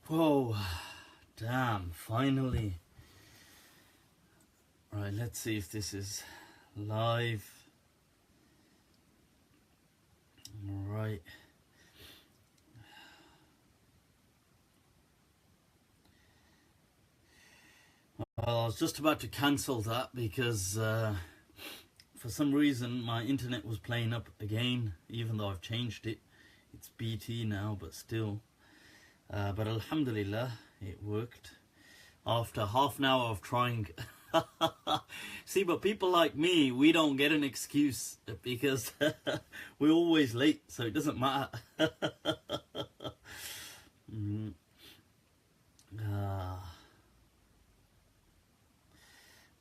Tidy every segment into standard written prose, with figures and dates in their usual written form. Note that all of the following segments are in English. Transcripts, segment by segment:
Whoa, damn, finally. Right, let's see if this is live. Alright. Well, I was just about to cancel that because for some reason my internet was playing up again, even though I've changed it. It's BT now, but still. But alhamdulillah, it worked. After half an hour of trying. See, but people like me, we don't get an excuse because we're always late, so it doesn't matter.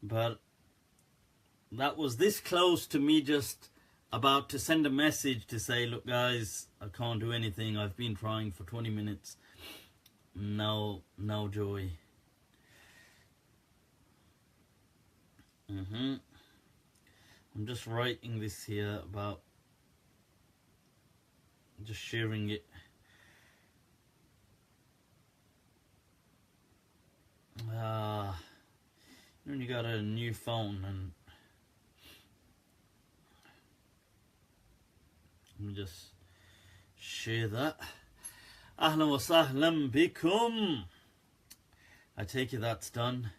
But that was this close to me just about to send a message to say, look guys, I can't do anything. I've been trying for 20 minutes. No joy. I'm just writing this here about just sharing it. When you got a new phone, and let me just share that. Ahlan wa sahlan bikum. I take it that's done.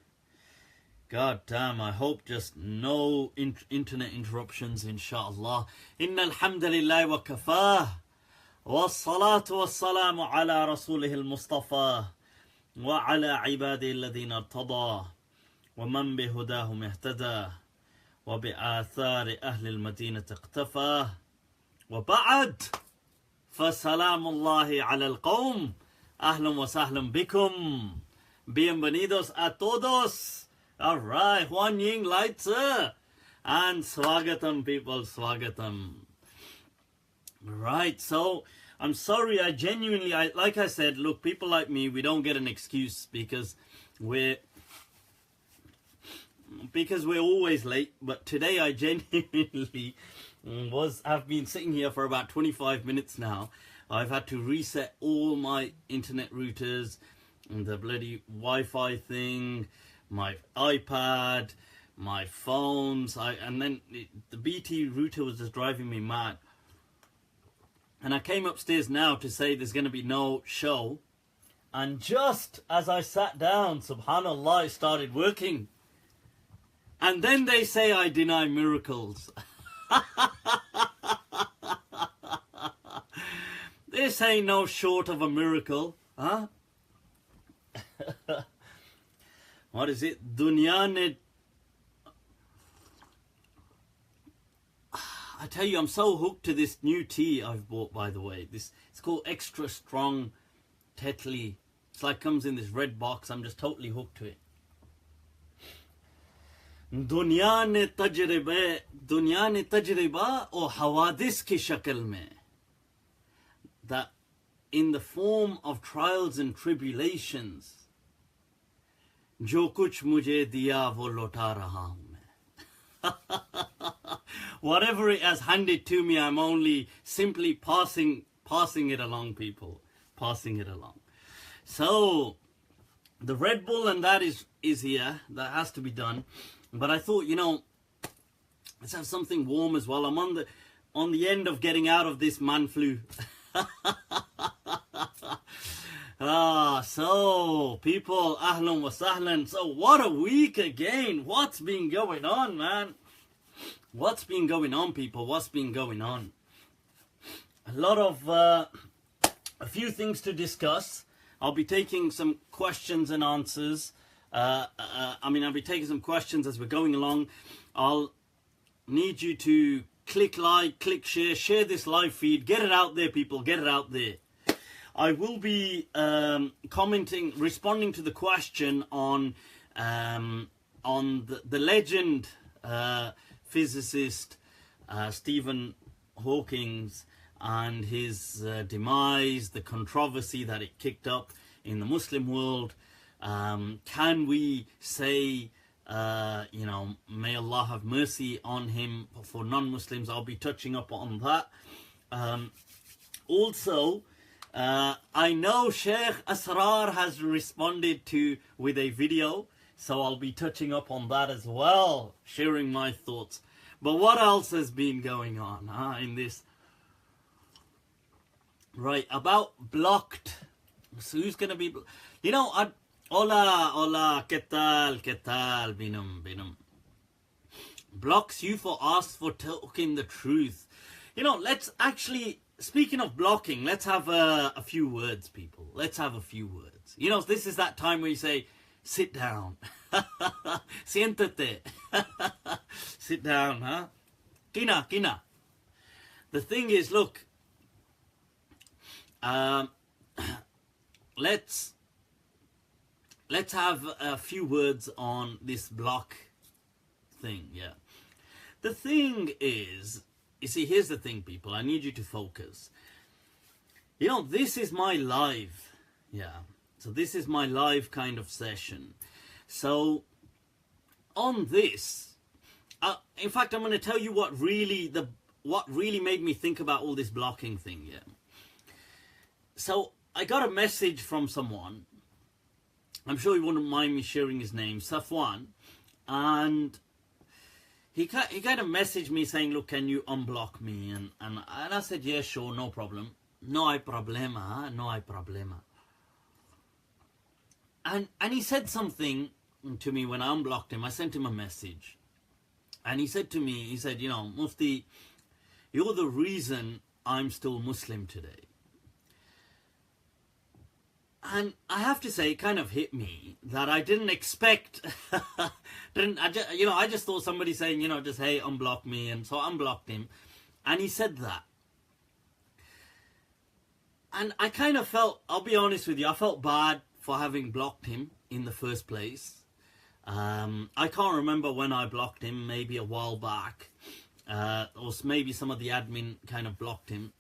God damn, I hope just no internet interruptions, inshallah. Inna alhamdulillah wa kafah. Wa salatu wa salamu ala rasulih al-Mustafa. Wa ala ibadi alladhina irtada. Wa man bihudahum ihtada. Wa bi'athari ahli al-Madinah iqtafa. Wa ba'd. Fasalamullahi ala al-qawm. Ahlan wa sahlan bikum. Bienvenidos a todos. Alright, Huan Ying Layth and Swagatam people, Swagatam. Right, so I'm sorry, I genuinely, like I said, look, people like me, we don't get an excuse because we're always late. But today I genuinely have been sitting here for about 25 minutes now. I've had to reset all my internet routers and the bloody Wi-Fi thing, my iPad, my phones, and then the BT router was just driving me mad. And I came upstairs now to say there's going to be no show, and just as I sat down, subhanallah, it started working. And then they say I deny miracles. This ain't no short of a miracle, huh? What is it? Dunya. I tell you, I'm so hooked to this new tea I've bought, by the way. It's called Extra Strong Tetli. It's like comes in this red box. I'm just totally hooked to it. Dunya ne tajriba or hawadis ki shakal mein. That in the form of trials and tribulations, जो कुछ मुझे दिया वो लौटा रहा हूँ मैं. Whatever it has handed to me, I'm only simply passing it along, people. Passing it along. So, the Red Bull and that is here. That has to be done. But I thought, let's have something warm as well. I'm on the end of getting out of this man flu. So people, ahlan wa sahlan. So what a week again. What's been going on, man? What's been going on, people? What's been going on? A lot of a few things to discuss. I'll be taking some questions and answers. I'll be taking some questions as we're going along. I'll need you to click like, click share, share this live feed. Get it out there, people. Get it out there. I will be responding to the question on the legend physicist Stephen Hawking and his demise, the controversy that it kicked up in the Muslim world. Can we say, may Allah have mercy on him for non-Muslims? I'll be touching up on that. Also, I know Sheikh Asrar has responded with a video, so I'll be touching up on that as well, sharing my thoughts. But what else has been going on in this? Right, about blocked. So who's going to be... You know, hola, ¿qué tal, binum. Blocks you for us for talking the truth. You know, let's actually... Speaking of blocking, let's have a few words, people. Let's have a few words. You know, this is that time where you say, sit down. Siéntate. Sit down, huh? Kina. The thing is, look, let's have a few words on this block thing, yeah. The thing is, you see, here's the thing, people. I need you to focus. You know, this is my live, yeah. So this is my live kind of session. So on this, in fact, I'm going to tell you what really made me think about all this blocking thing, yeah. So I got a message from someone. I'm sure he wouldn't mind me sharing his name, Safwan, and he kind of messaged me saying, look, can you unblock me? And I said, yeah, sure, no problem. No hay problema, no hay problema. And he said something to me when I unblocked him. I sent him a message. And he said to me, he said, you know, Mufti, you're the reason I'm still Muslim today. And I have to say, it kind of hit me that I didn't expect. I just thought somebody saying, you know, just, hey, unblock me. And so I unblocked him. And he said that. And I kind of felt, I'll be honest with you, I felt bad for having blocked him in the first place. I can't remember when I blocked him, maybe a while back. Or maybe some of the admin kind of blocked him.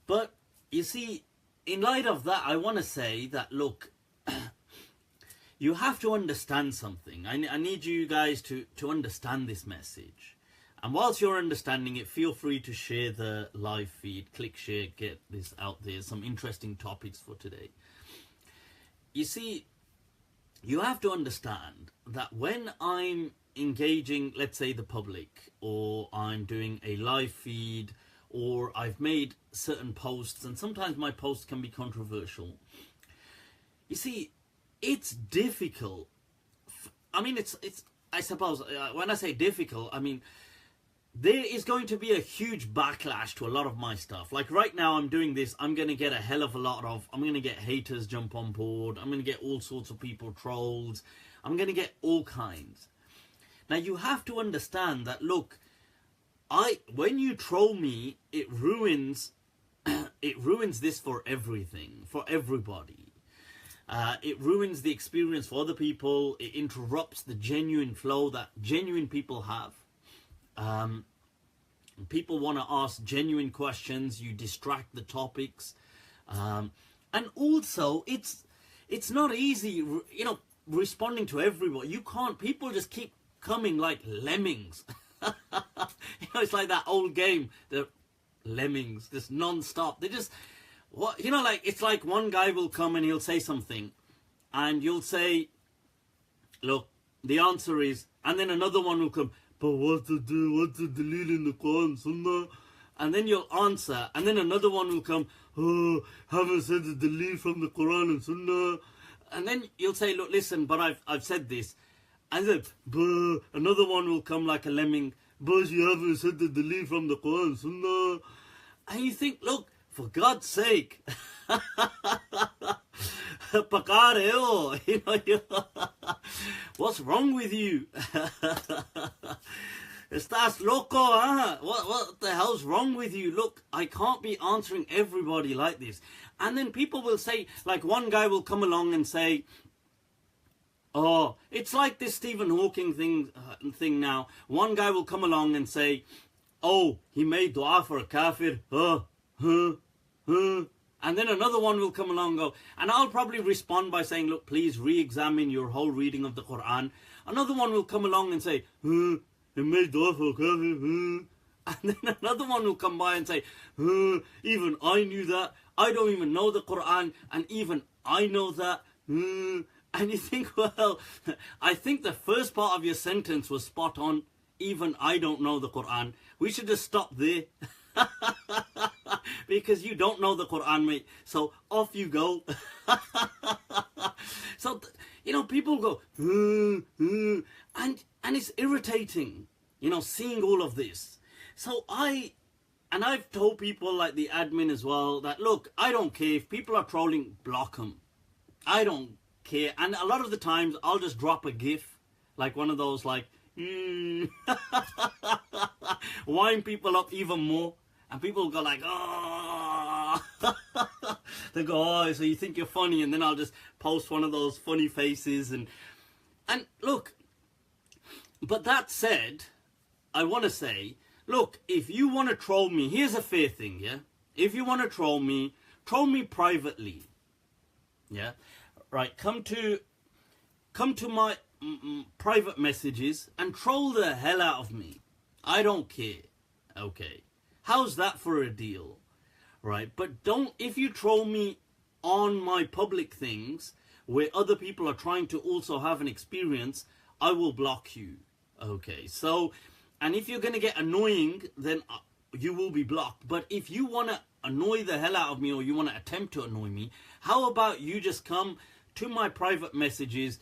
But, you see, in light of that, I want to say that, look, you have to understand something. I need you guys to understand this message. And whilst you're understanding it, feel free to share the live feed. Click share, get this out there. Some interesting topics for today. You see, you have to understand that when I'm engaging, let's say, the public, or I'm doing a live feed, or I've made certain posts, and sometimes my posts can be controversial. You see, it's difficult. I mean, it's I suppose, when I say difficult, I mean, there is going to be a huge backlash to a lot of my stuff. Like right now I'm doing this, I'm going to get a hell of a lot of, I'm going to get haters jump on board, I'm going to get all sorts of people, trolls, I'm going to get all kinds. Now you have to understand that, look, when you troll me, it ruins this for everything, for everybody. It ruins the experience for other people. It interrupts the genuine flow that genuine people have. People want to ask genuine questions. You distract the topics, and also it's not easy, you know, responding to everybody. You can't. People just keep coming like lemmings. You know, it's like that old game, the lemmings, just non-stop. They just, what, you know, like, it's like one guy will come and he'll say something, and you'll say, look, the answer is, and then another one will come, but what's the dalil in the Quran, Sunnah? And then you'll answer, and then another one will come, oh, haven't said the dalil from the Quran and Sunnah. And then you'll say, look, listen, but I've said this. And then, but another one will come like a lemming, but you haven't said the dalil from the Quran, Sunnah. And you think, look, for God's sake, Pacareo, you know, what's wrong with you? Estás loco, huh? What the hell's wrong with you? Look, I can't be answering everybody like this. And then people will say, like one guy will come along and say, oh, it's like this Stephen Hawking thing now. One guy will come along and say, oh, he made dua for a kafir. And then another one will come along and go, and I'll probably respond by saying, look, please re-examine your whole reading of the Quran. Another one will come along and say, he made dua for a kafir. And then another one will come by and say, even I knew that. I don't even know the Quran, and even I know that. And you think, well, I think the first part of your sentence was spot on. Even I don't know the Quran. We should just stop there. Because you don't know the Quran, mate. So off you go. So, you know, people go, and it's irritating, you know, seeing all of this. So I've told people like the admin as well that, look, I don't care. If people are trolling, block them. I don't care. And a lot of the times I'll just drop a GIF, like one of those like, wind people up even more. And people go like, oh. They go, oh, so you think you're funny. And then I'll just post one of those funny faces. And look, but that said, I want to say, look, if you want to troll me, here's a fair thing, yeah? If you want to troll me privately, yeah? Right, come to my private messages and troll the hell out of me. I don't care, okay? How's that for a deal, right? But don't, if you troll me on my public things where other people are trying to also have an experience, I will block you, okay? So, and if you're going to get annoying, then you will be blocked. But if you want to annoy the hell out of me, or you want to attempt to annoy me, how about you just come to my private messages,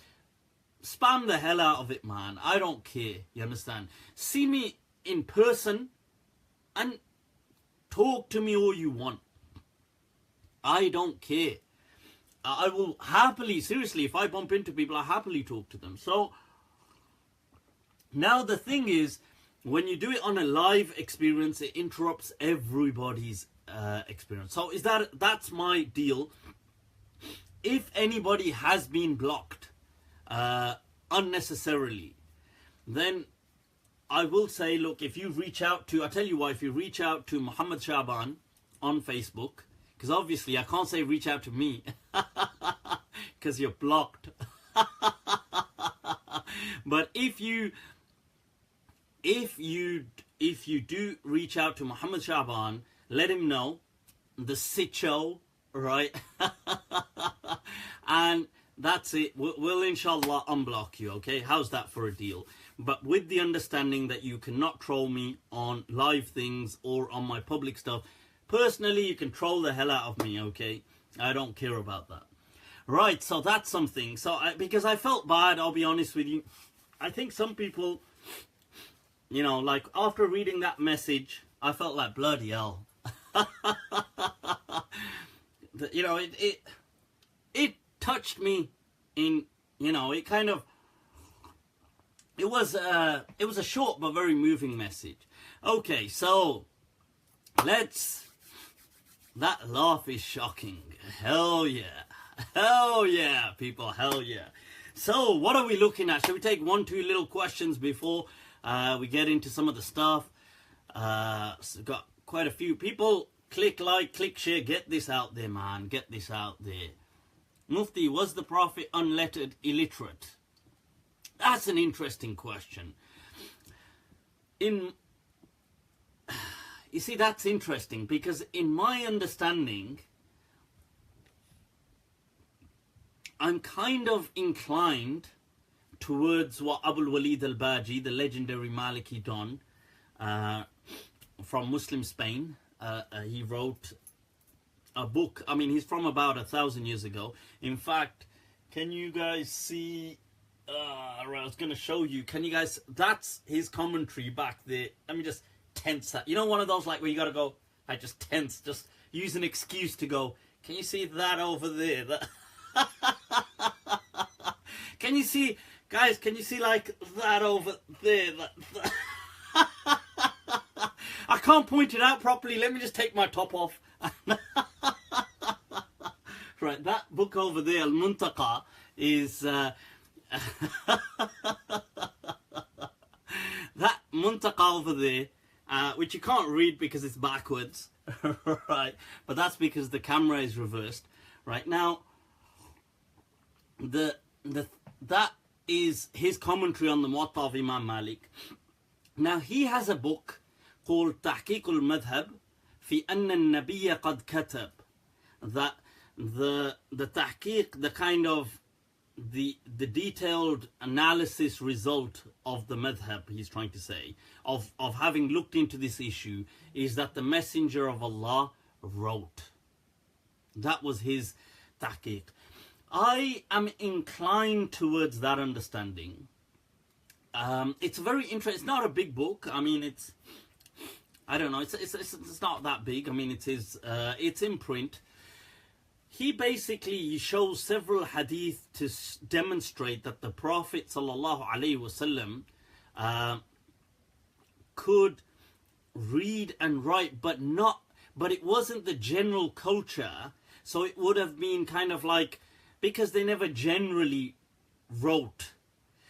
spam the hell out of it, man. I don't care, you understand? See me in person and talk to me all you want. I don't care. I will happily, seriously, if I bump into people, I happily talk to them. So, now the thing is, when you do it on a live experience, it interrupts everybody's experience. So that's my deal. If anybody has been blocked unnecessarily, then I will say, look, if you reach out to, I tell you what, if you reach out to Muhammad Shaban on Facebook, because obviously I can't say reach out to me because you're blocked. But if you do reach out to Muhammad Shaban, let him know the sitcho, right? And that's it. We'll inshallah unblock you, okay? How's that for a deal? But with the understanding that you cannot troll me on live things or on my public stuff. Personally, you can troll the hell out of me, okay? I don't care about that. Right, so that's something. So because I felt bad, I'll be honest with you. I think some people, you know, like after reading that message, I felt like bloody hell. You know, it touched me in, you know, it kind of, it was a short but very moving message. Okay, so that laugh is shocking. Hell yeah, people, hell yeah. So what are we looking at? Shall we take 1-2 little questions before we get into some of the stuff? So got quite a few people. Click like, click share, get this out there, man, get this out there. Mufti, was the Prophet unlettered, illiterate? That's an interesting question. You see, that's interesting because in my understanding, I'm kind of inclined towards what Abu Walid al-Baji, the legendary Maliki Don from Muslim Spain, he wrote a book. I mean, he's from about 1,000 years ago. In fact, can you guys see? I was going to show you. Can you guys? That's his commentary back there. Let me just tense that. You know, one of those like where you got to go. I just tense. Just use an excuse to go. Can you see that over there? That can you see, guys? Can you see like that over there? That I can't point it out properly. Let me just take my top off. Right, that book over there, Al-Muntaqa, is that Muntaqa over there, which you can't read because it's backwards, right? But that's because the camera is reversed. Right now, that is his commentary on the Muwatta of Imam Malik. Now he has a book called تحقيق المذهب في أن النبي قد كتب. that the tahqiq, the kind of the detailed analysis result of the madhab, he's trying to say, of having looked into this issue, is that the Messenger of Allah wrote. That was his tahqiq. I am inclined towards that understanding. It's very interesting. It's not a big book. I mean, I don't know. It's not that big. I mean, it's in print. He basically shows several hadith to demonstrate that the Prophet ﷺ could read and write, but it wasn't the general culture. So it would have been kind of like, because they never generally wrote.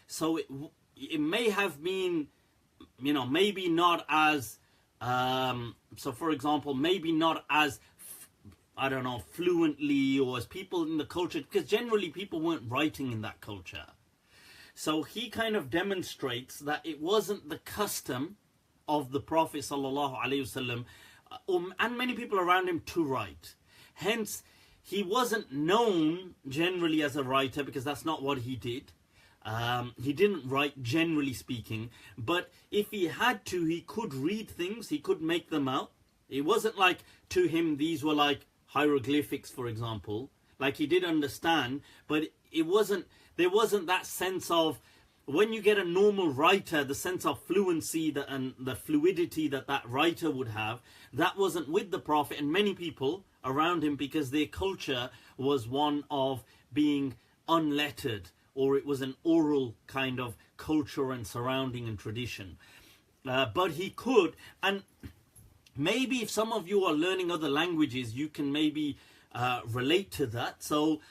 So it may have been, maybe not as, so for example, maybe not as, I don't know, fluently, or as people in the culture, because generally people weren't writing in that culture. So he kind of demonstrates that it wasn't the custom of the Prophet ﷺ, and many people around him, to write. Hence, he wasn't known generally as a writer, because that's not what he did. He didn't write, generally speaking, but if he had to, he could read things, he could make them out. It wasn't like, to him, these were like hieroglyphics, for example. Like, he did understand, but there wasn't that sense of, when you get a normal writer, the sense of fluency and the fluidity that writer would have, that wasn't with the Prophet and many people around him, because their culture was one of being unlettered, or it was an oral kind of culture and surrounding and tradition. But he could, and maybe if some of you are learning other languages, you can maybe relate to that. So,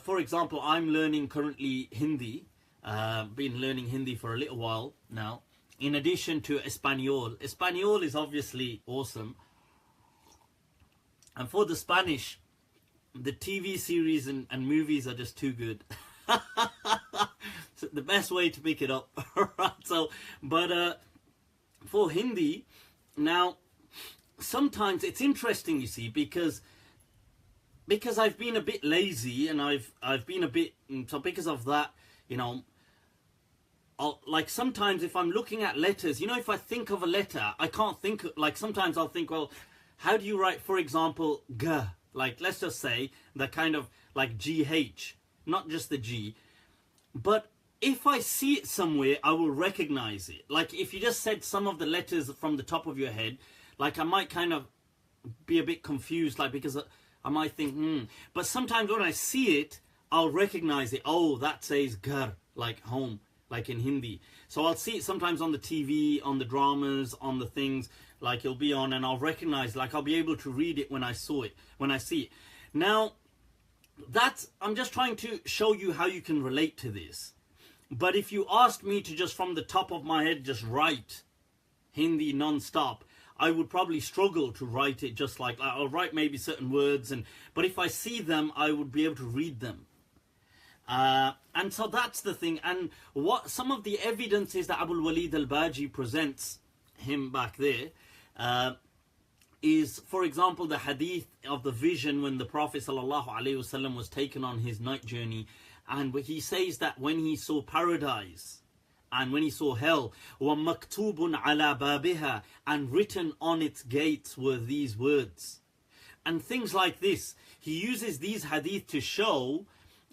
for example, I'm learning currently Hindi. Been learning Hindi for a little while now, in addition to Espanol. Espanol is obviously awesome. And for the Spanish, the TV series and movies are just too good. So the best way to pick it up. Right? So, but for Hindi, now, sometimes it's interesting, you see, because I've been a bit lazy, and I've been a bit, so because of that, like sometimes if I'm looking at letters, if I think of a letter, I can't think, like sometimes I'll think, well, how do you write, for example, G? Like, let's just say the kind of like GH, not just the G. But if I see it somewhere, I will recognize it. Like, if you just said some of the letters from the top of your head, like I might kind of be a bit confused, like, because I might think, But sometimes when I see it, I'll recognize it. Oh, that says Ghar, like home, like in Hindi. So I'll see it sometimes on the TV, on the dramas, on the things, like it'll be on, and I'll recognize, like I'll be able to read it when I see it. Now, I'm just trying to show you how you can relate to this. But if you asked me to just from the top of my head just write Hindi non-stop, I would probably struggle to write it just like, I'll write maybe certain words, but if I see them, I would be able to read them. And so that's the thing. And what some of the evidence is that Abu Walid al-Baji presents him back there, is, for example, the hadith of the vision when the Prophet ﷺ was taken on his night journey, and he says that when he saw paradise and when he saw hell, وَمَكْتُوبٌ عَلَى بَابِهَا, and written on its gates were these words, and things like this. He uses these hadith to show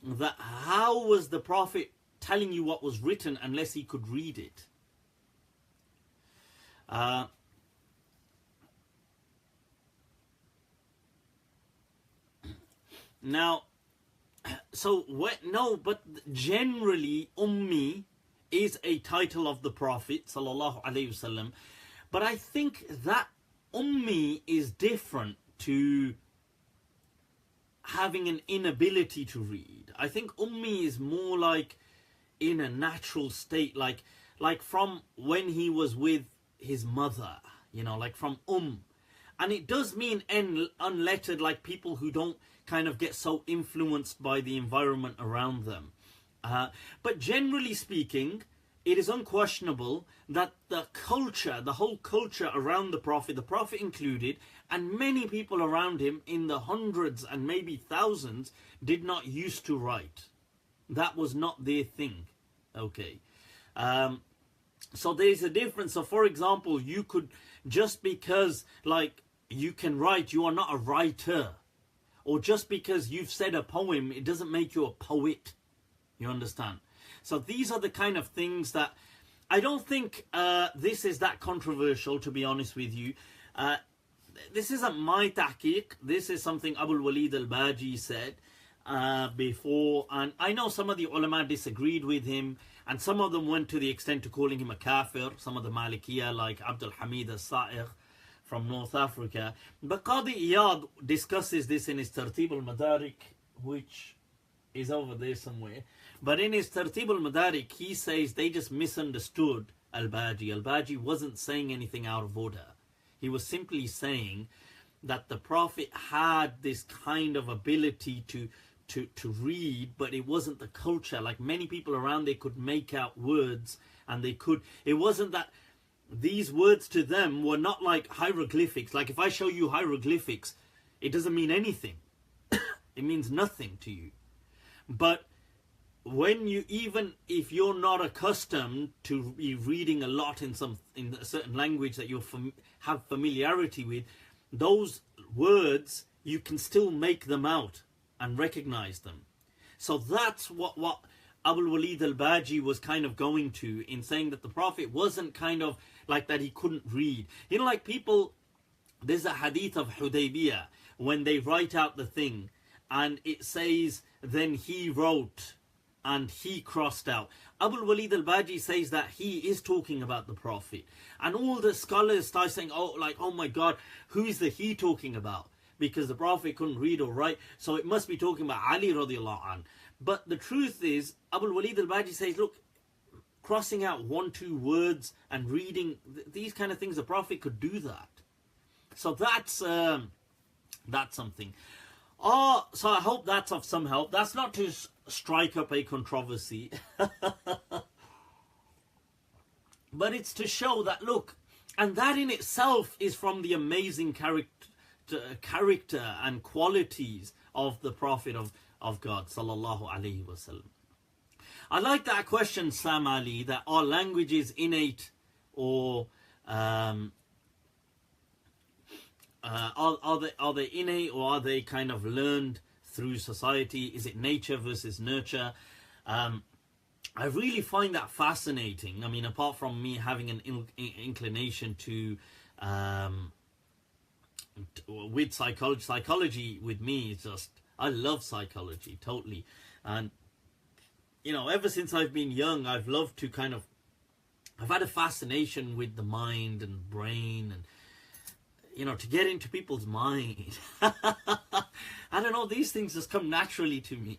that how was the Prophet telling you what was written unless he could read it? Now, so but generally Ummi is a title of the Prophet sallallahu alaihi wasallam, but I think that Ummi is different to having an inability to read. I think Ummi is more like in a natural state, like from when he was with his mother, like from and it does mean unlettered, like people who don't kind of get so influenced by the environment around them. But generally speaking, it is unquestionable that the culture, the whole culture around the Prophet included, and many people around him in the hundreds and maybe thousands did not used to write. That was not their thing. Okay. So there's a difference. So for example, you could, just because like you can write, you are not a writer. Or just because you've said a poem, it doesn't make you a poet. You understand? So these are the kind of things that I don't think this is that controversial, to be honest with you. This isn't my tahqiq. This is something Abu Walid al-Baji said before. And I know some of the ulama disagreed with him. And some of them went to the extent to calling him a kafir. Some of the Malikiyah, like Abdul Hamid al-Sa'igh from North Africa. But Qadi Iyad discusses this in his Tartib al-Madarik, which is over there somewhere. But in his Tartib al-Madarik, he says they just misunderstood al-Baji. Al-Baji wasn't saying anything out of order. He was simply saying that the Prophet had this kind of ability to read, but it wasn't the culture. Like many people around, they could make out words, and they could, it wasn't that these words to them were not like hieroglyphics. Like if I show you hieroglyphics, it doesn't mean anything. It means nothing to you. But when you, even if you're not accustomed to be reading a lot in a certain language that you have familiarity with, those words, you can still make them out and recognize them. So that's what Abu Walid al-Baji was kind of going to in saying that the Prophet wasn't kind of like that he couldn't read. You know, like people, there's a hadith of Hudaybiyah when they write out the thing and it says, then he wrote and he crossed out. Abu Walid al-Baji says that he is talking about the Prophet. And all the scholars start saying, oh my God, who is the he talking about? Because the Prophet couldn't read or write, so it must be talking about Ali radiallahu anh. But the truth is, Abu Walid al-Baji says, look, crossing out 1-2 words and reading, these kind of things, the Prophet could do that. So that's something. So I hope that's of some help. That's not to strike up a controversy. But it's to show that, look, and that in itself is from the amazing character and qualities of the Prophet of God, sallallahu alaihi wasallam. I like that question, Sam Ali, that are languages innate or are they innate or are they kind of learned through society? Is it nature versus nurture? I really find that fascinating. I mean, apart from me having an inclination to with psychology with me is just, I love psychology totally. And you know, ever since I've been young, I've loved to kind of, I've had a fascination with the mind and brain and, you know, to get into people's mind. I don't know, these things just come naturally to me.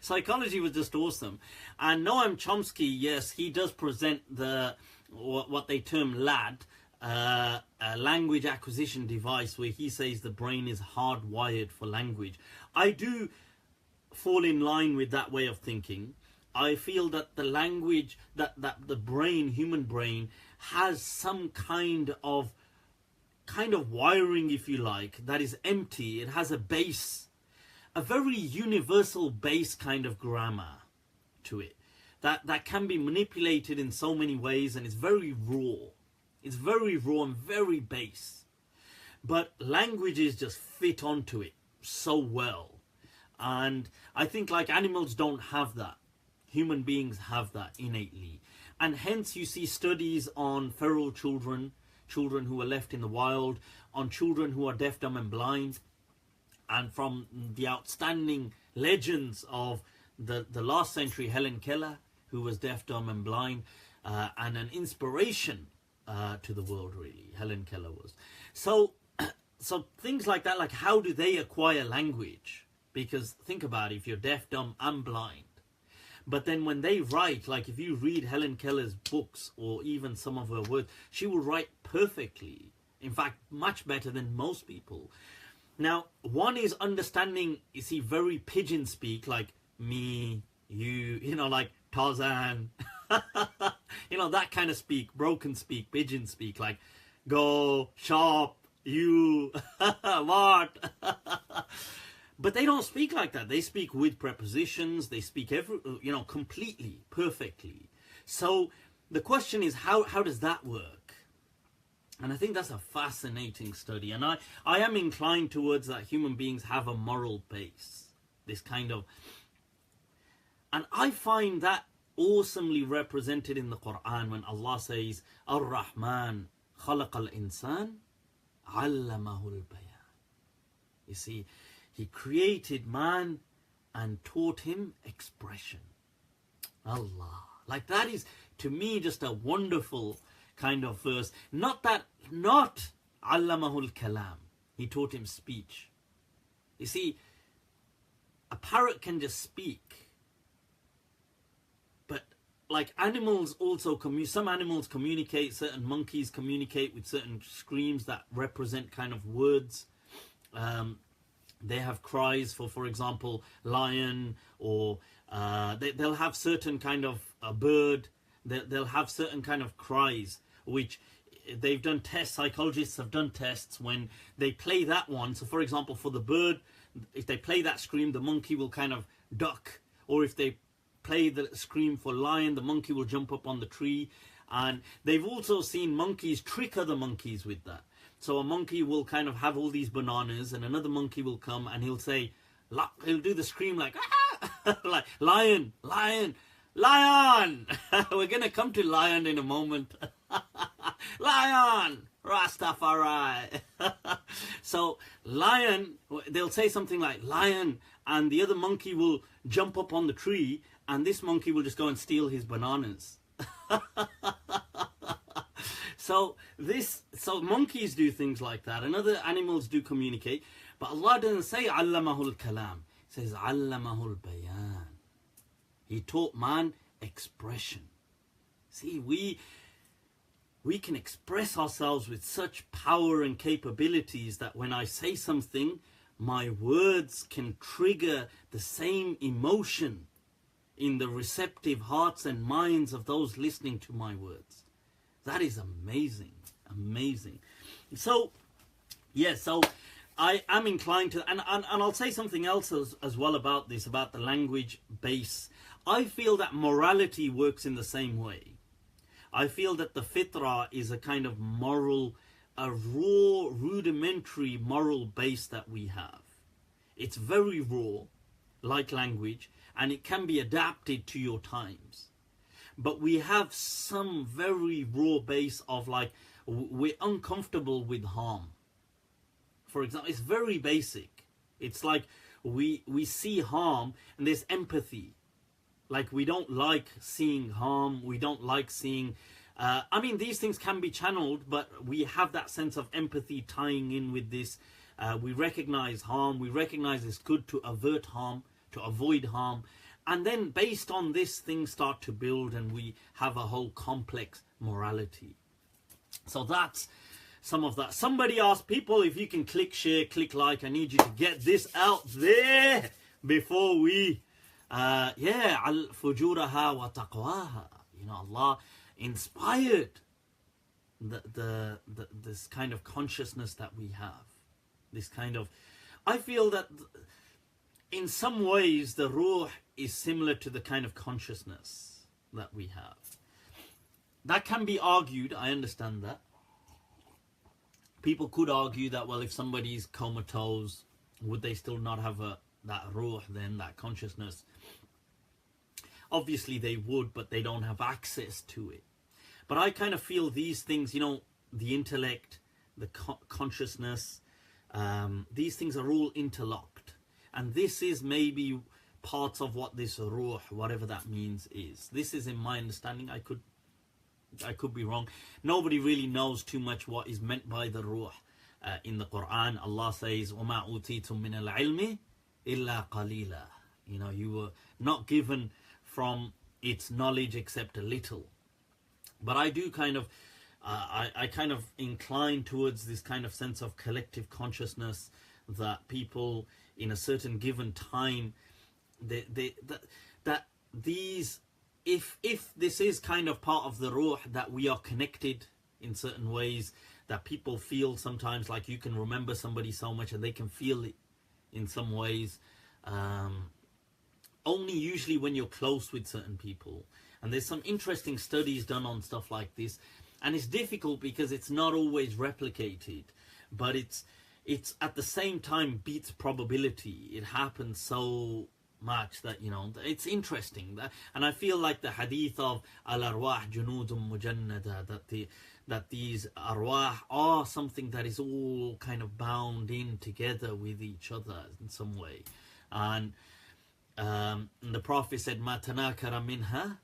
Psychology was just awesome. And Noam Chomsky, yes, he does present the what they term LAD, a language acquisition device, where he says the brain is hardwired for language. I do fall in line with that way of thinking. I feel that the language, that the brain, human brain, has some kind of wiring, if you like, that is empty. It has a base, a very universal base kind of grammar to it, that can be manipulated in so many ways, and it's very raw. It's very raw and very base. But languages just fit onto it so well. And I think like animals don't have that. Human beings have that innately. And hence you see studies on feral children, children who are left in the wild, on children who are deaf, dumb and blind. And from the outstanding legends of the last century, Helen Keller, who was deaf, dumb and blind, and an inspiration to the world, really, Helen Keller was. So things like that, like how do they acquire language? Because think about it, if you're deaf, dumb and blind, but then when they write, like if you read Helen Keller's books or even some of her words, she will write perfectly. In fact, much better than most people. Now, one is understanding, you see, very pigeon speak, like me, you know, like Tarzan. You know, that kind of speak, broken speak, pigeon speak, like go, shop, you, what? But they don't speak like that. They speak with prepositions. They speak completely, perfectly. So the question is, how does that work? And I think that's a fascinating study. And I am inclined towards that human beings have a moral base. This kind of... And I find that awesomely represented in the Quran when Allah says, Ar-Rahman khalaqa al-insan, allamahu al-bayan. You see, He created man and taught him expression. Allah. Like that is, to me, just a wonderful kind of verse. Not allamahul kalam. He taught him speech. You see, a parrot can just speak. But like animals also, some animals communicate, certain monkeys communicate with certain screams that represent kind of words. They have cries for example, lion, or they'll have certain kind of a bird. They'll have certain kind of cries, which they've done tests, psychologists have done tests when they play that one. So for example, for the bird, if they play that scream, the monkey will kind of duck. Or if they play the scream for lion, the monkey will jump up on the tree. And they've also seen monkeys trick other monkeys with that. So a monkey will kind of have all these bananas, and another monkey will come and he'll say, he'll do the scream like, ah! Like, lion, lion, lion. We're going to come to lion in a moment. Lion, Rastafari. So lion, they'll say something like lion, and the other monkey will jump up on the tree, and this monkey will just go and steal his bananas. So monkeys do things like that, and other animals do communicate. But Allah doesn't say allamahul kalam. He says allamahul bayan. He taught man expression. See, we can express ourselves with such power and capabilities that when I say something, my words can trigger the same emotion in the receptive hearts and minds of those listening to my words. That is amazing, amazing. So, yeah, so I am inclined to, and I'll say something else as well about this, about the language base. I feel that morality works in the same way. I feel that the Fitra is a kind of moral, a raw, rudimentary moral base that we have. It's very raw, like language, and it can be adapted to your times. But we have some very raw base of like, we're uncomfortable with harm. For example, it's very basic. It's like we see harm and there's empathy. Like we don't like seeing harm. We don't like seeing... I mean, these things can be channeled, but we have that sense of empathy tying in with this. We recognize harm. We recognize it's good to avert harm, to avoid harm. And then based on this, things start to build and we have a whole complex morality. So that's some of that. Somebody asked people, if you can click share, click like. I need you to get this out there before we... al-fujuraha wa taqwaha. You know, Allah inspired this kind of consciousness that we have. This kind of... I feel that in some ways the ruh is similar to the kind of consciousness that we have. That can be argued, I understand that. People could argue that, well, if somebody's comatose, would they still not have that ruh then, that consciousness? Obviously they would, but they don't have access to it. But I kind of feel these things, you know, the intellect, the consciousness, these things are all interlocked. And this is maybe parts of what this ruh, whatever that means, is. This is in my understanding. I could be wrong. Nobody really knows too much what is meant by the ruh. In the Quran, Allah says, وَمَا أُوتِيتُم مِّنَ الْعِلْمِ إِلَّا قَلِيلًا. You know, you were not given from its knowledge except a little. But I do kind of, I kind of incline towards this kind of sense of collective consciousness that people in a certain given time, that these if this is kind of part of the ruh, that we are connected in certain ways, that people feel sometimes like you can remember somebody so much and they can feel it in some ways, only usually when you're close with certain people. And there's some interesting studies done on stuff like this, and it's difficult because it's not always replicated, but it's at the same time beats probability. It happens so much that, you know, it's interesting. And I feel like the hadith of al-arwah junudun mujannada, that these arwah are something that is all kind of bound in together with each other in some way. And the Prophet said, ma tanakara minha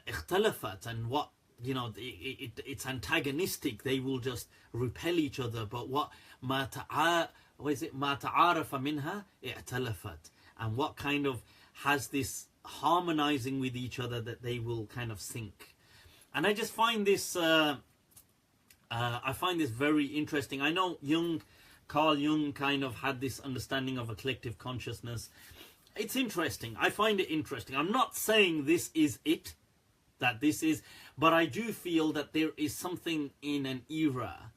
ikhtalafat, and what, you know, it's antagonistic, they will just repel each other. But what ma ta'arafa minha i'talafat, and what kind of has this harmonizing with each other, that they will kind of sync. And I just find this I find this very interesting. I know Carl Jung kind of had this understanding of a collective consciousness. It's interesting. I find it interesting. I'm not saying this is it, that this is, but I do feel that there is something in an era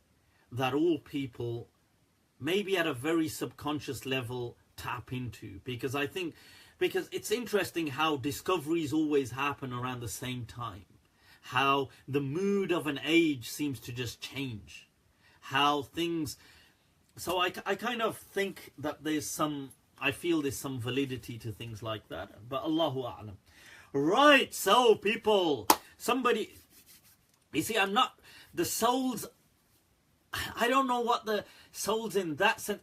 that all people, maybe at a very subconscious level, tap into. Because it's interesting how discoveries always happen around the same time. How the mood of an age seems to just change. How things... So I kind of think that I feel there's some validity to things like that. But Allahu A'lam. Right, so people, somebody... You see, I'm not... The souls... I don't know what the soul's in that sense.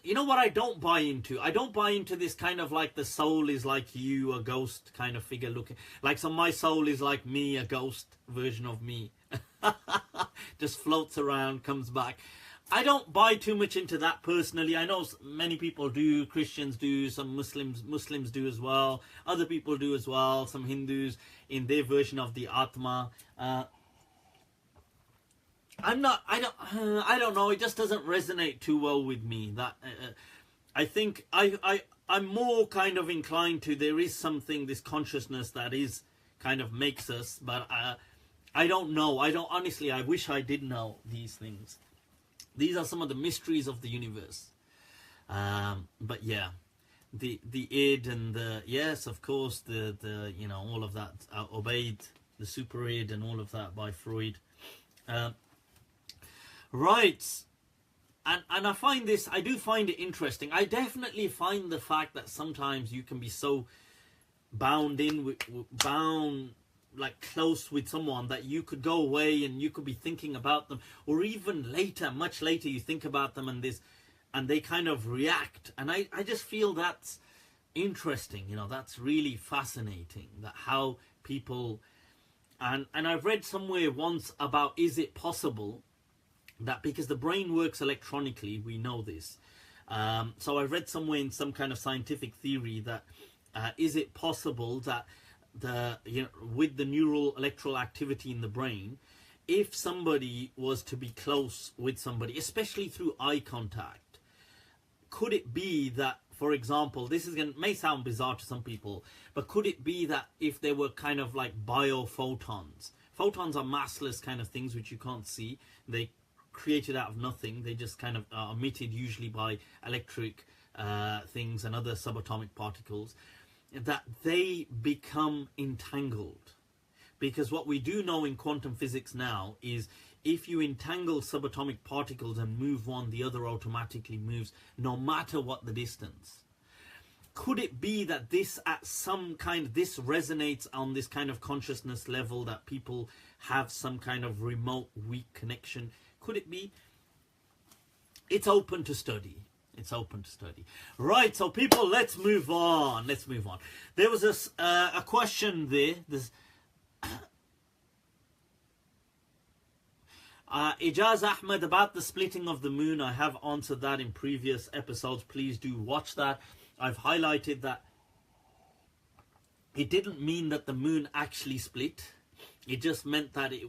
You know what I don't buy into? I don't buy into this kind of like the soul is like you, a ghost kind of figure looking. Like, so my soul is like me, a ghost version of me. Just floats around, comes back. I don't buy too much into that personally. I know many people do, Christians do, some Muslims do as well. Other people do as well, some Hindus in their version of the Atma. I don't know, it just doesn't resonate too well with me. That I think I'm more kind of inclined to, there is something, this consciousness that is kind of makes us, but I don't know. Honestly, I wish I did know these things. These are some of the mysteries of the universe. But yeah, the id and the, yes, of course, the you know, all of that, obeyed, the super id and all of that by Freud. Right, and I do find it interesting. I definitely find the fact that sometimes you can be so bound like close with someone that you could go away and you could be thinking about them, or even later, much later, you think about them and they kind of react. And I just feel that's interesting, you know, that's really fascinating, that how people, and I've read somewhere once about, is it possible that, because the brain works electronically, we know this. So I read somewhere in some kind of scientific theory that is it possible that with the neural electrical activity in the brain, if somebody was to be close with somebody, especially through eye contact, could it be that, for example, this may sound bizarre to some people, but could it be that if there were kind of like biophotons, photons are massless kind of things which you can't see, they created out of nothing, they just kind of are emitted usually by electric things and other subatomic particles, that they become entangled. Because what we do know in quantum physics now is if you entangle subatomic particles and move one, the other automatically moves, no matter what the distance. Could it be that this this resonates on this kind of consciousness level, that people have some kind of remote, weak connection? Could it be? It's open to study. It's open to study. Right, so people, let's move on. There was a question there. Ijaz Ahmed, about the splitting of the moon. I have answered that in previous episodes. Please do watch that. I've highlighted that it didn't mean that the moon actually split. It just meant that it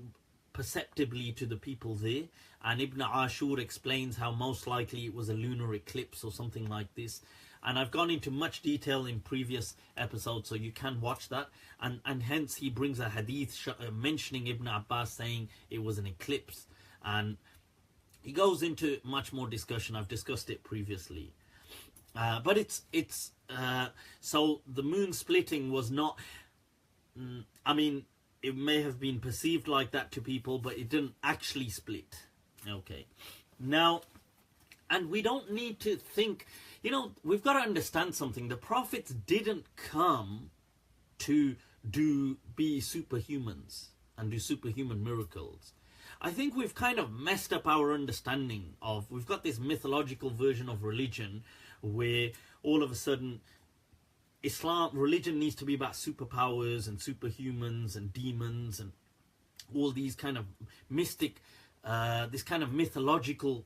perceptibly to the people there. And Ibn Ashur explains how most likely it was a lunar eclipse or something like this. And I've gone into much detail in previous episodes, so you can watch that. And hence he brings a hadith mentioning Ibn Abbas saying it was an eclipse. And he goes into much more discussion. I've discussed it previously. But it's so the moon splitting was not, I mean, it may have been perceived like that to people, but it didn't actually split. Okay. Now, and we don't need to think, you know, we've got to understand something. The prophets didn't come to be superhumans and do superhuman miracles. I think we've kind of messed up our understanding of, we've got this mythological version of religion where all of a sudden religion needs to be about superpowers and superhumans and demons and all these kind of mystic, this kind of mythological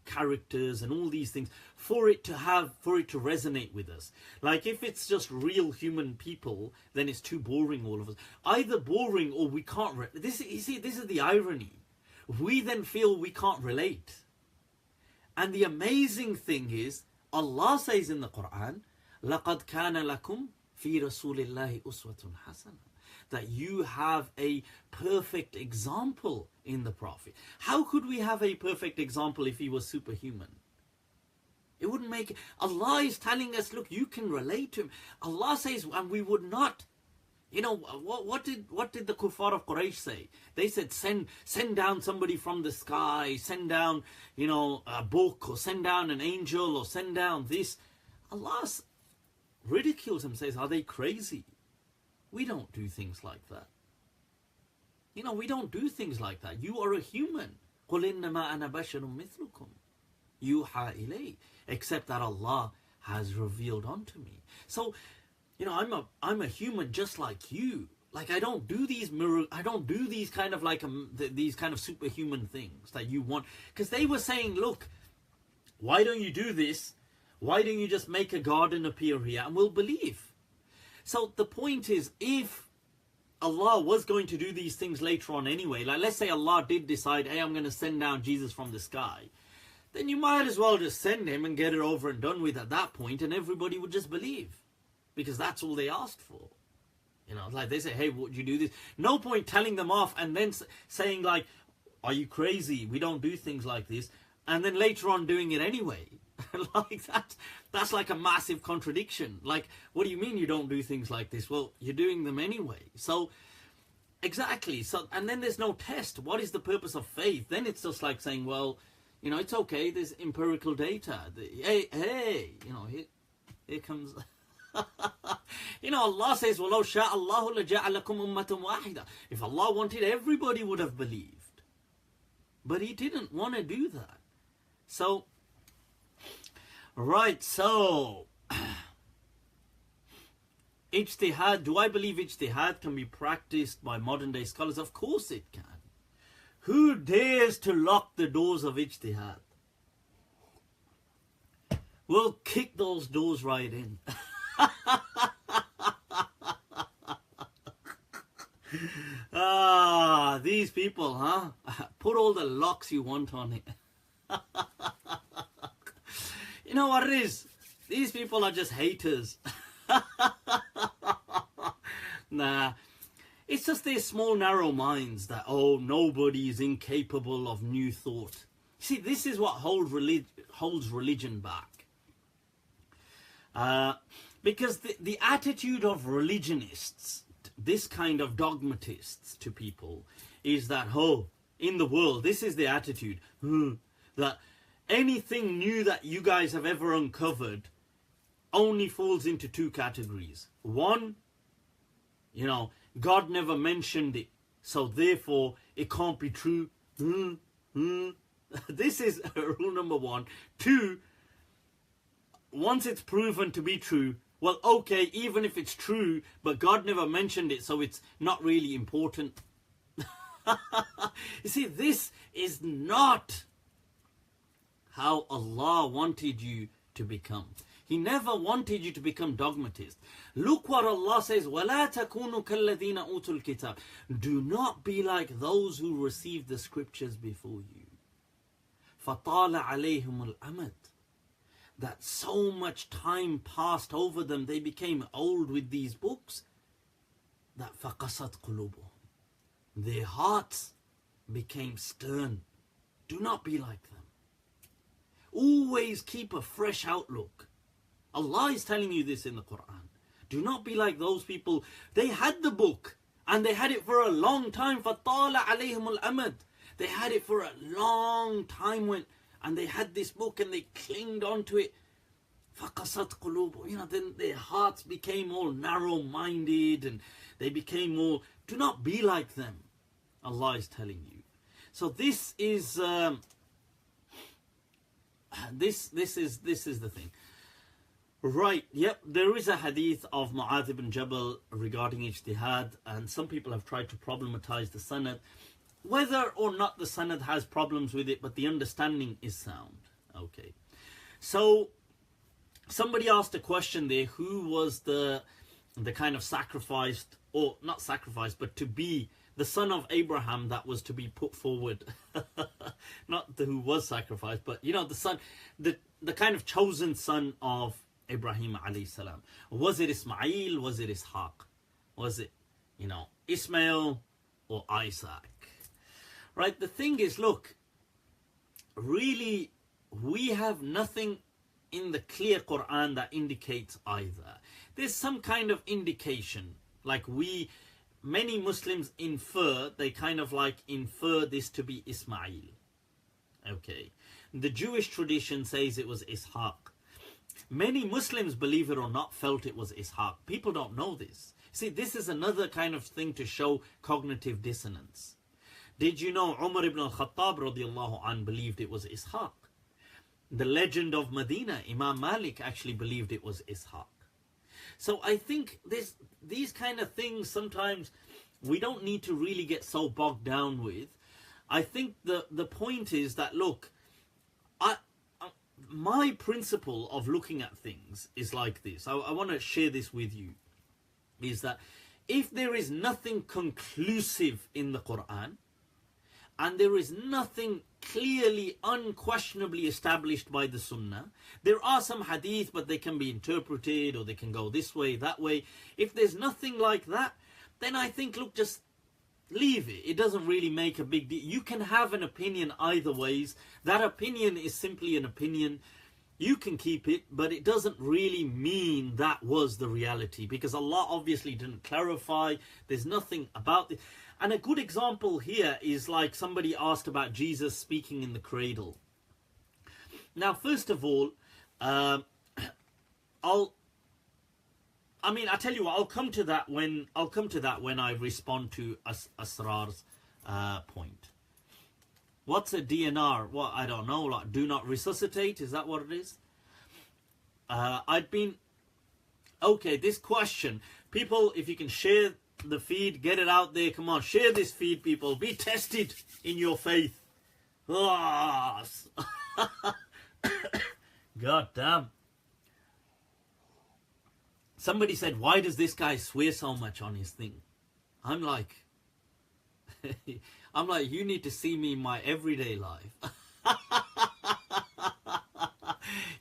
characters and all these things for it to resonate with us. Like if it's just real human people, then it's too boring, all of us. Either boring or we can't. This is the irony. We then feel we can't relate. And the amazing thing is, Allah says in the Quran, لَقَدْ كَانَ لَكُمْ فِي رَسُولِ اللَّهِ أُسْوَةٌ حَسَنَةٌ, that you have a perfect example in the Prophet. How could we have a perfect example if he was superhuman? It wouldn't make it. Allah is telling us, look, you can relate to him. Allah says, and we would not. You know, what did the kuffar of Quraysh say? They said, send down somebody from the sky, send down, you know, a book, or send down an angel, or send down this. Allah ridicules them, says, are they crazy? We don't do things like that. You know, we don't do things like that. You are a human. قُلْ إِنَّمَا أَنَا بَشَرٌ مِثْلُكُمْ يُوحَى إِلَيْهِ, except that Allah has revealed unto me. So, you know, I'm a human just like you. Like I don't do these kind of like these kind of superhuman things that you want. Because they were saying, look, why don't you do this? Why don't you just make a garden appear here and we'll believe? So the point is, if Allah was going to do these things later on anyway, like let's say Allah did decide, hey, I'm going to send down Jesus from the sky, then you might as well just send him and get it over and done with at that point, and everybody would just believe. Because that's all they asked for. You know, like they say, hey, would you do this? No point telling them off and then saying like, are you crazy? We don't do things like this. And then later on doing it anyway. Like that's like a massive contradiction. Like, what do you mean you don't do things like this? Well, you're doing them anyway. So, exactly. So, and then there's no test. What is the purpose of faith? Then it's just like saying, well, you know, it's okay. There's empirical data. Hey, you know, here comes... You know, Allah says, وَلَوْ شَاءَ اللَّهُ لَجَعَلَكُمْ أُمَّةً وَاحِدًا. If Allah wanted, everybody would have believed. But He didn't want to do that. So, right, so, Ijtihad, do I believe Ijtihad can be practiced by modern day scholars? Of course it can. Who dares to lock the doors of Ijtihad? We'll kick those doors right in. These people, huh? Put all the locks you want on it. You know what it is? These people are just haters. Nah. It's just their small, narrow minds that, oh, nobody is incapable of new thought. See, this is what holds religion back. Because the attitude of religionists, this kind of dogmatists to people, is that, oh, in the world, this is the attitude, that anything new that you guys have ever uncovered only falls into two categories. One, you know, God never mentioned it, so therefore it can't be true. This is rule number one. Two, once it's proven to be true, well, okay, even if it's true, but God never mentioned it, so it's not really important. You see, this is not how Allah wanted you to become. He never wanted you to become dogmatist. Look what Allah says, وَلَا تَكُونُوا كَالَّذِينَ أُوتُوا الْكِتَابِ. Do not be like those who received the scriptures before you. فَطَالَ عَلَيْهِمُ الْأَمَدُ. that so much time passed over them, they became old with these books, that فَقَسَتْ قُلُوبُهُمْ, their hearts became stern. Do not be like them. Always keep a fresh outlook. Allah is telling you this in the Quran. Do not be like those people. They had the book and they had it for a long time. فَطَالَ عَلَيْهِمُ الْأَمَدِ, they had it for a long time and they had this book and they clinged onto it. فَقَسَتْ قُلُوبُهُمْ, then their hearts became all narrow-minded and they became more. Do not be like them, Allah is telling you. So this is this is the thing. Right, yep, there is a hadith of Mu'adh ibn Jabal regarding Ijtihad, and some people have tried to problematize the sanad. Whether or not the sanad has problems with it, but the understanding is sound. Okay, so somebody asked a question there, who was the kind of sacrificed, or not sacrificed, but to be the son of Abraham that was to be put forward. Not the who was sacrificed, but you know, the son, the kind of chosen son of Ibrahim alayhi salam. Was it Ismail? Was it Ishaq? Was it, you know, Ishmael or Isaac? Right, the thing is, look, really, we have nothing in the clear Quran that indicates either. There's some kind of indication, like many Muslims infer, they kind of like infer this to be Ismail. Okay, the Jewish tradition says it was Ishaq. Many Muslims, believe it or not, felt it was Ishaq. People don't know this. See, this is another kind of thing to show cognitive dissonance. Did you know Umar ibn al-Khattab radiallahu anh believed it was Ishaq? The legend of Medina, Imam Malik actually believed it was Ishaq. So I think these kind of things sometimes we don't need to really get so bogged down with. I think the point is that, look, my principle of looking at things is like this. I want to share this with you. Is that if there is nothing conclusive in the Quran, and there is nothing clearly, unquestionably established by the Sunnah, there are some hadith, but they can be interpreted, or they can go this way, that way. If there's nothing like that, then I think, look, just leave it. It doesn't really make a big deal. You can have an opinion either ways. That opinion is simply an opinion. You can keep it, but it doesn't really mean that was the reality, because Allah obviously didn't clarify. There's nothing about it. And a good example here is like somebody asked about Jesus speaking in the cradle. Now, first of all, I tell you what, I'll come to that when I respond to Asrar's point. What's a DNR? Well, I don't know. Like, do not resuscitate. Is that what it is? Okay, this question. People, if you can share the feed, get it out there. Come on, share this feed, people. Be tested in your faith. Oh. God damn. Somebody said, why does this guy swear so much on his thing? I'm like, you need to see me in my everyday life.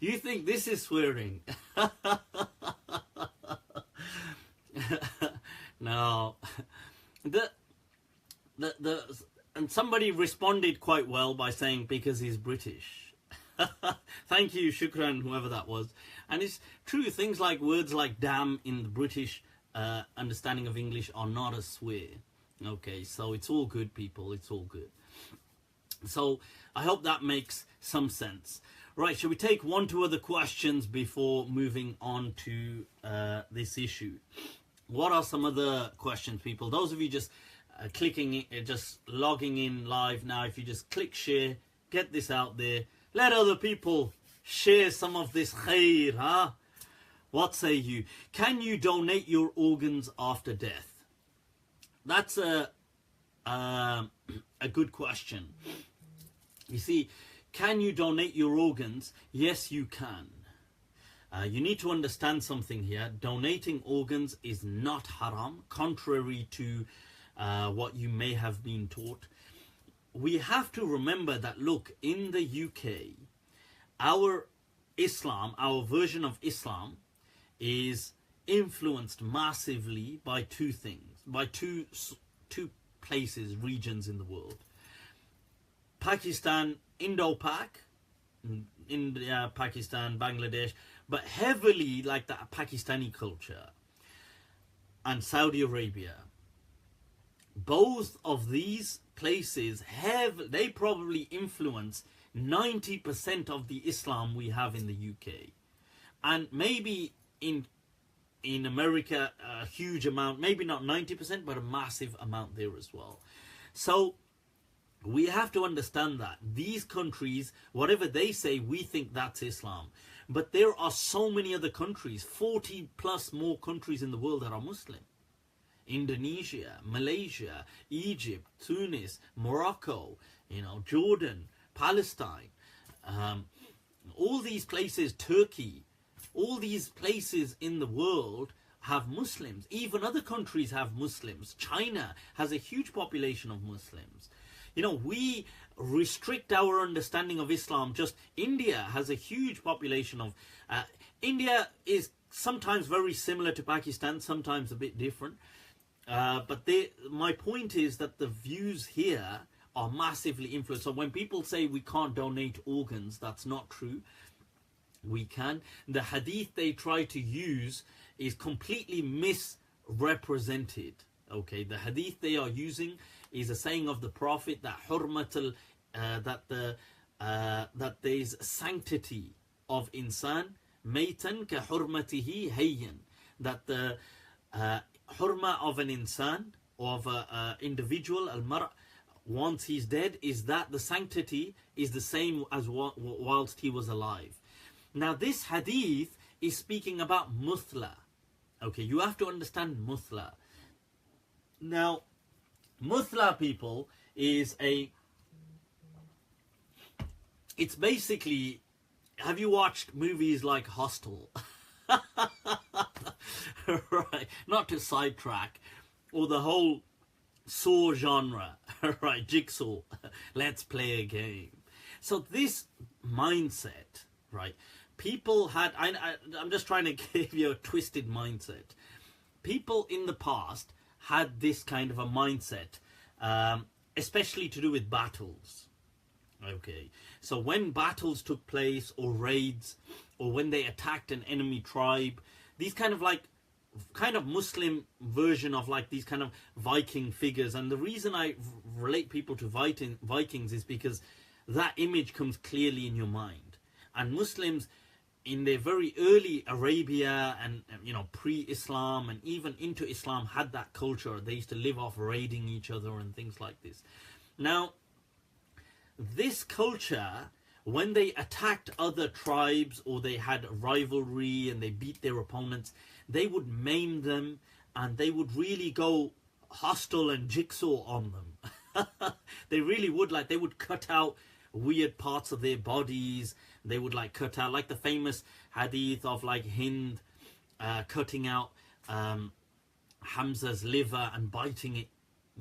You think this is swearing? No. And somebody responded quite well by saying, because he's British. Thank you, shukran, whoever that was. And it's true, things like words like damn in the British understanding of English are not a swear. Okay, so it's all good, people, it's all good. So I hope that makes some sense. Right, shall we take 1-2 other questions before moving on to this issue? What are some other questions, people? Those of you just just logging in live now, if you just click share, get this out there, let other people share some of this khair, huh? What say you? Can you donate your organs after death? That's a good question. You see, can you donate your organs? Yes, you can. You need to understand something here. Donating organs is not haram, contrary to what you may have been taught. We have to remember that, look, in the UK, our Islam, our version of Islam, is influenced massively by two things, by two places, regions in the world. Pakistan, Indo-Pak, India, Pakistan, Bangladesh, but heavily like the Pakistani culture, and Saudi Arabia. Both of these places they probably influence 90% of the Islam we have in the UK. And maybe in America, a huge amount, maybe not 90%, but a massive amount there as well. So we have to understand that these countries, whatever they say, we think that's Islam. But there are so many other countries, 40 plus more countries in the world that are Muslim. Indonesia, Malaysia, Egypt, Tunis, Morocco, Jordan, Palestine, all these places, Turkey, all these places in the world have Muslims. Even other countries have Muslims. China has a huge population of Muslims. We restrict our understanding of Islam. Just India has a huge population of... India is sometimes very similar to Pakistan, sometimes a bit different. But my point is that the views here are massively influenced. So when people say we can't donate organs, that's not true. We can. The hadith they try to use is completely misrepresented. Okay, the hadith they are using is a saying of the Prophet that that there's sanctity of insan maytan ka hurmatihi hayyan, that the hurma of an insan, of an individual, al-mar', once he's dead, is that the sanctity is the same as whilst he was alive. Now this hadith is speaking about muthla. Okay, you have to understand muthla. Now, muthla, people, it's basically, have you watched movies like Hostel? Right, not to sidetrack, or the whole Saw genre, right, Jigsaw, let's play a game. So this mindset, right, people had, I'm just trying to give you a twisted mindset. People in the past had this kind of a mindset, especially to do with battles. Okay, so when battles took place, or raids, or when they attacked an enemy tribe, these kind of Muslim version of like these kind of Viking figures. And the reason I relate people to Vikings is because that image comes clearly in your mind. And Muslims in their very early Arabia and pre-Islam and even into Islam had that culture. They used to live off raiding each other and things like this. Now, this culture, when they attacked other tribes or they had rivalry and they beat their opponents, they would maim them and they would really go hostile and Jigsaw on them. They really would. Like, they would cut out weird parts of their bodies. They would like cut out, like the famous hadith of like Hind cutting out Hamza's liver and biting it.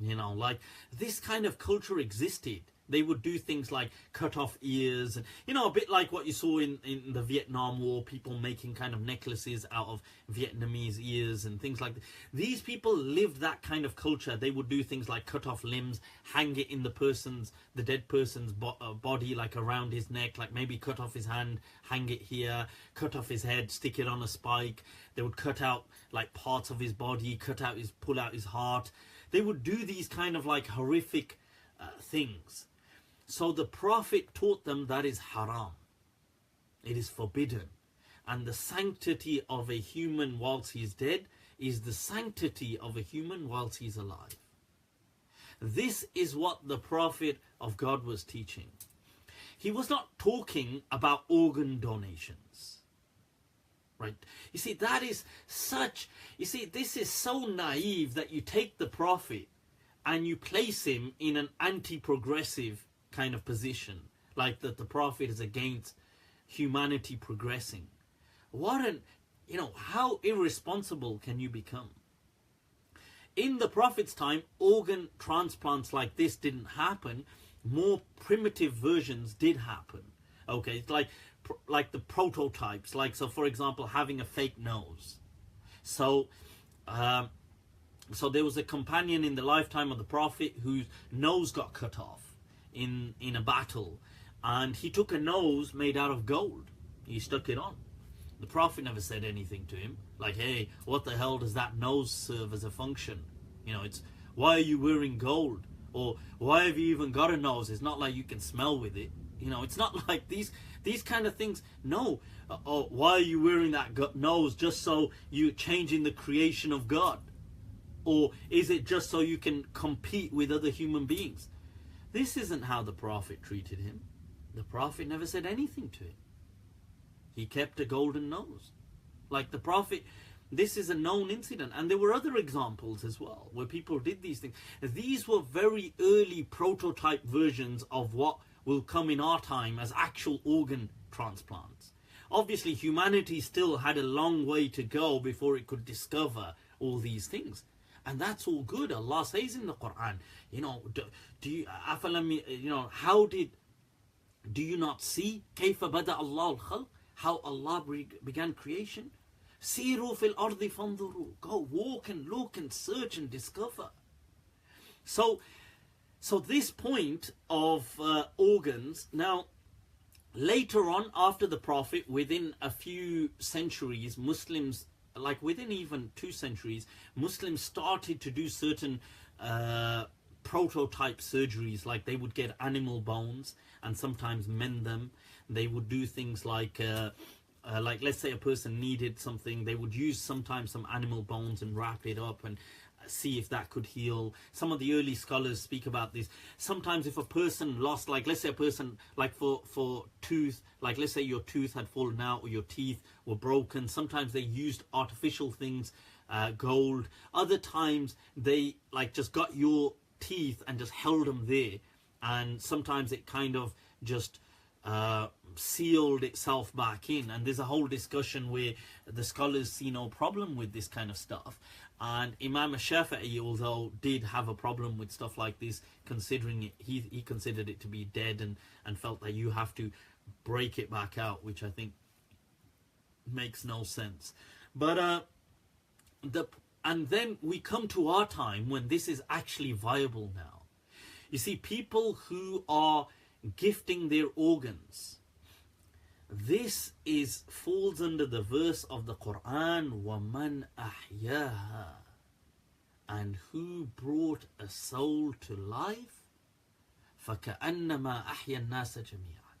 Like this kind of culture existed. They would do things like cut off ears and, a bit like what you saw in the Vietnam War, people making kind of necklaces out of Vietnamese ears and things like that. These people lived that kind of culture. They would do things like cut off limbs, hang it in the dead person's body, like around his neck, like maybe cut off his hand, hang it here, cut off his head, stick it on a spike. They would cut out like parts of his body, pull out his heart. They would do these kind of like horrific things. So the Prophet taught them that is haram. It is forbidden. And the sanctity of a human whilst he's dead is the sanctity of a human whilst he's alive. This is what the Prophet of God was teaching. He was not talking about organ donations. Right? You see, this is so naive that you take the Prophet and you place him in an anti-progressive kind of position, like that the Prophet is against humanity progressing. How irresponsible can you become? In the Prophet's time, organ transplants like this didn't happen. More primitive versions did happen. Okay, it's like like the prototypes, like, so for example, having a fake nose. So there was a companion in the lifetime of the Prophet whose nose got cut off in a battle, and he took a nose made out of gold. He stuck it on. The Prophet never said anything to him, like, hey, what the hell does that nose serve as a function? You know, it's, why are you wearing gold? Or why have you even got a nose? It's not like you can smell with it. You know, it's not like these kind of things. No. Oh, why are you wearing that nose? Just so you're changing the creation of God? Or is it just so you can compete with other human beings? This isn't how the Prophet treated him. The Prophet never said anything to him. He kept a golden nose. Like the Prophet, this is a known incident. And there were other examples as well where people did these things. These were very early prototype versions of what will come in our time as actual organ transplants. Obviously, humanity still had a long way to go before it could discover all these things. And that's all good. Allah says in the Quran, you know, do you not see كيف بدأ الله الخلق, how Allah began creation? سيروا في الأرض فانظروا. Go walk and look and search and discover. So this point of organs, now later on after the Prophet, within a few centuries, Muslims, like within even 2 centuries, Muslims started to do certain prototype surgeries, like they would get animal bones and sometimes mend them. They would do things like let's say a person needed something, they would use sometimes some animal bones and wrap it up and see if that could heal. Some of the early scholars speak about this. Sometimes if a person lost, like let's say a person, like for tooth, like let's say your tooth had fallen out or your teeth were broken, sometimes they used artificial things, gold. Other times they like just got your teeth and just held them there, and sometimes it kind of just sealed itself back in. And there's a whole discussion where the scholars see no problem with this kind of stuff. And Imam Shafi'i, although did have a problem with stuff like this, considering it, he considered it to be dead and felt that you have to break it back out, which I think makes no sense. But and then we come to our time when this is actually viable now. You see, people who are gifting their organs, this falls under the verse of the Quran, وَمَنْ أَحْيَاهَا, and who brought a soul to life, فَكَأَنَّمَا أَحْيَا النَّاسَ جَمِيعًا,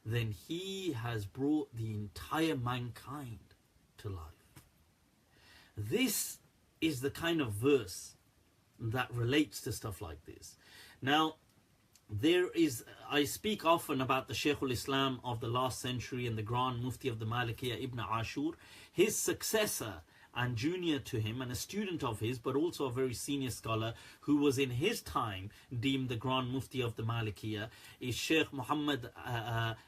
then he has brought the entire mankind to life. This is the kind of verse that relates to stuff like this. Now, I speak often about the Shaykh al-Islam of the last century and the Grand Mufti of the Maliki, Ibn Ashur. His successor and junior to him and a student of his, but also a very senior scholar who was in his time deemed the Grand Mufti of the Malikiya, is Shaykh Muhammad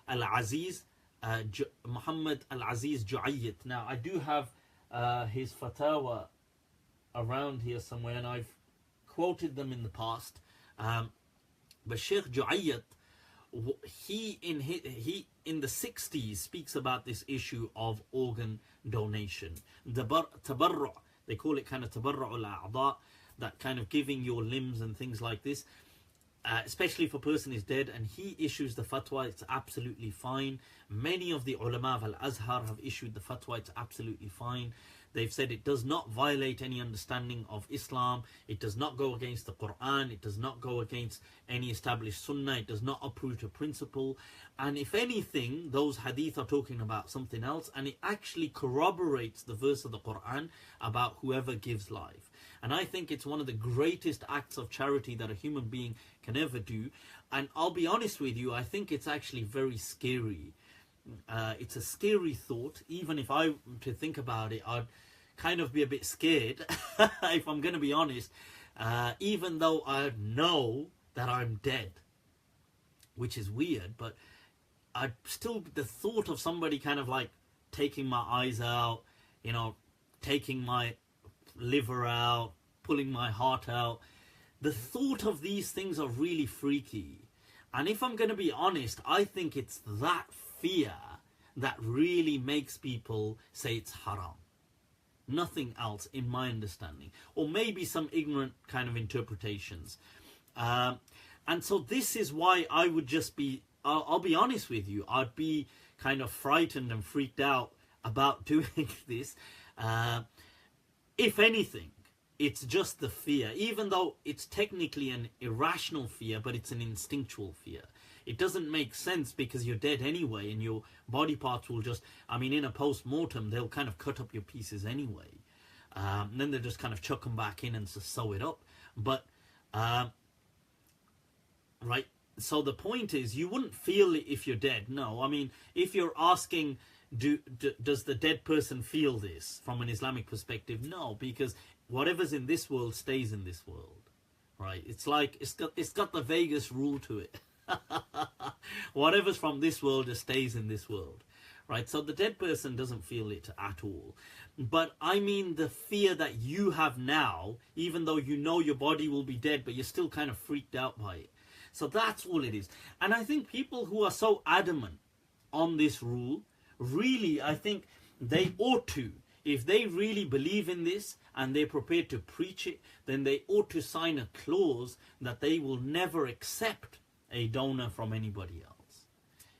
al-Aziz Ju'ayyid. Now, I do have his fatwa around here somewhere, and I've quoted them in the past. But Sheikh Ju'ayyid, he in the 60s speaks about this issue of organ donation. Tabarru', they call it kind of tabarru' al-a'da', that kind of giving your limbs and things like this, especially if a person is dead, and he issues the fatwa, it's absolutely fine. Many of the ulama of Al-Azhar have issued the fatwa, it's absolutely fine. They've said it does not violate any understanding of Islam, it does not go against the Quran, it does not go against any established sunnah, it does not uproot a principle, and if anything, those hadith are talking about something else, and it actually corroborates the verse of the Quran about whoever gives life. And I think it's one of the greatest acts of charity that a human being can ever do. And I'll be honest with you, I think it's actually very scary. It's a scary thought. Even if I were to think about it, I'd kind of be a bit scared, if I'm going to be honest, even though I know that I'm dead, which is weird, but I still, the thought of somebody kind of like taking my eyes out, you know, taking my liver out, pulling my heart out, the thought of these things are really freaky. And if I'm going to be honest, I think it's that fear that really makes people say it's haram. Nothing else, in my understanding. Or maybe some ignorant kind of interpretations. And so this is why I would just be, I'll be honest with you, I'd be kind of frightened and freaked out about doing this. If anything, it's just the fear, even though it's technically an irrational fear, but it's an instinctual fear. It doesn't make sense because you're dead anyway, and your body parts will just, I mean, in a post-mortem, they'll kind of cut up your pieces anyway. And then they'll just kind of chuck them back in and just sew it up. But, right, so the point is, you wouldn't feel it if you're dead. No, I mean, if you're asking, does the dead person feel this from an Islamic perspective? No, because whatever's in this world stays in this world, right? It's like, it's got the Vegas rule to it. Whatever's from this world just stays in this world, right? So the dead person doesn't feel it at all. But I mean the fear that you have now, even though you know your body will be dead, but you're still kind of freaked out by it. So that's all it is. And I think people who are so adamant on this rule, really, I think they ought to, if they really believe in this and they're prepared to preach it, then they ought to sign a clause that they will never accept a donor from anybody else.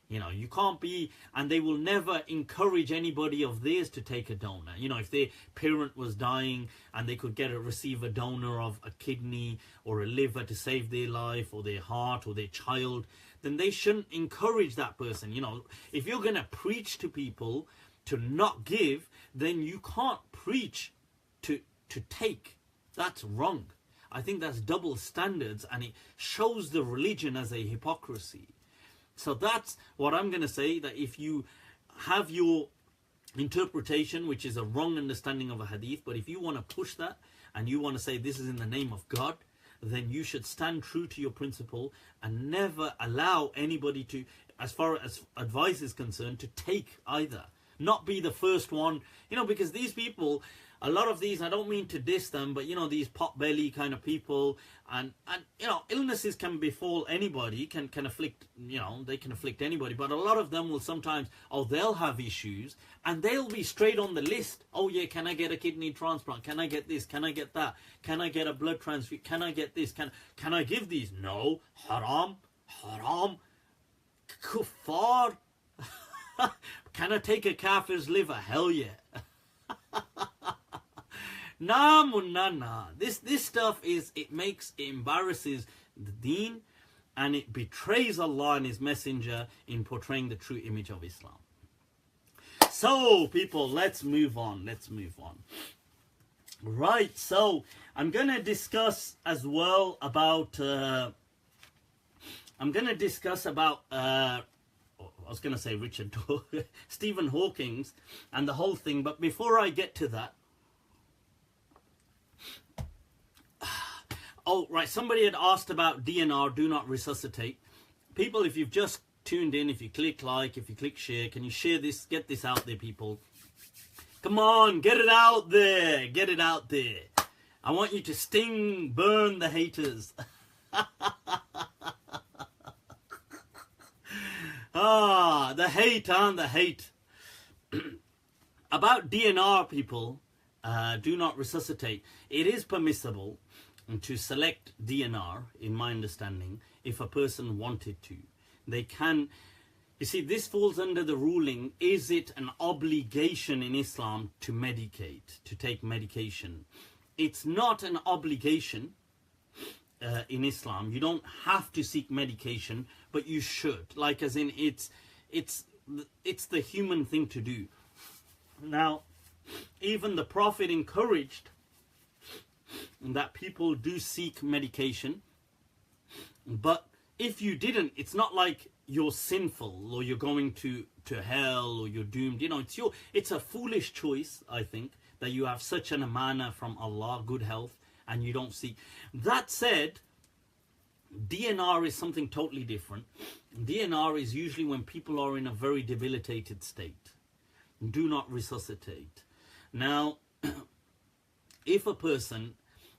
You know, you can't be, and they will never encourage anybody of theirs to take a donor. You know, if their parent was dying and they could receive a donor of a kidney or a liver to save their life, or their heart, or their child, then they shouldn't encourage that person. You know, if you're going to preach to people to not give, then you can't preach to take. That's wrong. I think that's double standards, and it shows the religion as a hypocrisy. So that's what I'm going to say, that if you have your interpretation, which is a wrong understanding of a hadith, but if you want to push that and you want to say this is in the name of God, then you should stand true to your principle and never allow anybody to, as far as advice is concerned, to take either. Not be the first one, you know, because these people, a lot of these, I don't mean to diss them, but, you know, these pot-belly kind of people, and you know, illnesses can befall anybody, can afflict, you know, they can afflict anybody, but a lot of them will sometimes, they'll have issues, and they'll be straight on the list. Oh yeah, can I get a kidney transplant? Can I get this? Can I get that? Can I get a blood transfusion? Can I get this? Can I give these? No. Haram. Kuffar. Can I take a kafir's liver? Hell yeah. Nah. This stuff is, it embarrasses the deen, and it betrays Allah and His Messenger in portraying the true image of Islam. So, people, let's move on. Right, so I'm going to discuss as well about, I was going to say Stephen Hawking's and the whole thing, but before I get to that, oh, right, somebody had asked about DNR, Do Not Resuscitate. People, if you've just tuned in, if you click like, if you click share, can you share this, get this out there, people? Come on, get it out there, I want you to burn the haters. The hate. About DNR, people, Do Not Resuscitate. It is permissible to select DNR, in my understanding, if a person wanted to. They can, you see, this falls under the ruling, is it an obligation in Islam to medicate, to take medication? It's not an obligation in Islam. You don't have to seek medication, but you should. Like, as in, it's the human thing to do. Now, even the Prophet encouraged that people do seek medication, but if you didn't, it's not like you're sinful or you're going to hell or you're doomed. You know, it's a foolish choice, I think, that you have such an amana from Allah, good health, and you don't seek. That said, DNR is something totally different. DNR is usually when people are in a very debilitated state. Do not resuscitate. Now, if a person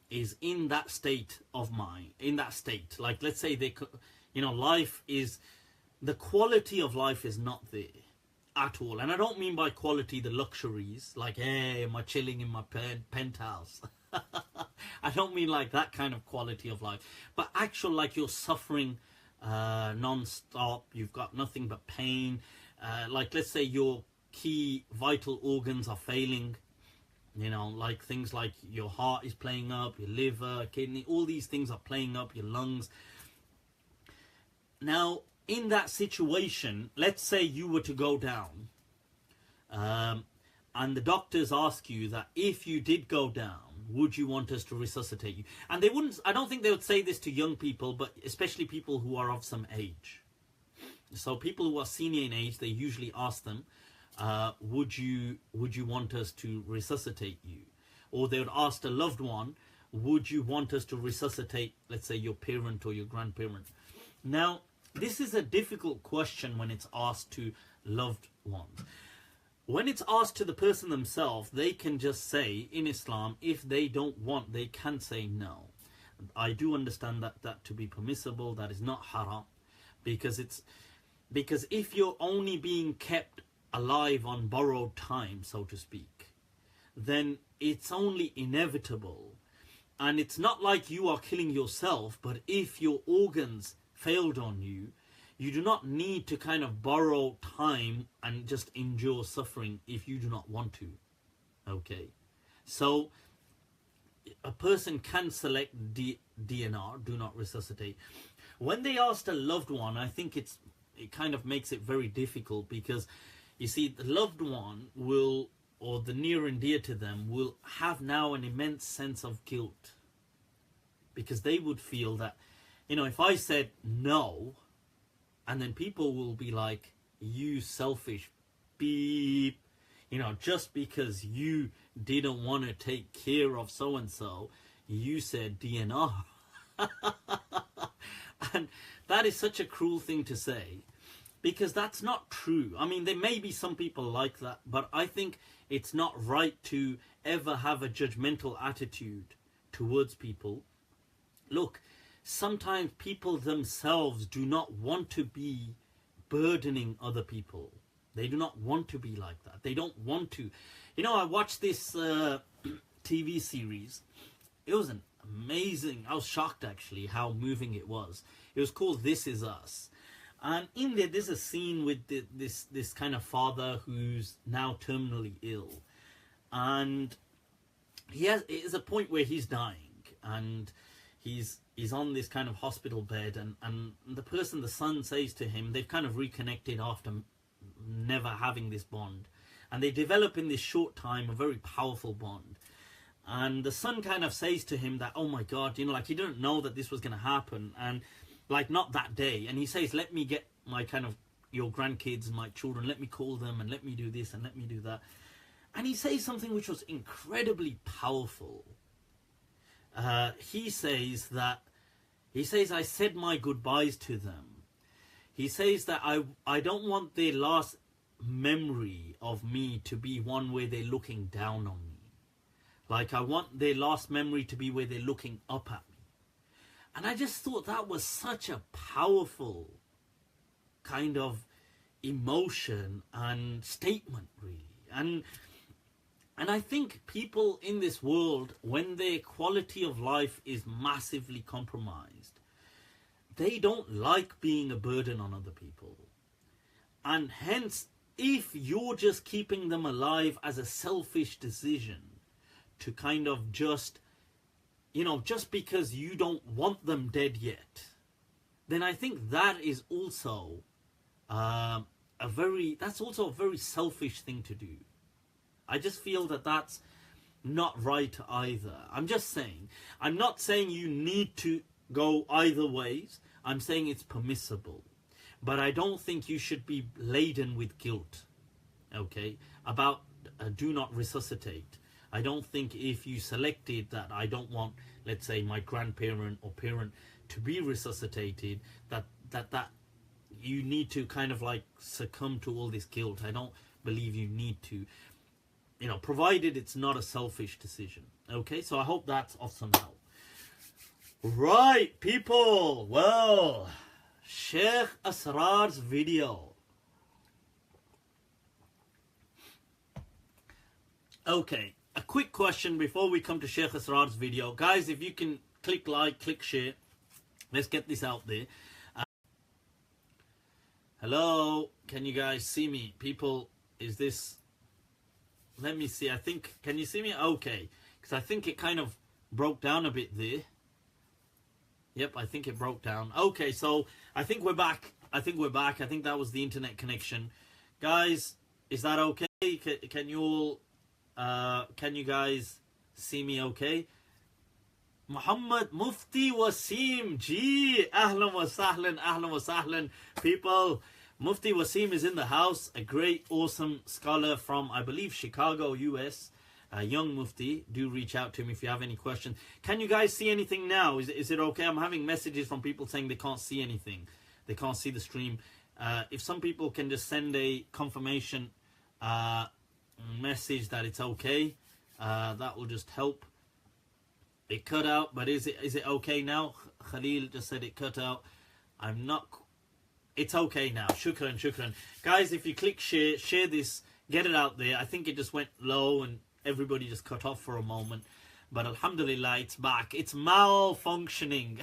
is in that state of mind, like, let's say they, you know, life is, the quality of life is not there. at all. And I don't mean by quality the luxuries, like, hey, am I chilling in my penthouse? I don't mean like that kind of quality of life, but actual, like, you're suffering non-stop, you've got nothing but pain, like, let's say your key vital organs are failing, you know, like things like your heart is playing up, your liver, kidney, all these things are playing up, your lungs. Now, in that situation, let's say you were to go down, and the doctors ask you that if you did go down, would you want us to resuscitate you? And they wouldn't, I don't think they would say this to young people, but especially people who are of some age. So people who are senior in age, they usually ask them, would you want us to resuscitate you? Or they would ask a loved one, would you want us to resuscitate, let's say, your parent or your grandparent? Now, this is a difficult question when it's asked to loved ones. When it's asked to the person themselves, they can just say, in Islam, if they don't want, they can say no. I do understand that to be permissible, that is not haram, because if you're only being kept alive on borrowed time, so to speak, then it's only inevitable. And it's not like you are killing yourself, but if your organs failed on you, you do not need to kind of borrow time and just endure suffering if you do not want to. Okay, so a person can select DNR, do not resuscitate. When they asked a loved one, I think it kind of makes it very difficult, because you see, the loved one will, or the near and dear to them, will have now an immense sense of guilt, because they would feel that, you know, if I said no, and then people will be like, you selfish beep, you know, just because you didn't want to take care of so-and-so, you said DNR. And that is such a cruel thing to say, because that's not true. I mean, there may be some people like that, but I think it's not right to ever have a judgmental attitude towards people. Look, sometimes people themselves do not want to be burdening other people. They do not want to be like that. They don't want to. You know, I watched this TV series. It was an amazing, I was shocked actually how moving it was. It was called This Is Us. And in there, there's a scene with this kind of father who's now terminally ill. And it's a point where he's dying. And he's on this kind of hospital bed, and the son says to him, they've kind of reconnected after never having this bond, and they develop in this short time a very powerful bond. And the son kind of says to him that, oh my God, you know, like, he didn't know that this was going to happen, and like, not that day. And he says, let me get my kind of, your grandkids and my children, let me call them and let me do this and let me do that. And he says something which was incredibly powerful. He says, I said my goodbyes to them. He says that I don't want their last memory of me to be one where they're looking down on me. Like, I want their last memory to be where they're looking up at me. And I just thought that was such a powerful kind of emotion and statement, really. And I think people in this world, when their quality of life is massively compromised, they don't like being a burden on other people. And hence, if you're just keeping them alive as a selfish decision to kind of just, you know, just because you don't want them dead yet, then I think that is also that's also a very selfish thing to do. I just feel that that's not right either. I'm just saying, I'm not saying you need to go either ways. I'm saying it's permissible. But I don't think you should be laden with guilt, okay, about do not resuscitate. I don't think if you selected that I don't want, let's say, my grandparent or parent to be resuscitated, that you need to kind of like succumb to all this guilt. I don't believe you need to. You know, provided it's not a selfish decision. Okay, so I hope that's of some help. Right, people. Well, Sheikh Asrar's video. Okay, a quick question before we come to Sheikh Asrar's video. Guys, if you can click like, click share. Let's get this out there. Hello, can you guys see me? People, is this... Let me see, I think... Can you see me? Okay. Because I think it kind of broke down a bit there. Yep, I think it broke down. Okay, so I think we're back. I think that was the internet connection. Guys, is that okay? Can you all... can you guys see me okay? Muhammad Mufti Wasim Ji, ahlan wa sahlan, people. Mufti Wasim is in the house, a great, awesome scholar from, I believe, Chicago, US. Young Mufti. Do reach out to me if you have any questions. Can you guys see anything now? Is it okay? I'm having messages from people saying they can't see anything. They can't see the stream. If some people can just send a confirmation message that it's okay, that will just help. It cut out, but is it okay now? Khalil just said it cut out. I'm not... It's okay now. Shukran, shukran. Guys, if you click share this, get it out there. I think it just went low and everybody just cut off for a moment. But alhamdulillah, it's back. It's malfunctioning.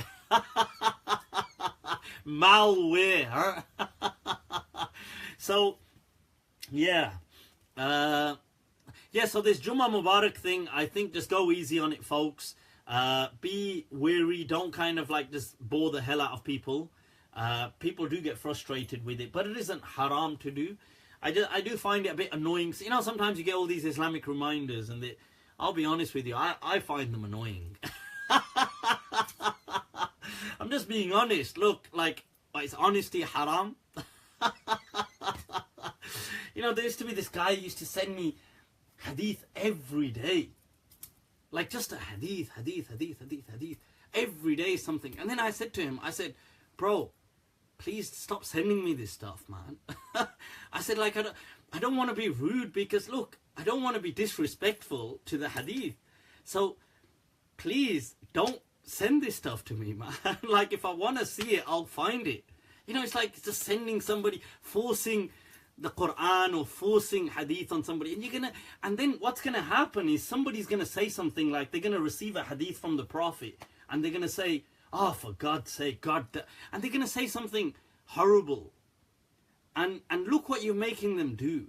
Malware. So, yeah. Yeah, so this Jummah Mubarak thing, I think just go easy on it, folks. Be wary. Don't kind of like just bore the hell out of people. People do get frustrated with it, but it isn't haram to do. I do find it a bit annoying. You know, sometimes you get all these Islamic reminders, and I'll be honest with you, I find them annoying. I'm just being honest. Look, like, is honesty haram? You know, there used to be this guy who used to send me hadith every day. Like, just a hadith. Every day something. And then I said to him, I said, bro, please stop sending me this stuff, man. I said, like, I don't want to be rude because, look, I don't want to be disrespectful to the hadith. So, please, don't send this stuff to me, man. Like, if I want to see it, I'll find it. You know, it's like just sending somebody, forcing the Quran or forcing hadith on somebody. And then what's going to happen is somebody's going to say something like, they're going to receive a hadith from the Prophet. And they're going to say, oh, for God's sake, and they're going to say something horrible. And look what you're making them do.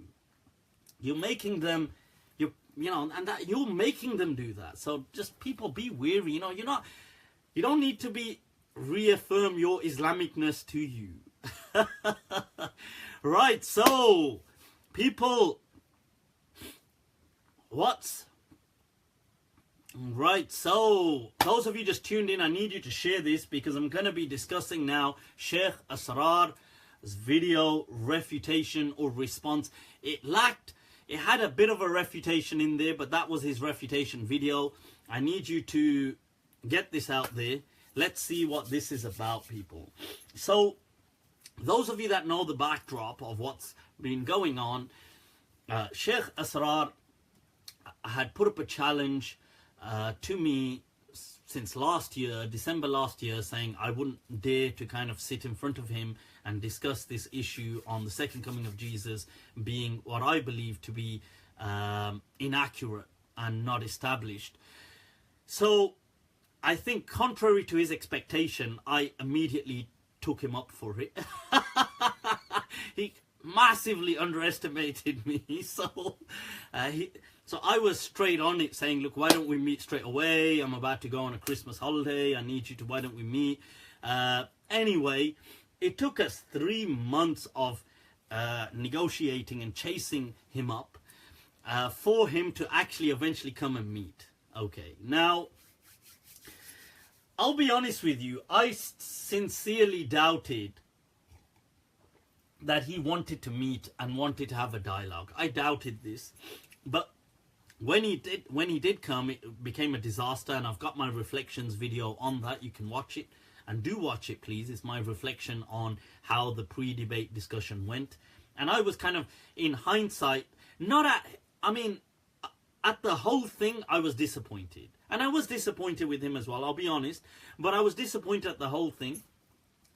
You're making them, you're making them do that. So just people be wary. You know, you don't need to be reaffirm your Islamicness to you. Right, so people, right, so those of you just tuned in, I need you to share this because I'm going to be discussing now Sheikh Asrar's video refutation or response. It had a bit of a refutation in there, but that was his refutation video. I need you to get this out there. Let's see what this is about, people. So those of you that know the backdrop of what's been going on, Sheikh Asrar had put up a challenge to me since last year, December last year, saying I wouldn't dare to kind of sit in front of him and discuss this issue on the second coming of Jesus being what I believe to be inaccurate and not established. So I think contrary to his expectation, I immediately took him up for it. He massively underestimated me. So I was straight on it, saying, look, why don't we meet straight away? I'm about to go on a Christmas holiday. I need you to, why don't we meet? Anyway, it took us 3 months of negotiating and chasing him up for him to actually eventually come and meet. Okay, now, I'll be honest with you, I sincerely doubted that he wanted to meet and wanted to have a dialogue. I doubted this, but when he did come, it became a disaster, and I've got my reflections video on that. You can watch it, and do watch it, please. It's my reflection on how the pre-debate discussion went. And I was kind of, in hindsight, at the whole thing, I was disappointed. And I was disappointed with him as well, I'll be honest. But I was disappointed at the whole thing.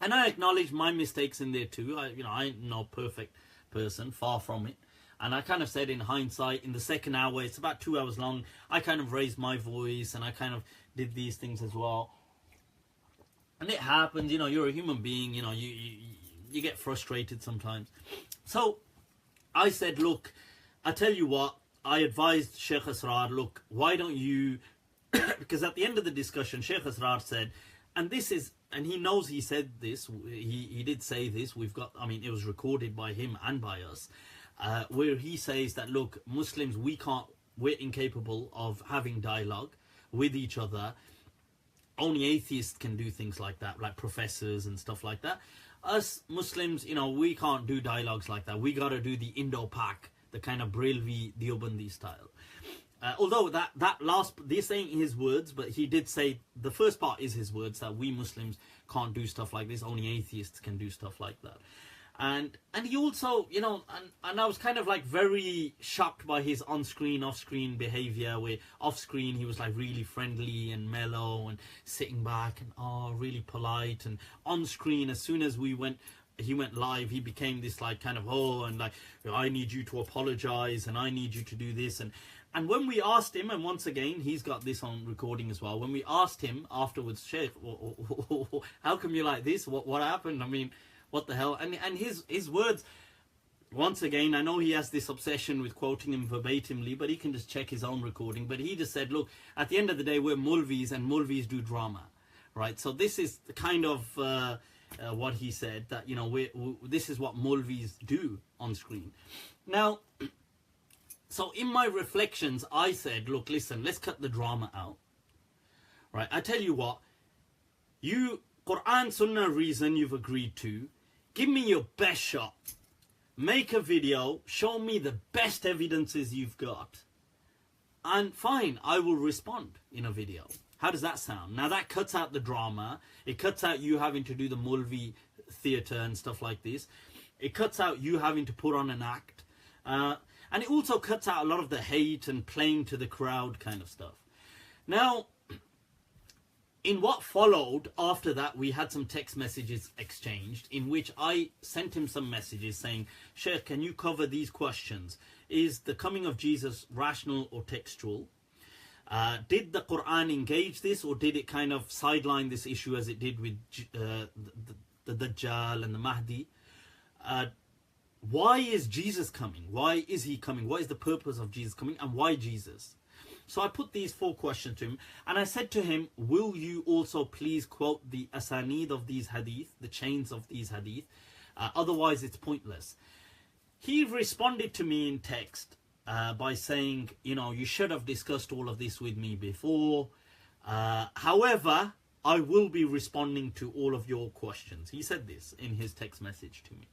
And I acknowledge my mistakes in there too. I'm no perfect person, far from it. And I kind of said in hindsight, in the second hour, it's about 2 hours long, I kind of raised my voice and I kind of did these things as well. And it happens, you know, you're a human being, you know, you get frustrated sometimes. So I said, look, I tell you what, I advised Sheikh Asrar, look, why don't you, because at the end of the discussion, Sheikh Asrar said, and this is, and he knows he said this, he did say this, we've got, I mean, it was recorded by him and by us, where he says that, look, Muslims, we're incapable of having dialogue with each other. Only atheists can do things like that, like professors and stuff like that. Us Muslims, you know, we can't do dialogues like that. We got to do the Indo-Pak, the kind of Brelvi Deobandi style. Although that last, they're saying his words, but he did say, the first part is his words, that we Muslims can't do stuff like this, only atheists can do stuff like that. And he also, you know, and I was kind of like very shocked by his on-screen, off-screen behavior, where off-screen he was like really friendly and mellow and sitting back and really polite, and on-screen, as soon as he went live, he became this like kind of, and like, I need you to apologize and I need you to do this. And when we asked him, and once again, he's got this on recording as well, when we asked him afterwards, Sheikh, how come you're like this? What happened? I mean, what the hell? And his words, once again, I know he has this obsession with quoting him verbatimly, but he can just check his own recording. But he just said, look, at the end of the day, we're Mulvis, and Mulvis do drama, right? So this is the kind of what he said, that, you know, this is what Mulvis do on screen. Now, so in my reflections, I said, look, listen, let's cut the drama out, right? I tell you what, you, Quran, Sunnah reason you've agreed to, give me your best shot. Make a video, show me the best evidences you've got. And fine, I will respond in a video. How does that sound? Now that cuts out the drama. It cuts out you having to do the Mulvi theatre and stuff like this. It cuts out you having to put on an act. And it also cuts out a lot of the hate and playing to the crowd kind of stuff. Now, in what followed after that, we had some text messages exchanged in which I sent him some messages saying, Sheikh, can you cover these questions? Is the coming of Jesus rational or textual? Did the Quran engage this, or did it kind of sideline this issue as it did with the Dajjal and the Mahdi? Why is Jesus coming? Why is he coming? What is the purpose of Jesus coming, and why Jesus? So I put these 4 questions to him, and I said to him, will you also please quote the asanid of these hadith, the chains of these hadith, otherwise it's pointless. He responded to me in text by saying, you know, you should have discussed all of this with me before. However, I will be responding to all of your questions. He said this in his text message to me.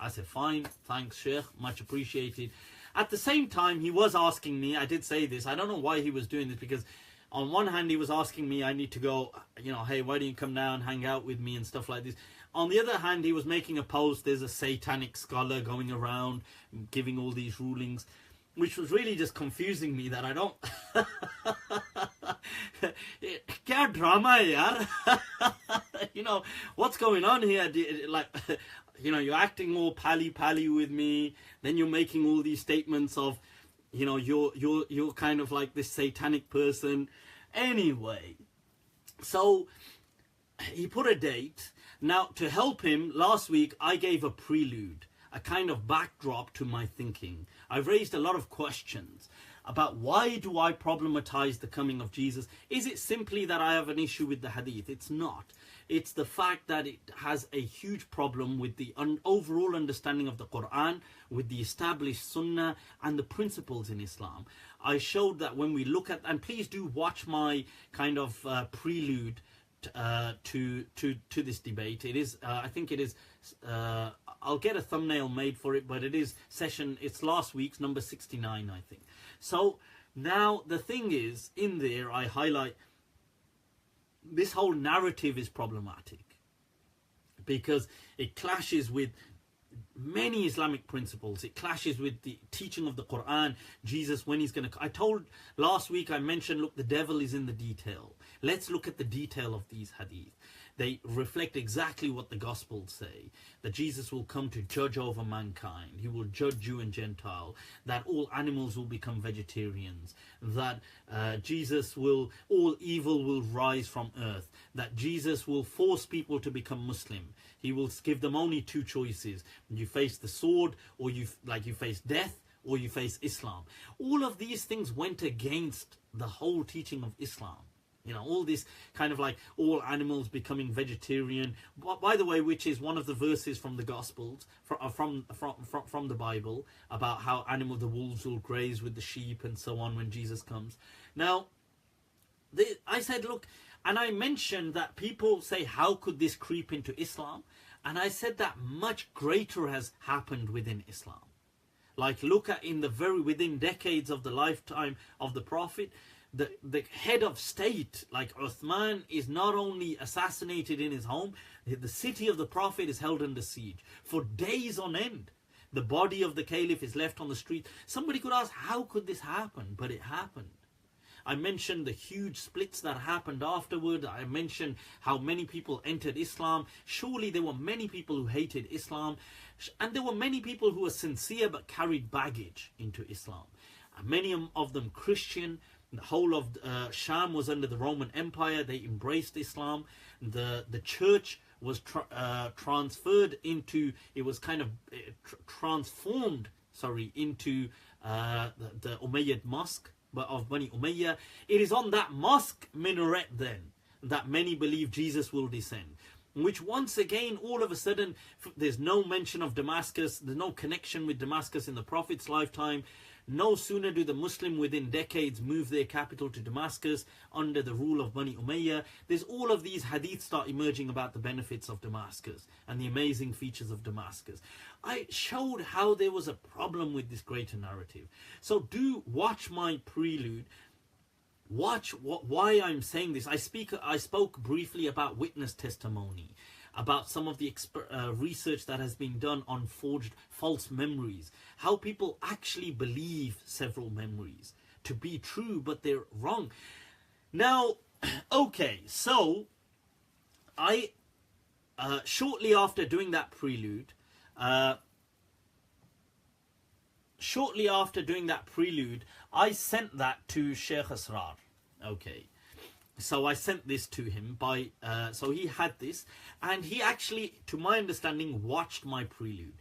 I said, fine, thanks, Sheikh, much appreciated. At the same time, he was asking me, I did say this, I don't know why he was doing this, because on one hand, he was asking me, I need to go, you know, hey, why don't you come down, hang out with me and stuff like this. On the other hand, he was making a post, there's a satanic scholar going around giving all these rulings, which was really just confusing me, that I don't... Kya drama hai, yaar? You know, what's going on here? Like... You know, you're acting all pally with me. Then you're making all these statements of, you know, you're kind of like this satanic person. Anyway, so he put a date. Now, to help him, last week I gave a prelude, a kind of backdrop to my thinking. I've raised a lot of questions about why do I problematize the coming of Jesus. Is it simply that I have an issue with the hadith? It's not. It's the fact that it has a huge problem with the overall understanding of the Quran, with the established Sunnah and the principles in Islam. I showed that when we look at, and please do watch my kind of prelude to this debate. It is, I think it is, I'll get a thumbnail made for it, but it is it's last week's number 69, I think. So now the thing is, in there I highlight this whole narrative is problematic because it clashes with many Islamic principles. It clashes with the teaching of the Quran. Jesus, when he's going to... I told last week, I mentioned, look, the devil is in the detail. Let's look at the detail of these hadith. they reflect exactly what the Gospels say, that Jesus will come to judge over mankind. He will judge Jew and Gentile, that all animals will become vegetarians, that all evil will rise from earth, that Jesus will force people to become Muslim. He will give them only two choices. You face the sword, or you face death, or you face Islam. All of these things went against the whole teaching of Islam. You know, all this kind of like all animals becoming vegetarian, by the way, which is one of the verses from the Gospels, from the Bible, about how the wolves will graze with the sheep and so on when Jesus comes. Now, I said, look, and I mentioned that people say, how could this creep into Islam? And I said that much greater has happened within Islam. Like, look at within decades of the lifetime of the Prophet, the head of state, like Uthman, is not only assassinated in his home, the city of the Prophet is held under siege for days on end. The body of the Caliph is left on the street. Somebody could ask, how could this happen? But it happened. I mentioned the huge splits that happened afterward. I mentioned how many people entered Islam. Surely there were many people who hated Islam. And there were many people who were sincere but carried baggage into Islam. And many of them Christian. The whole of Sham was under the Roman Empire. They embraced Islam. The church was transformed into the Umayyad mosque of Bani Umayyah. It is on that mosque minaret then that many believe Jesus will descend. Which once again, all of a sudden, there's no mention of Damascus. There's no connection with Damascus in the Prophet's lifetime. No sooner do the Muslim within decades move their capital to Damascus under the rule of Bani Umayyah. There's all of these hadiths start emerging about the benefits of Damascus and the amazing features of Damascus. I showed how there was a problem with this greater narrative. So do watch my prelude. Watch why I'm saying this. I spoke briefly about witness testimony, about some of the research that has been done on forged false memories, how people actually believe several memories to be true, but they're wrong. Now, okay, so I, shortly after doing that prelude, I sent that to Sheikh Asrar. Okay. So I sent this to him so he had this, and he actually, to my understanding, watched my prelude.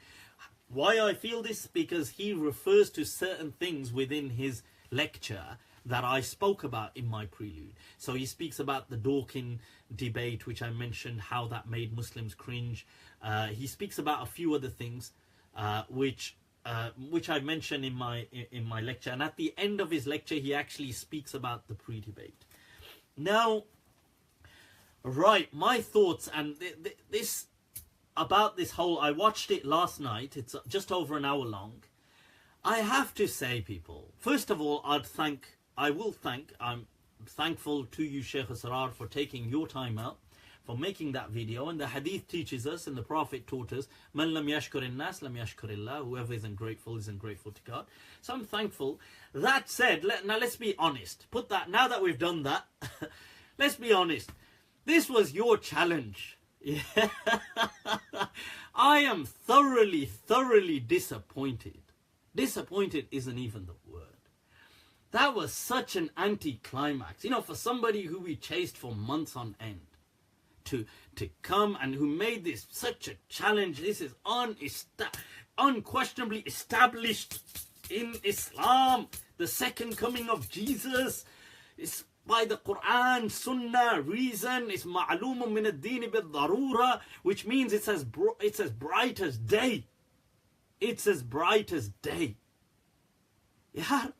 Why I feel this? Because he refers to certain things within his lecture that I spoke about in my prelude. So he speaks about the Dawkins debate, which I mentioned, how that made Muslims cringe. He speaks about a few other things, which I mentioned in my lecture. And at the end of his lecture, he actually speaks about the pre-debate. Now, right, my thoughts and this about this whole, I watched it last night. It's just over an hour long. I have to say, people, first of all, I'm thankful to you, Sheikh Asrar, for taking your time out, for making that video. And the hadith teaches us, and the Prophet taught us, Man lam yashkur nas lam yashkurillah. Whoever isn't grateful to God. So I'm thankful. That said, now let's be honest. Now that we've done that, let's be honest. This was your challenge. Yeah. I am thoroughly disappointed. Disappointed isn't even the word. That was such an anti-climax. You know, for somebody who we chased for months on end, to come and who made this such a challenge. This is unquestionably established in Islam. The second coming of Jesus is by the Quran, Sunnah, reason. It's ma'lumun min ad-din bil-darura, which means it's as bright as day. It's as bright as day. Yeah,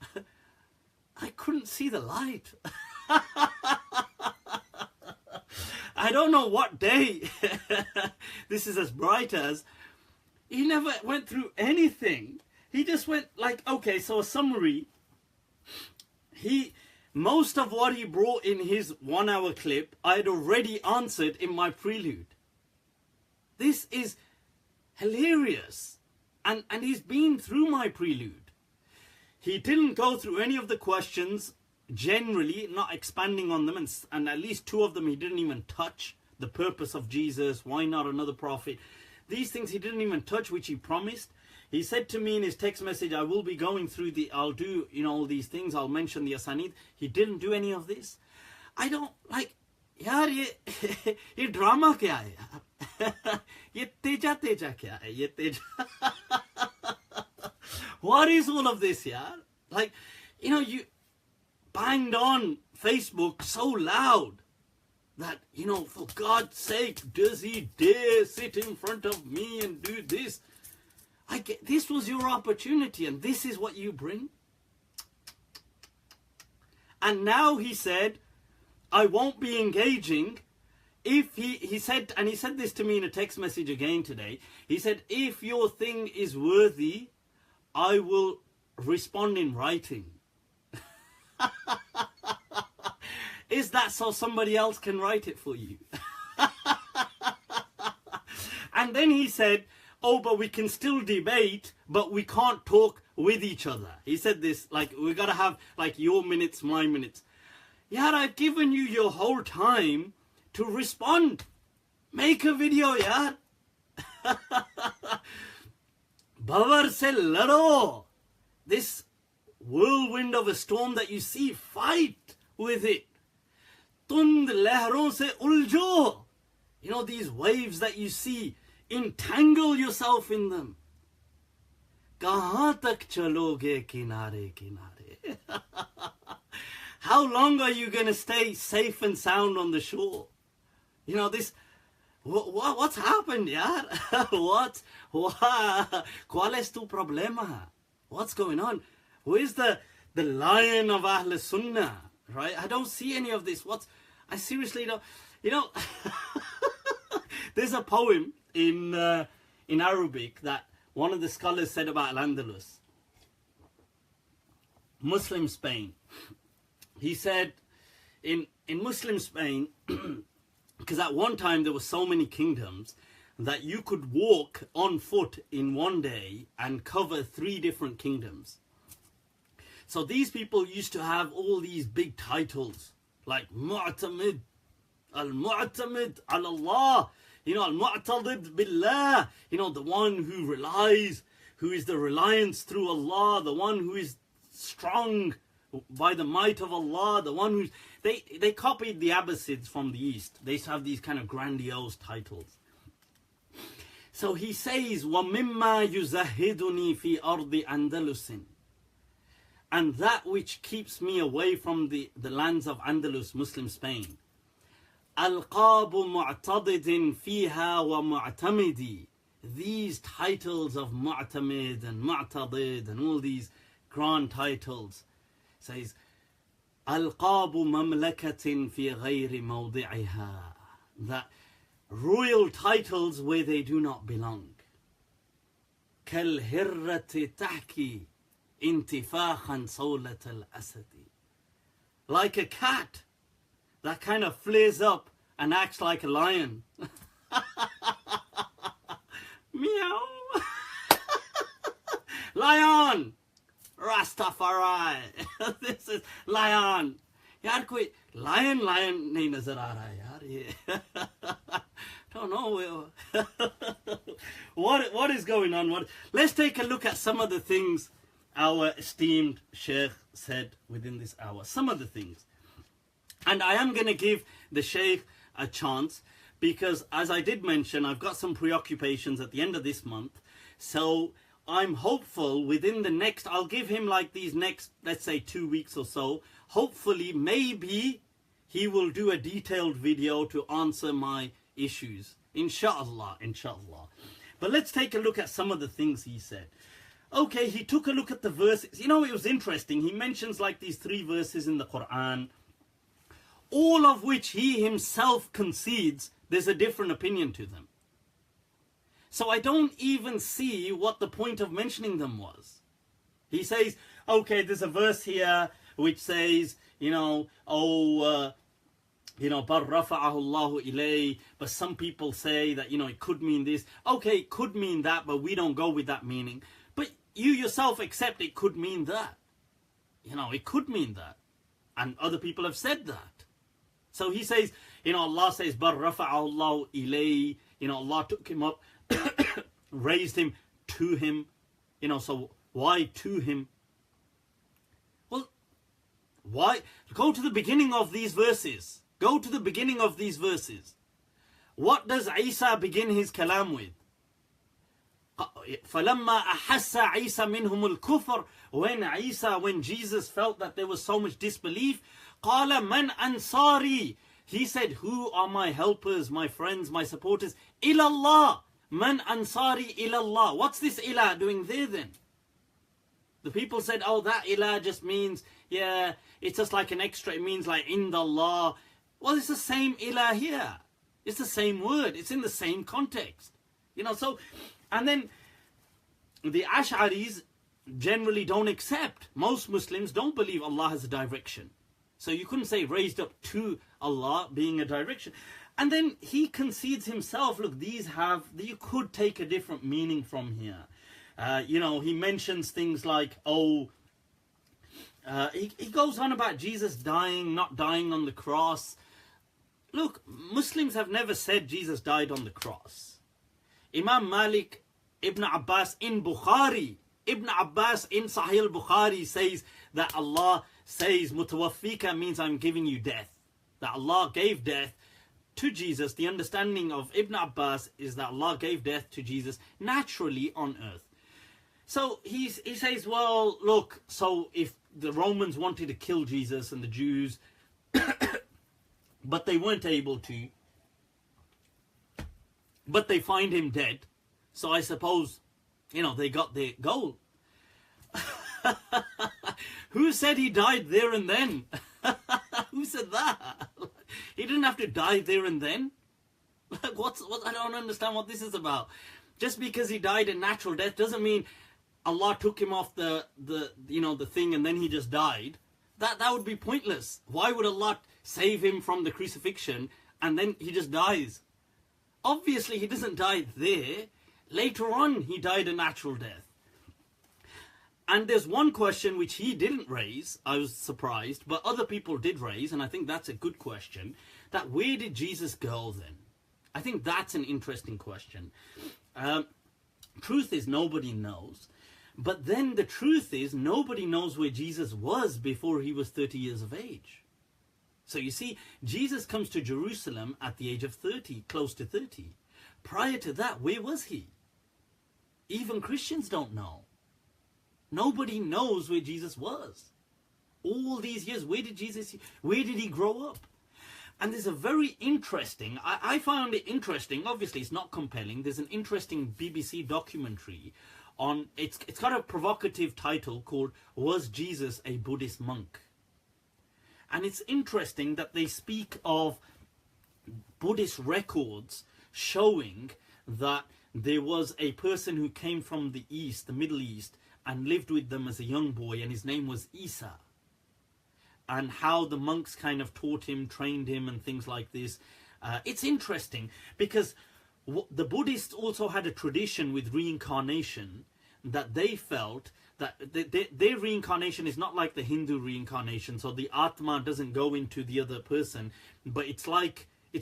I couldn't see the light. I don't know what day this is as bright as. He never went through anything. He just went like, okay, so a summary. Most of what he brought in his 1 hour clip, I had already answered in my prelude. This is hilarious. And he's been through my prelude. He didn't go through any of the questions, generally, not expanding on them, and at least 2 of them he didn't even touch. the purpose of Jesus, why not another prophet? These things he didn't even touch, which he promised. He said to me in his text message, I will be going through I'll do, all these things, I'll mention the asanid. He didn't do any of this. I don't, like, yaar, ye drama kya hai yaar? Ye teja kya hai? Ye teja. What is all of this, yaar? Like, you banged on Facebook so loud that, for God's sake, does he dare sit in front of me and do this? This was your opportunity, and this is what you bring. And now he said, I won't be engaging if he said this to me in a text message again today. He said, if your thing is worthy, I will respond in writing. Is that so somebody else can write it for you? And then he said, oh, but we can still debate, but we can't talk with each other. He said this, like, we got to have, like, your minutes, my minutes. Yaar, I've given you your whole time to respond. Make a video, yaar. Bawar se lado. This whirlwind of a storm that you see, fight with it. Tund lehron se uljo. These waves that you see, entangle yourself in them. Kahan tak chaloge kinare kinare. How long are you going to stay safe and sound on the shore? What's happened, yaar? ¿Cuál es tu problema? What's going on? Where's the lion of Ahl Sunnah? Right? I don't see any of this. I seriously don't. There's a poem in Arabic that one of the scholars said about Al-Andalus, Muslim Spain. He said in Muslim Spain, because at one time there were so many kingdoms that you could walk on foot in one day and cover 3 different kingdoms. So these people used to have all these big titles like Mu'tamid, Al-Mu'tamid, Al-Allah, Al-Mu'tadid Billah, the one who relies, who is the reliance through Allah, the one who is strong by the might of Allah, the one who's... They copied the Abbasids from the East. They used to have these kind of grandiose titles. So he says, وَمِمَّا يُزَهِدُنِي فِي أَرْضِ أَنْدَلُسٍ. And that which keeps me away from the lands of Andalus, Muslim Spain. أَلْقَابُ مُعْتَضِدٍ فِيهَا وَمُعْتَمِدِ. These titles of Mu'tamid and Mu'tadid and all these grand titles. Says, أَلْقَابُ مَمْلَكَةٍ فِي غَيْرِ مَوْضِعِهَا. That royal titles where they do not belong. كَالْهِرَّةِ تَحْكِي انتفاخا صولة الأسد. Like a cat that kind of flares up and acts like a lion. Meow. Lion. Rastafari. This is lion. यार कोई lion नहीं नजर आ रहा है यार. Don't know. What is going on? Let's take a look at some of the things our esteemed Sheikh said within this hour. Some of the things. And I am going to give the Sheikh a chance because, as I did mention, I've got some preoccupations at the end of this month. So I'm hopeful within the next, I'll give him like these next, let's say 2 weeks or so. Hopefully, maybe he will do a detailed video to answer my issues. Inshallah, inshallah. But let's take a look at some of the things he said. Okay, he took a look at the verses. You know, it was interesting. He mentions like these 3 verses in the Quran, all of which he himself concedes there's a different opinion to them. So I don't even see what the point of mentioning them was. He says, okay, there's a verse here which says, بَرْ رَفَعَهُ اللَّهُ إِلَيْهِ. But some people say that, it could mean this. Okay, it could mean that, but we don't go with that meaning. But you yourself accept it could mean that. It could mean that. And other people have said that. So he says, Allah says, بَرْ رَفَعَهُ اللَّهُ إِلَيْهِ, Allah took him up, raised him to him, so why to him? Well, why? Go to the beginning of these verses. Go to the beginning of these verses. What does Isa begin his kalam with? فَلَمَّا أَحَسَّ عِيسَى مِنْهُمُ الْكُفْرِ, when Jesus felt that there was so much disbelief, قَالَ مَنْ أَنصَارِي, he said, who are my helpers, my friends, my supporters? إِلَى اللَّهِ, مَنْ أَنصَارِي إِلَى اللَّهِ. What's this ilah doing there then? The people said, oh, that ilah just means, yeah, it's just like an extra, it means like in the Allah. Well, it's the same ilah here. It's the same word. It's in the same context. So, and then the Ash'aris generally don't accept. Most Muslims don't believe Allah has a direction. So you couldn't say raised up to Allah being a direction. And then he concedes himself, look, you could take a different meaning from here. He mentions things like, he goes on about Jesus dying, not dying on the cross. Look, Muslims have never said Jesus died on the cross. Imam Malik ibn Abbas in Bukhari, Ibn Abbas in Sahih al-Bukhari says that Allah says, Mutawafika means I'm giving you death. That Allah gave death to Jesus. The understanding of Ibn Abbas is that Allah gave death to Jesus naturally on earth. So he says, well, look, so if the Romans wanted to kill Jesus and the Jews, but they weren't able to, but they find him dead, so I suppose, they got their goal. Who said he died there and then? Who said that? He didn't have to die there and then. Like, what? I don't understand what this is about. Just because he died a natural death doesn't mean Allah took him off the thing and then he just died. That would be pointless. Why would Allah save him from the crucifixion and then he just dies? Obviously he doesn't die there. Later on he died a natural death. And there's one question which he didn't raise, I was surprised, but other people did raise, and I think that's a good question, that where did Jesus go then? I think that's an interesting question. Truth is, nobody knows. But then the truth is, nobody knows where Jesus was before he was 30 years of age. So you see, Jesus comes to Jerusalem at the age of 30, close to 30. Prior to that, where was he? Even Christians don't know. Nobody knows where Jesus was. All these years, where did he grow up? And there's a very interesting, I found it interesting, obviously it's not compelling, there's an interesting BBC documentary on, it's got a provocative title called, Was Jesus a Buddhist Monk? And it's interesting that they speak of Buddhist records showing that there was a person who came from the East, the Middle East, and lived with them as a young boy, and his name was Isa. And how the monks kind of taught him, trained him, and things like this. It's interesting because the Buddhists also had a tradition with reincarnation, that they felt that their reincarnation is not like the Hindu reincarnation. So the Atma doesn't go into the other person, but it's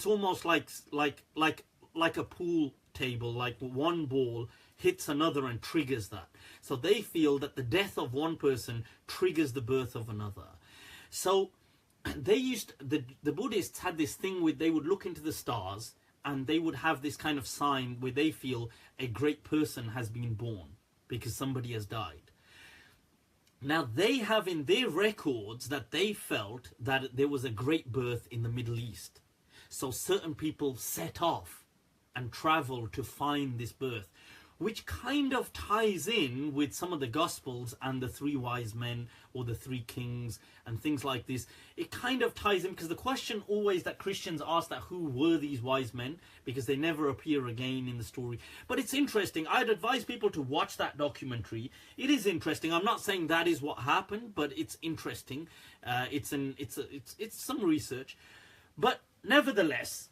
almost like a pool table, like one ball hits another and triggers that. So they feel that the death of one person triggers the birth of another. So the Buddhists had this thing where they would look into the stars and they would have this kind of sign where they feel a great person has been born because somebody has died. Now they have in their records that they felt that there was a great birth in the Middle East. So certain people set off and traveled to find this birth, which kind of ties in with some of the Gospels and the three wise men or the three kings and things like this. It kind of ties in because the question always that Christians ask that who were these wise men, because they never appear again in the story. But it's interesting. I'd advise people to watch that documentary. It is interesting. I'm not saying that is what happened, but it's interesting. It's some research. But nevertheless,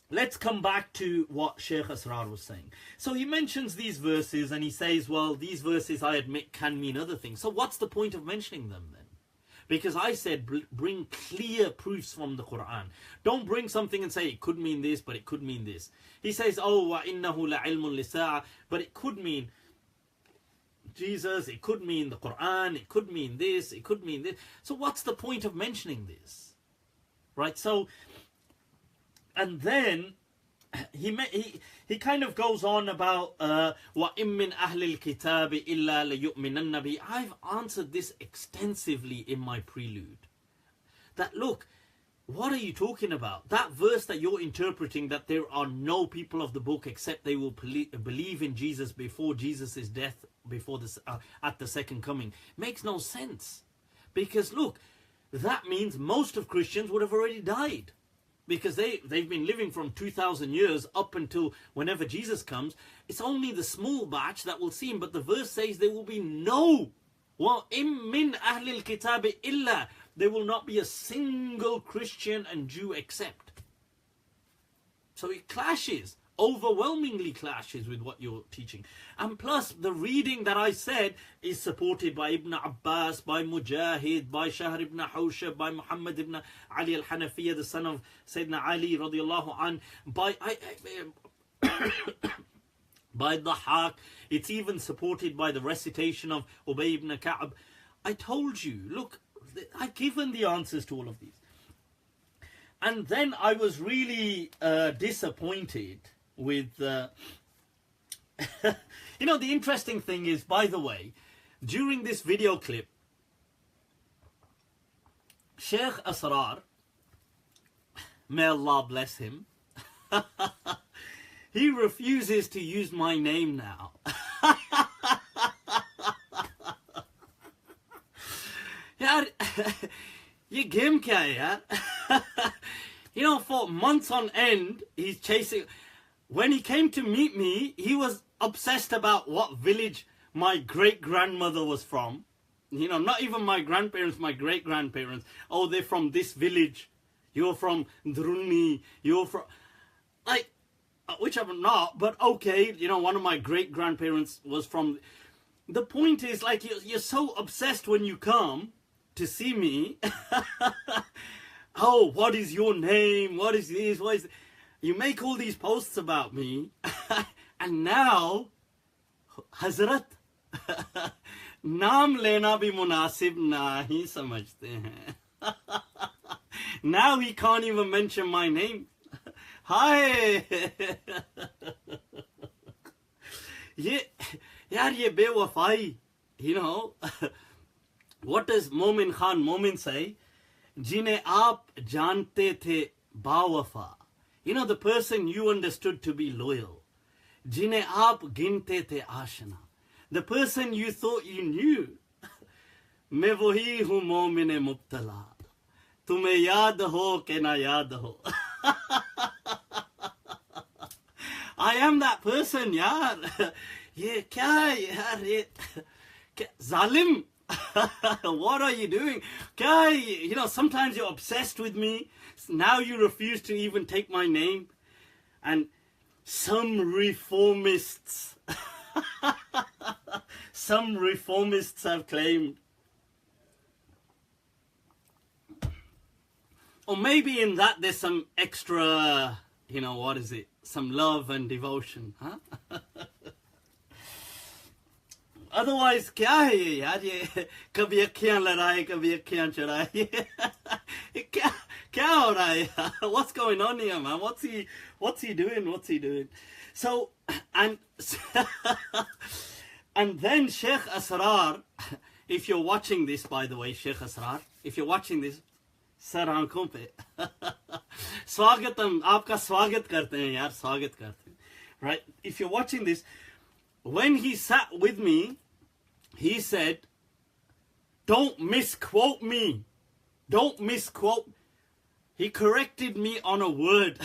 let's come back to what Sheikh Asrar was saying. So he mentions these verses and he says, well, these verses I admit can mean other things. So what's the point of mentioning them then? Because I said bring clear proofs from the Quran. Don't bring something and say it could mean this, but it could mean this. He says, oh, وَإِنَّهُ لَعِلْمٌ لِسَاعَةٍ, but it could mean Jesus, it could mean the Quran, it could mean this, it could mean this. So what's the point of mentioning this? Right? So, and then he kind of goes on about وَإِن مِّنْ أَهْلِ الْكِتَابِ إِلَّا لَيُؤْمِنَنَّ بِهِ. I've answered this extensively in my prelude. That look, what are you talking about? That verse that you're interpreting, that there are no people of the book except they will believe in Jesus before Jesus' death, before this at the second coming, makes no sense. Because look, that means most of Christians would have already died. Because they've been living from 2,000 years up until whenever Jesus comes. It's only the small batch that will see him. But the verse says there will be no. وَإِن مِّنْ أَهْلِ الْكِتَابِ إِلَّا. There will not be a single Christian and Jew except. So it clashes. Overwhelmingly clashes with what you're teaching. And plus, the reading that I said is supported by Ibn Abbas, by Mujahid, by Shahr ibn Hawshab, by Muhammad ibn Ali al-Hanafiya, the son of Sayyidina Ali radiallahu an, by Dhahak. It's even supported by the recitation of Ubay ibn Ka'b. I told you, look, I've given the answers to all of these. And then I was really disappointed with the interesting thing is, by the way, during this video clip, Sheikh Asrar, may Allah bless him, he refuses to use my name now. Yaar, ye game kya hai, yaar? For months on end, he's chasing. When he came to meet me, he was obsessed about what village my great-grandmother was from. Not even my grandparents, my great-grandparents. Oh, they're from this village. You're from Druni. You're from... which I'm not, but okay, one of my great-grandparents was from... The point is, you're so obsessed when you come to see me. Oh, what is your name? What is this? What is this? You make all these posts about me, and now, Hazrat, naam lena bhi munasib nahi samajhte hain. Now he can't even mention my name. Hi. Yaar, ye bewafai, What does Momin Khan Momin say? Jine aap jante the bawafa. The person you understood to be loyal. Jine aap ginte the ashna. The person you thought you knew. Main wahi hu momine mubtala. Tumhe yaad ho ke na yaad ho. I am that person, yaar. Ye kya yaar ye zalim. What are you doing? Sometimes you're obsessed with me. Now you refuse to even take my name. And some reformists have claimed, or maybe in that there's some extra, some love and devotion, huh? Otherwise, kya hai ye yaar? Ye kabhi akhiyan ladaye, kabhi akhiyan churaye. Kya ho raha hai? What's going on here, man? What's he doing? So, and then Sheikh Asrar, if you're watching this, by the way, Sheikh Asrar, if you're watching this, sir aankhon pe swagatam, aapka swagat karte hain yaar, swagat karte hain, right? If you're watching this, when he sat with me, he said, don't misquote me. Don't misquote. He corrected me on a word.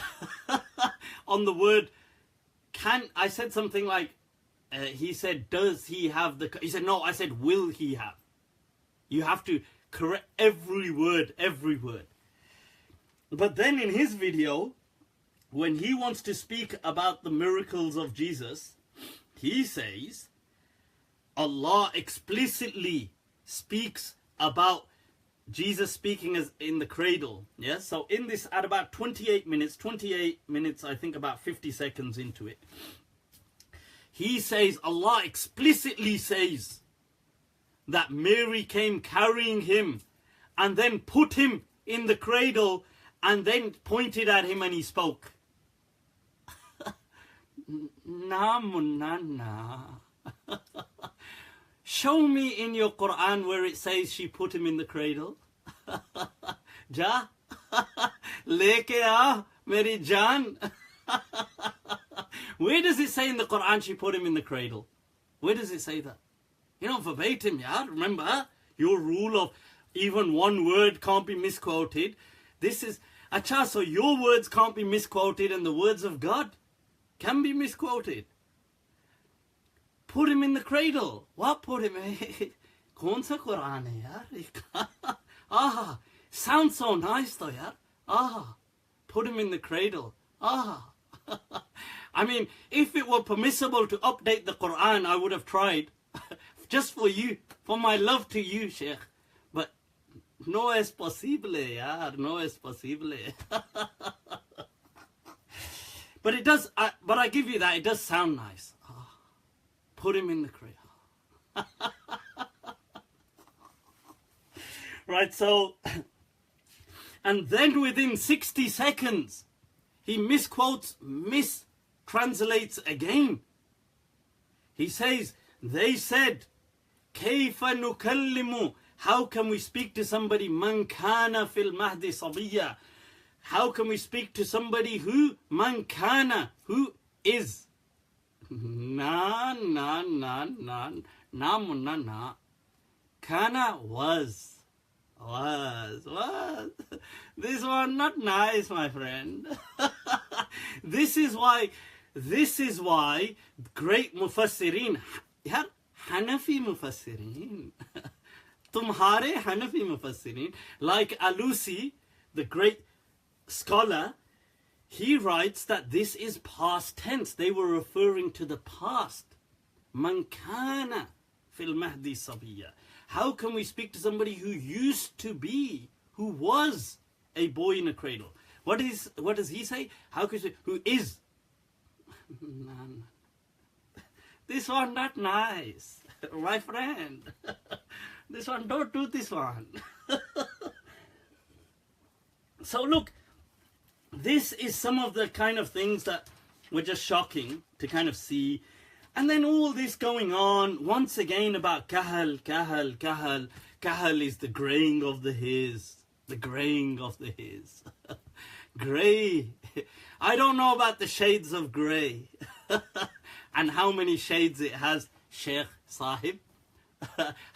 On the word, I said something like, he said, does he have the... He said, no, I said, will he have? You have to correct every word. But then in his video, when he wants to speak about the miracles of Jesus, he says, Allah explicitly speaks about Jesus speaking as in the cradle. Yeah, so in this, at about 28 minutes, I think about 50 seconds into it, he says, Allah explicitly says that Mary came carrying him and then put him in the cradle and then pointed at him and he spoke. Show me in your Quran where it says she put him in the cradle. Ja, leke aa, meri jaan. Where does it say in the Quran she put him in the cradle? Where does it say that? You know, verbatim, yeah. Remember, your rule of even one word can't be misquoted. This is, acha, so your words can't be misquoted and the words of God can be misquoted. Put him in the cradle. What put him in? Kaun sa Quran hai, yaar? Ah, sounds so nice though, yaar. Ah, put him in the cradle. Ah. I mean, if it were permissible to update the Quran, I would have tried. Just for you, for my love to you, Sheikh. But no es posible, yaar. No es posible. But it does, but I give you that, it does sound nice. Oh, put him in the cradle. Right, so, and then within 60 seconds, he misquotes, mistranslates again. He says, they said, كَيْفَ نُكَلِّمُ, how can we speak to somebody, مَنْ كَانَ فِي الْمَهْدِ صَبِيًّا, how can we speak to somebody who, man kana, who is? Na. Kana was. This one not nice, my friend. This is why great mufassirin, yaar, Hanafi mufassirin, tumhare Hanafi mufassirin, like Alusi, the great scholar, he writes that this is past tense. They were referring to the past. Man kana fil mahdi sabiya. How can we speak to somebody who used to be, who was a boy in a cradle? What does he say? How can you say who is? This one not nice, my friend. This one, don't do this one. So look, this is some of the kind of things that were just shocking to kind of see. And then all this going on, once again about kahal. Kahal is the graying of the hairs. The graying of the hairs. Grey. I don't know about the shades of grey. And how many shades it has, Sheikh Sahib.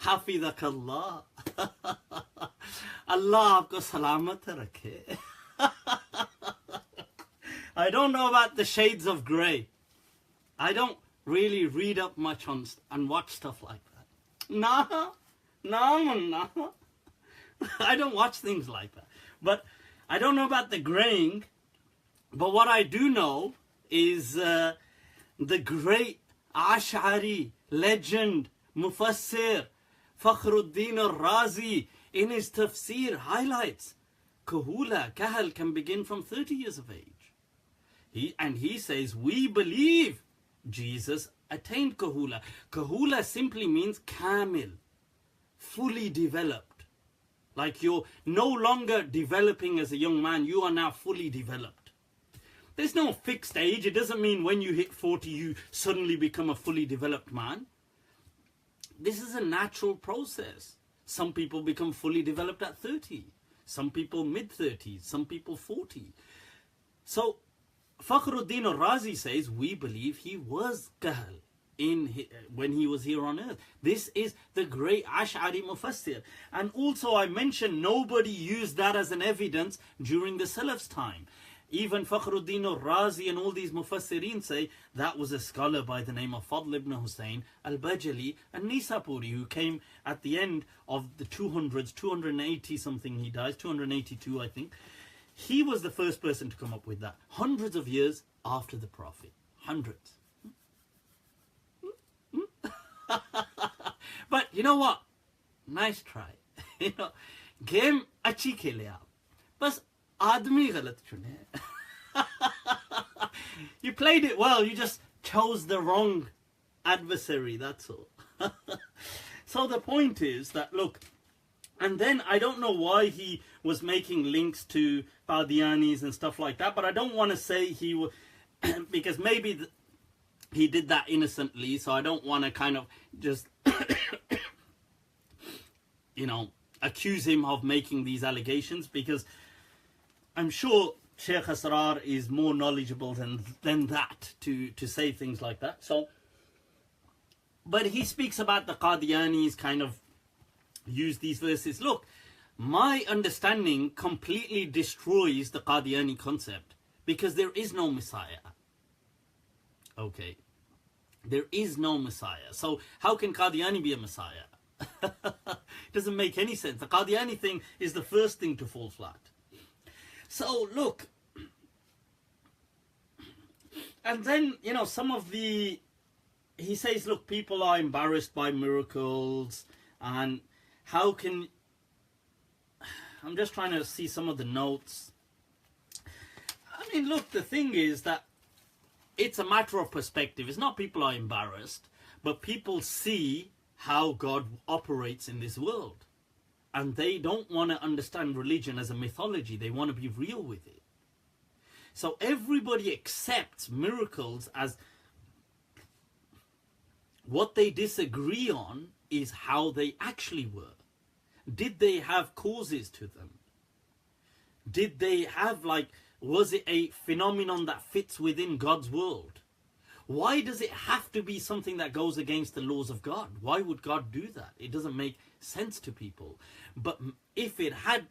Hafizakallah. Allah aapko salamat rakhe. I don't know about the shades of grey. I don't really read up much on and watch stuff like that. No. I don't watch things like that. But I don't know about the graying. But what I do know is the great Ash'ari legend, Mufassir, Fakhruddin al-Razi, in his tafsir highlights kahal can begin from 30 years of age. He says, we believe Jesus attained kahula. Kahula simply means kamil, fully developed. Like you're no longer developing as a young man, you are now fully developed. There's no fixed age. It doesn't mean when you hit 40, you suddenly become a fully developed man. This is a natural process. Some people become fully developed at 30. Some people mid-30s. Some people 40. So, Fakhruddin al-Razi says, we believe he was kahal when he was here on earth. This is the great Ash'ari Mufassir. And also I mentioned nobody used that as an evidence during the Salaf's time. Even Fakhruddin al-Razi and all these Mufassirin say that was a scholar by the name of Fadl ibn Hussein al-Bajali al-Nisapuri, who came at the end of the 200s, 280 something he dies, 282 I think. He was the first person to come up with that. Hundreds of years after the Prophet. Hundreds. But you know what? Nice try. Game अच्छी खेले आप, बस आदमी गलत चुने. You played it well, you just chose the wrong adversary, that's all. So the point is that, look, and then I don't know why he was making links to Qadianis and stuff like that, but I don't want to say he was, because maybe he did that innocently, so I don't want to kind of just, you know, accuse him of making these allegations, because I'm sure Sheikh Asrar is more knowledgeable than that to say things like that. So, but he speaks about the Qadianis kind of use these verses. Look, my understanding completely destroys the Qadiani concept, because there is no Messiah. Okay, there is no Messiah. So how can Qadiani be a Messiah? It doesn't make any sense. The Qadiani thing is the first thing to fall flat. So look, and then, you know, some of the, he says, look, people are embarrassed by miracles, and how can, I'm just trying to see some of the notes. I mean, look, the thing is that it's a matter of perspective. It's not people are embarrassed, but people see how God operates in this world. And they don't want to understand religion as a mythology. They want to be real with it. So everybody accepts miracles as, what they disagree on is how they actually were. Did they have causes to them? Did they have, like, was it a phenomenon that fits within God's world? Why does it have to be something that goes against the laws of God? Why would God do that? It doesn't make sense to people. But if it had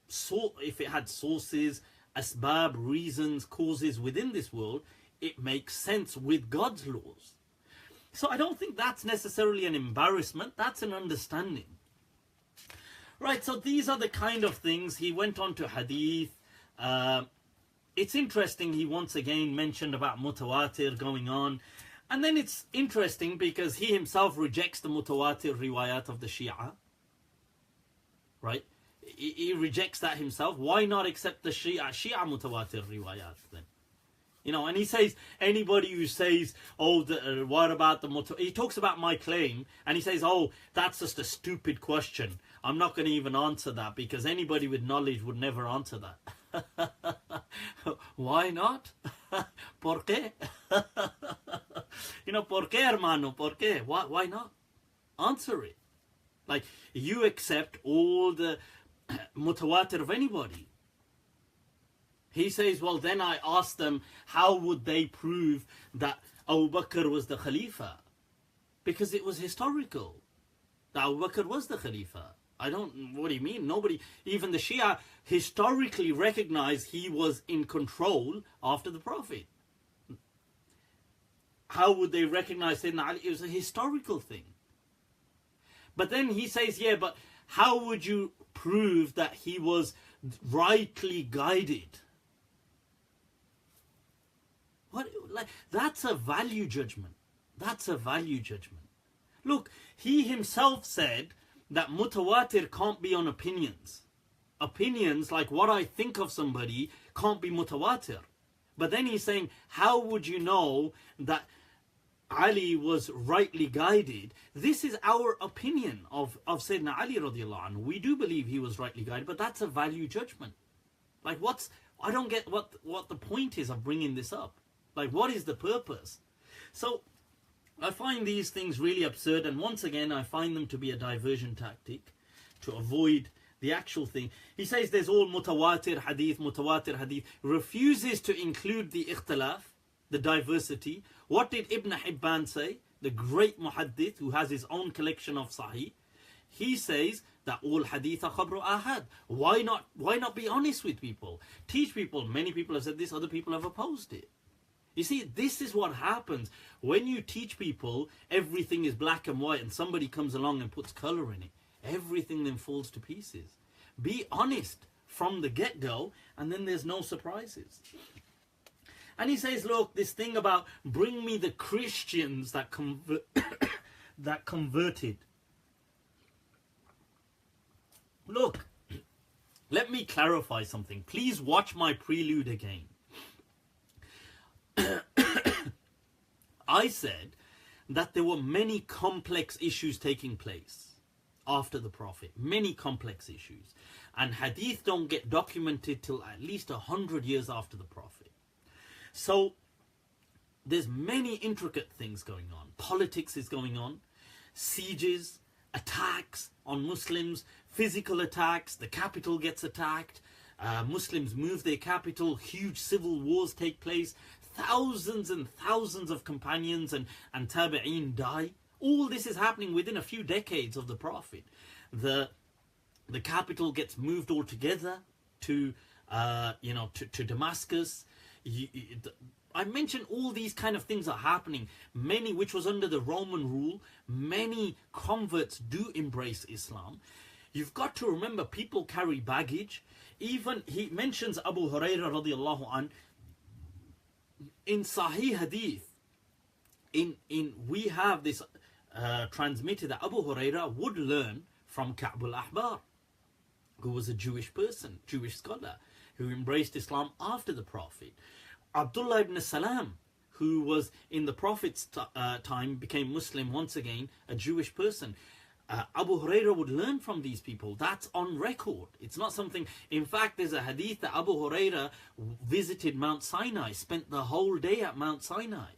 sources, asbab, reasons, causes within this world, it makes sense with God's laws. So I don't think that's necessarily an embarrassment. That's an understanding. Right, so these are the kind of things. He went on to hadith. It's interesting, he once again mentioned about mutawatir going on. And then it's interesting because he himself rejects the mutawatir riwayat of the Shia. Right? He rejects that himself. Why not accept the Shia mutawatir riwayat then? You know, and he says, anybody who says, oh, what about the mutawatir? He talks about my claim, and he says, oh, that's just a stupid question. I'm not going to even answer that, because anybody with knowledge would never answer that. Why not? ¿Por qué? You know, ¿por qué, hermano? ¿Por qué? Why not? Answer it. Like, you accept all the mutawatir of anybody. He says, well, then I asked them, how would they prove that Abu Bakr was the Khalifa? Because it was historical. That Abu Bakr was the Khalifa. What do you mean? Nobody, even the Shia, historically recognized he was in control after the Prophet. How would they recognize Sayyidina Ali? It was a historical thing. But then he says, yeah, but how would you prove that he was rightly guided? What? Like, that's a value judgment. That's a value judgment. Look, he himself said that mutawatir can't be on opinions. Opinions, like what I think of somebody, can't be mutawatir. But then he's saying, how would you know that Ali was rightly guided? This is our opinion of Sayyidina Ali radiallahu anhu. We do believe he was rightly guided, but that's a value judgment. Like, I don't get what the point is of bringing this up. Like, what is the purpose? So I find these things really absurd, and once again I find them to be a diversion tactic to avoid the actual thing. He says there's all mutawatir hadith, refuses to include the ikhtilaf, the diversity. What did Ibn Hibban say, the great muhaddith who has his own collection of sahih? He says that all hadith are khabru ahad. Why not be honest with people? Teach people. Many people have said this, other people have opposed it. You see, this is what happens when you teach people everything is black and white and somebody comes along and puts color in it. Everything then falls to pieces. Be honest from the get-go, and then there's no surprises. And he says, look, this thing about bring me the Christians that converted. Look, let me clarify something. Please watch my prelude again. I said that there were many complex issues taking place after the Prophet. Many complex issues. And hadith don't get documented till at least 100 years after the Prophet. So there's many intricate things going on. Politics is going on. Sieges, attacks on Muslims, physical attacks, the capital gets attacked, Muslims move their capital, huge civil wars take place, thousands and thousands of companions and tabi'een die. All this is happening within a few decades of the Prophet. The capital gets moved altogether to Damascus. I mentioned all these kind of things are happening. Many, which was under the Roman rule, many converts do embrace Islam. You've got to remember, people carry baggage. Even he mentions Abu Hurairah radiallahu an in Sahih Hadith. We have this transmitted that Abu Hurairah would learn from al-Ahbar, who was a Jewish person, Jewish scholar, who embraced Islam after the Prophet. Abdullah ibn Salam, who was in the Prophet's time, became Muslim once again, a Jewish person. Abu Hurairah would learn from these people. That's on record. It's not something... In fact, there's a hadith that Abu Hurairah visited Mount Sinai, spent the whole day at Mount Sinai,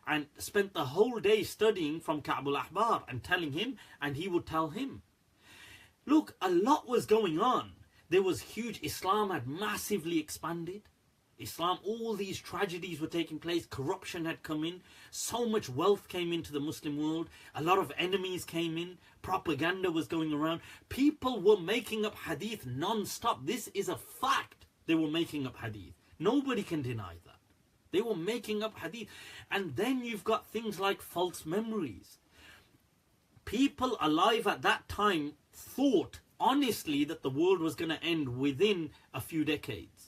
and spent the whole day studying from al-Ahbar and telling him, and he would tell him. Look, a lot was going on. There was huge... Islam had massively expanded. Islam, all these tragedies were taking place. Corruption had come in. So much wealth came into the Muslim world. A lot of enemies came in. Propaganda was going around. People were making up hadith non-stop. This is a fact. They were making up hadith. Nobody can deny that. They were making up hadith. And then you've got things like false memories. People alive at that time thought honestly that the world was going to end within a few decades.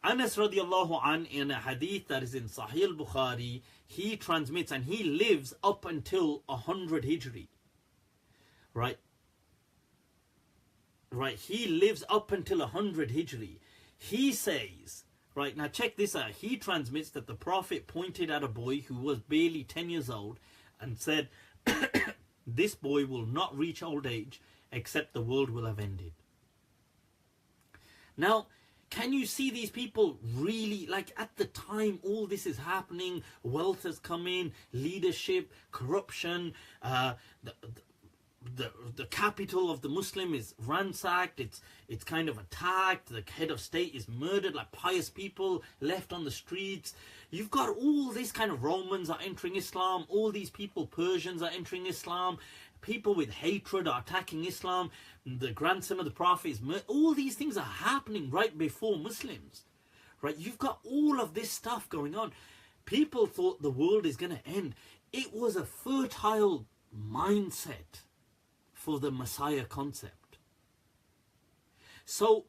Anas radiallahu an, in a hadith that is in Sahih al-Bukhari, he transmits, and he lives up until 100 Hijri. Right? He lives up until 100 Hijri. He says, right, now check this out. He transmits that the Prophet pointed at a boy who was barely 10 years old and said, this boy will not reach old age except the world will have ended. Now, can you see these people really, like at the time all this is happening, wealth has come in, leadership, corruption, the capital of the Muslim is ransacked, it's kind of attacked, the head of state is murdered, like pious people left on the streets. You've got all this kind of Romans are entering Islam, all these people, Persians are entering Islam, people with hatred are attacking Islam, the grandson of the Prophet is murdered. All these things are happening right before Muslims. Right? You've got all of this stuff going on. People thought the world is going to end. It was a fertile mindset for the Messiah concept. So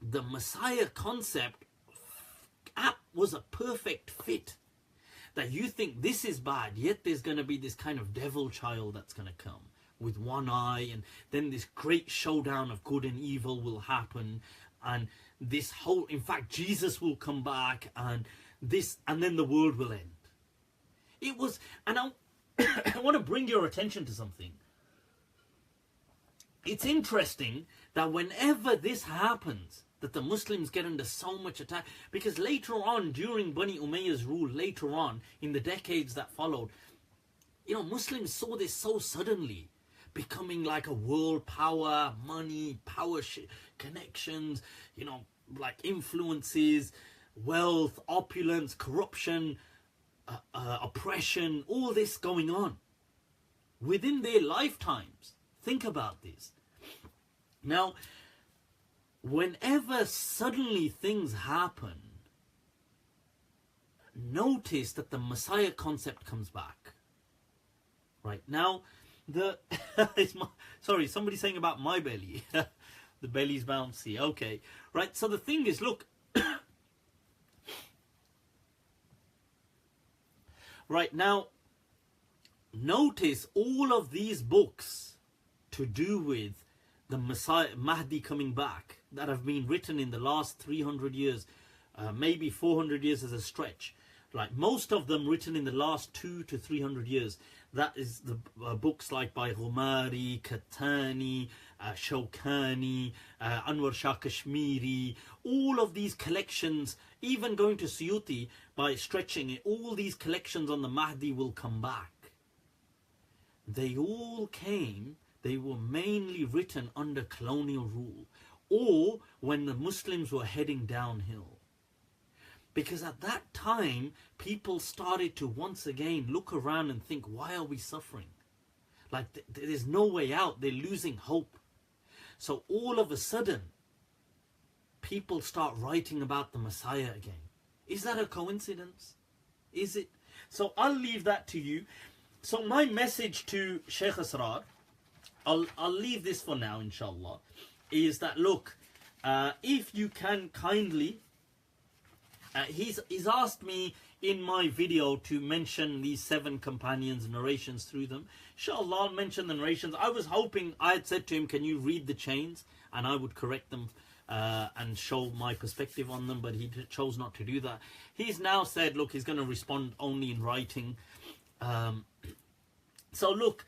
the Messiah concept was a perfect fit. That you think this is bad, yet there's going to be this kind of devil child that's going to come with one eye, and then this great showdown of good and evil will happen, and this whole, in fact, Jesus will come back, and this, and then the world will end. It was, and I want to bring your attention to something. It's interesting that whenever this happens, that the Muslims get under so much attack, because later on, during Bani Umayyah's rule, later on, in the decades that followed, Muslims saw this so suddenly, becoming like a world power, money, power, connections, like influences, wealth, opulence, corruption, oppression, all this going on within their lifetimes. Think about this. Now, whenever suddenly things happen, notice that the Messiah concept comes back. Right now, sorry, somebody's saying about my belly. The belly's bouncy. Okay, right. So the thing is, look. Right now, notice all of these books to do with the Messiah, Mahdi coming back, that have been written in the last 300 years, maybe 400 years as a stretch, like most of them written in the last 200 to 300 years. That is the books like by Ghumari, Kattani, Shawkani, Anwar Shah Kashmiri, all of these collections, even going to Suyuti by stretching it, all these collections on the Mahdi will come back. They all came, they were mainly written under colonial rule or when the Muslims were heading downhill. Because at that time, people started to once again look around and think, why are we suffering? Like, there's no way out. They're losing hope. So all of a sudden, people start writing about the Messiah again. Is that a coincidence? Is it? So I'll leave that to you. So my message to Sheikh Asrar, I'll leave this for now, inshallah, is that, look, if you can kindly... he's asked me in my video to mention these 7 companions' narrations through them. Inshallah, I'll mention the narrations. I was hoping, I had said to him, can you read the chains? And I would correct them and show my perspective on them, but he chose not to do that. He's now said, look, he's going to respond only in writing. So look,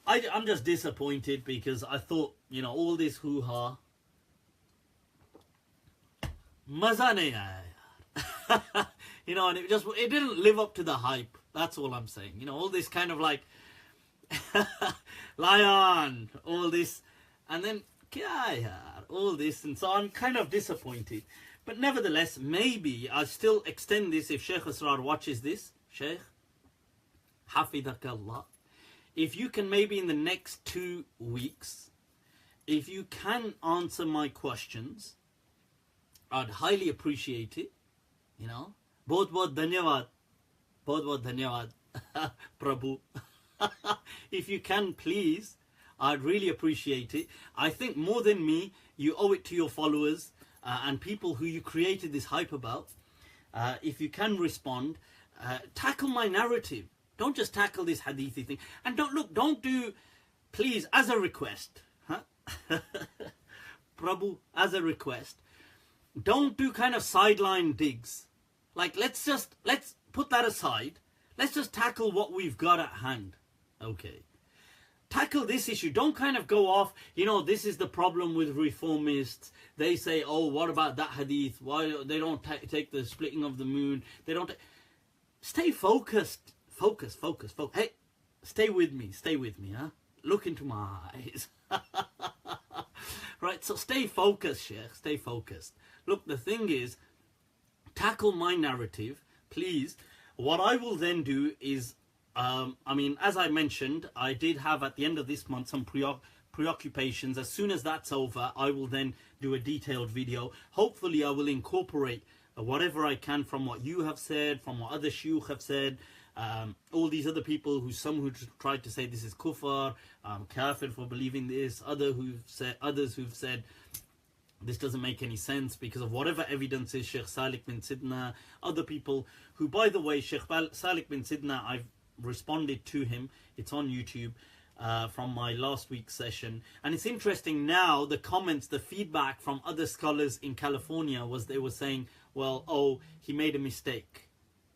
I'm just disappointed because I thought, you know, all this hoo-ha, maza nahi aaya. You know, and it didn't live up to the hype. That's all I'm saying. You know, all this kind of like lion, all this, and then kya yaar, all this, and so I'm kind of disappointed. But nevertheless, maybe I'll still extend this if Sheikh Asrar watches this. Sheikh, Hafidakallah. If you can maybe in the next 2 weeks, if you can answer my questions, I'd highly appreciate it. You know, बहुत धन्यवाद, बहुत धन्यवाद, Prabhu. If you can, please, I'd really appreciate it. I think more than me, you owe it to your followers and people who you created this hype about. If you can respond, tackle my narrative. Don't just tackle this hadithi thing. And don't do, please, as a request, huh? Prabhu, as a request, don't do kind of sideline digs. Like, let's put that aside. Let's just tackle what we've got at hand. Okay. Tackle this issue. Don't kind of go off, you know, this is the problem with reformists. They say, oh, what about that hadith? Why they don't take the splitting of the moon? They don't... Stay focused. Focus. Hey, stay with me, huh? Look into my eyes. Right, so stay focused, Sheikh. Stay focused. Look, the thing is, tackle my narrative, please. What I will then do is, I mean, as I mentioned, I did have at the end of this month some preoccupations. As soon as that's over, I will then do a detailed video. Hopefully, I will incorporate whatever I can from what you have said, from what other shuyukh have said, all these other people who tried to say this is kufr, kafir for believing this, others who've said this doesn't make any sense because of whatever evidence is, Sheikh Salek bin Siddna, other people who, by the way, Sheikh Salek bin Siddna, I've responded to him. It's on YouTube from my last week's session. And it's interesting now, the comments, the feedback from other scholars in California was they were saying, well, oh, he made a mistake.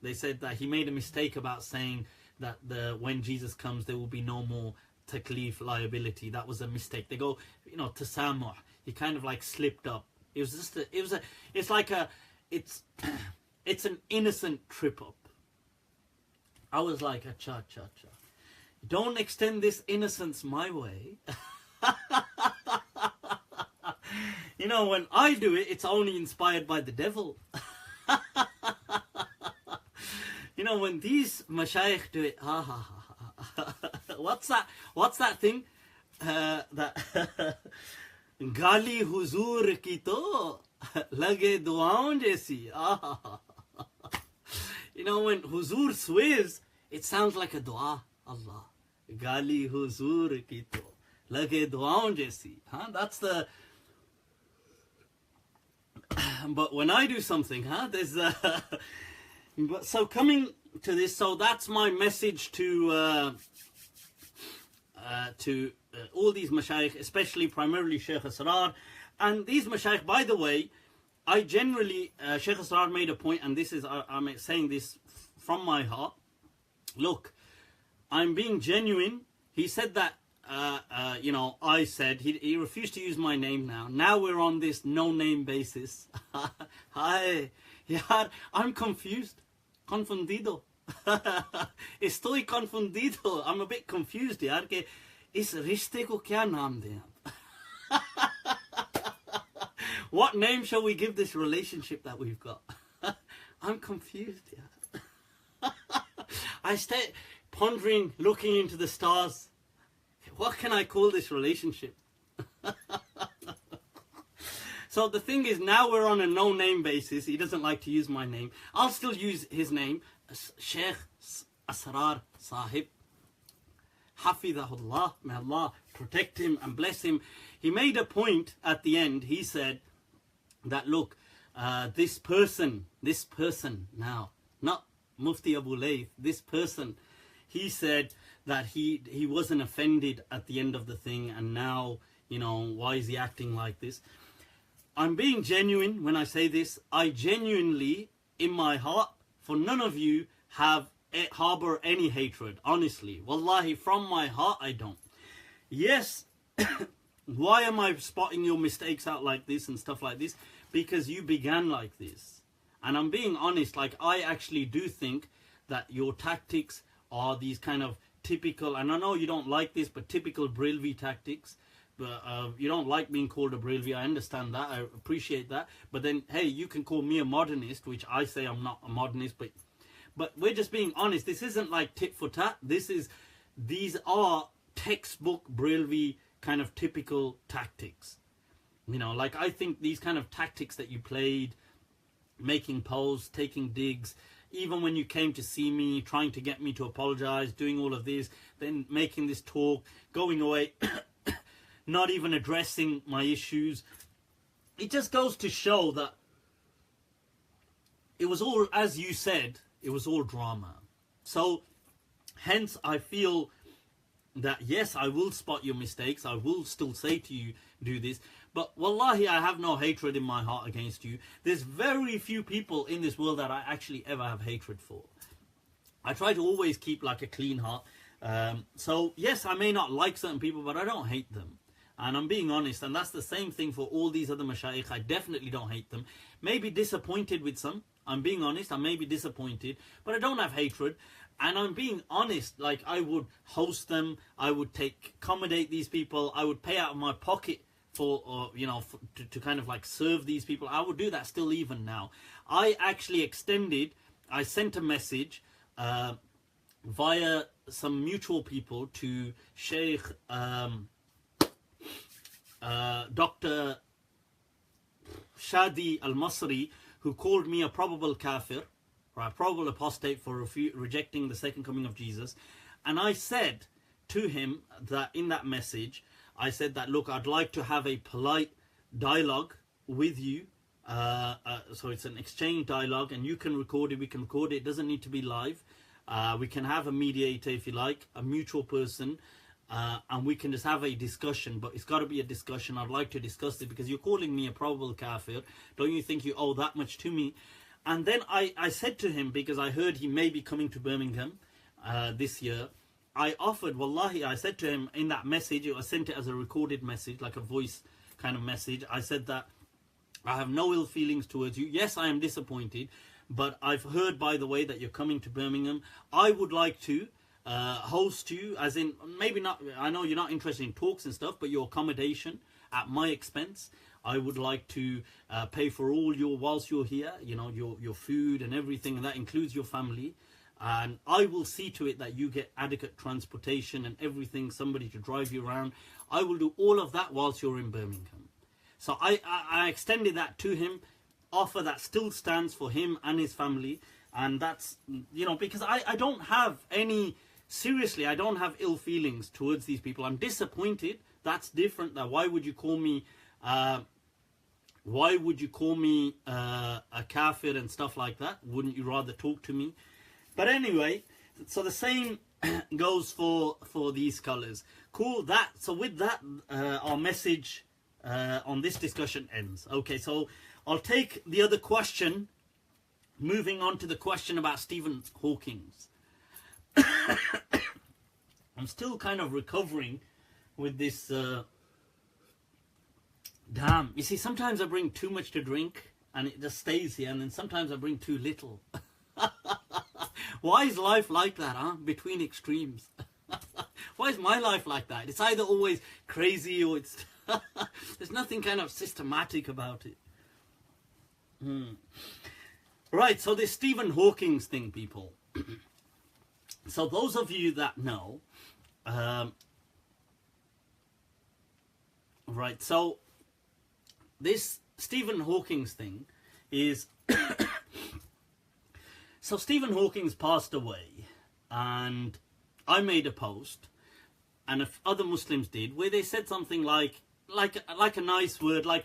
They said that he made a mistake about saying that when Jesus comes, there will be no more taklif, liability. That was a mistake. They go, you know, tasamuh. He kind of like slipped up. It was just it's an innocent trip up. I was like, cha. Don't extend this innocence my way. You know, when I do it, it's only inspired by the devil. You know, when these mashayikh do it, what's that thing? That Gali huzur ki to lage duaon jaisi. You know, when huzur swears, it sounds like a dua. Allah. Gali huzur ki to lage duaon jaisi. That's the... But when I do something, there's... But so coming to this, so that's my message to all these mashayikh, especially primarily Shaykh Asrar. And these mashayikh, by the way, I generally, Shaykh Asrar made a point, and this is, I'm saying this from my heart. Look, I'm being genuine. He said that, I said, he refused to use my name now. Now we're on this no-name basis. Hi, yaar, I'm confused. Confundido. Estoy confundido. I'm a bit confused, yaar, ke is rishte ko kya naam dein? What name shall we give this relationship that we've got? I'm confused, yaar. I stay pondering, looking into the stars. What can I call this relationship? So the thing is, now we're on a no-name basis. He doesn't like to use my name. I'll still use his name. Sheikh Asrar Sahib. Hafidahullah. May Allah protect him and bless him. He made a point at the end. He said that, look, this person now, not Mufti Abu Layth, this person, he said that he wasn't offended at the end of the thing, and now, why is he acting like this? I'm being genuine when I say this. I genuinely, in my heart, for none of you, harbor any hatred. Honestly, wallahi, from my heart, I don't. Yes, why am I spotting your mistakes out like this and stuff like this? Because you began like this. And I'm being honest, like, I actually do think that your tactics are these kind of typical, and I know you don't like this, but typical Brilvi tactics. But you don't like being called a Brilvi. I understand that. I appreciate that. But then, hey, you can call me a modernist, which I say I'm not a modernist. But we're just being honest. This isn't like tit for tat. These are textbook Brilvi kind of typical tactics. Like, I think these kind of tactics that you played, making polls, taking digs, even when you came to see me, trying to get me to apologize, doing all of this, then making this talk, going away, not even addressing my issues. It just goes to show that it was all, as you said, it was all drama. So, hence, I feel that, yes, I will spot your mistakes. I will still say to you, do this. But wallahi, I have no hatred in my heart against you. There's very few people in this world that I actually ever have hatred for. I try to always keep like a clean heart. So yes, I may not like certain people, but I don't hate them. And I'm being honest, and that's the same thing for all these other mashayikh. I definitely don't hate them. Maybe disappointed with some. I'm being honest, I may be disappointed, but I don't have hatred. And I'm being honest, like, I would host them, I would accommodate these people, I would pay out of my pocket for, to kind of like serve these people. I would do that still even now. I actually I sent a message via some mutual people to Sheikh Dr. Shadee Elmasry, who called me a probable kafir, or a probable apostate for rejecting the second coming of Jesus. And I said to him that in that message, I said that, look, I'd like to have a polite dialogue with you. So it's an exchange dialogue, and you can record it, we can record it. It doesn't need to be live. We can have a mediator, if you like, a mutual person, and we can just have a discussion. But it's got to be a discussion. I'd like to discuss it because you're calling me a probable kafir. Don't you think you owe that much to me? And then I said to him, because I heard he may be coming to Birmingham this year, I offered, wallahi, I said to him in that message, I sent it as a recorded message, like a voice kind of message. I said that I have no ill feelings towards you. Yes, I am disappointed, but I've heard, by the way, that you're coming to Birmingham. I would like to host you, as in, maybe not, I know you're not interested in talks and stuff, but your accommodation at my expense. I would like to pay for all whilst you're here, your food and everything, and that includes your family. And I will see to it that you get adequate transportation and everything, somebody to drive you around. I will do all of that whilst you're in Birmingham. So I extended that to him, offer that still stands for him and his family. And that's, because I don't have any, seriously, I don't have ill feelings towards these people. I'm disappointed. That's different. That why would you call me a kafir and stuff like that? Wouldn't you rather talk to me? But anyway, so the same goes for these colors. Cool. So with that, our message on this discussion ends. Okay, so I'll take the other question. Moving on to the question about Stephen Hawking's. I'm still kind of recovering with this. Damn. You see, sometimes I bring too much to drink and it just stays here, and then sometimes I bring too little. Why is life like that, huh? Between extremes. Why is my life like that? It's either always crazy or it's... There's nothing kind of systematic about it. Right, so this Stephen Hawking's thing, people. So those of you that know... right, so... this Stephen Hawking's thing is... So Stephen Hawking's passed away, and I made a post, and if other Muslims did, where they said something like a nice word, like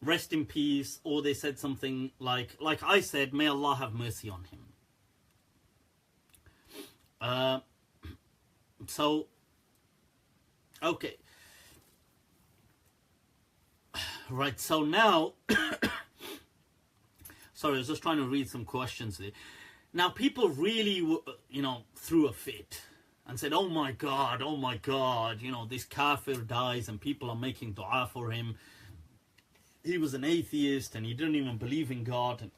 rest in peace, or they said something like I said, may Allah have mercy on him. So, okay. Right, so now, sorry, I was just trying to read some questions there. Now, people really, threw a fit and said, oh my God, this kafir dies and people are making dua for him. He was an atheist and he didn't even believe in God.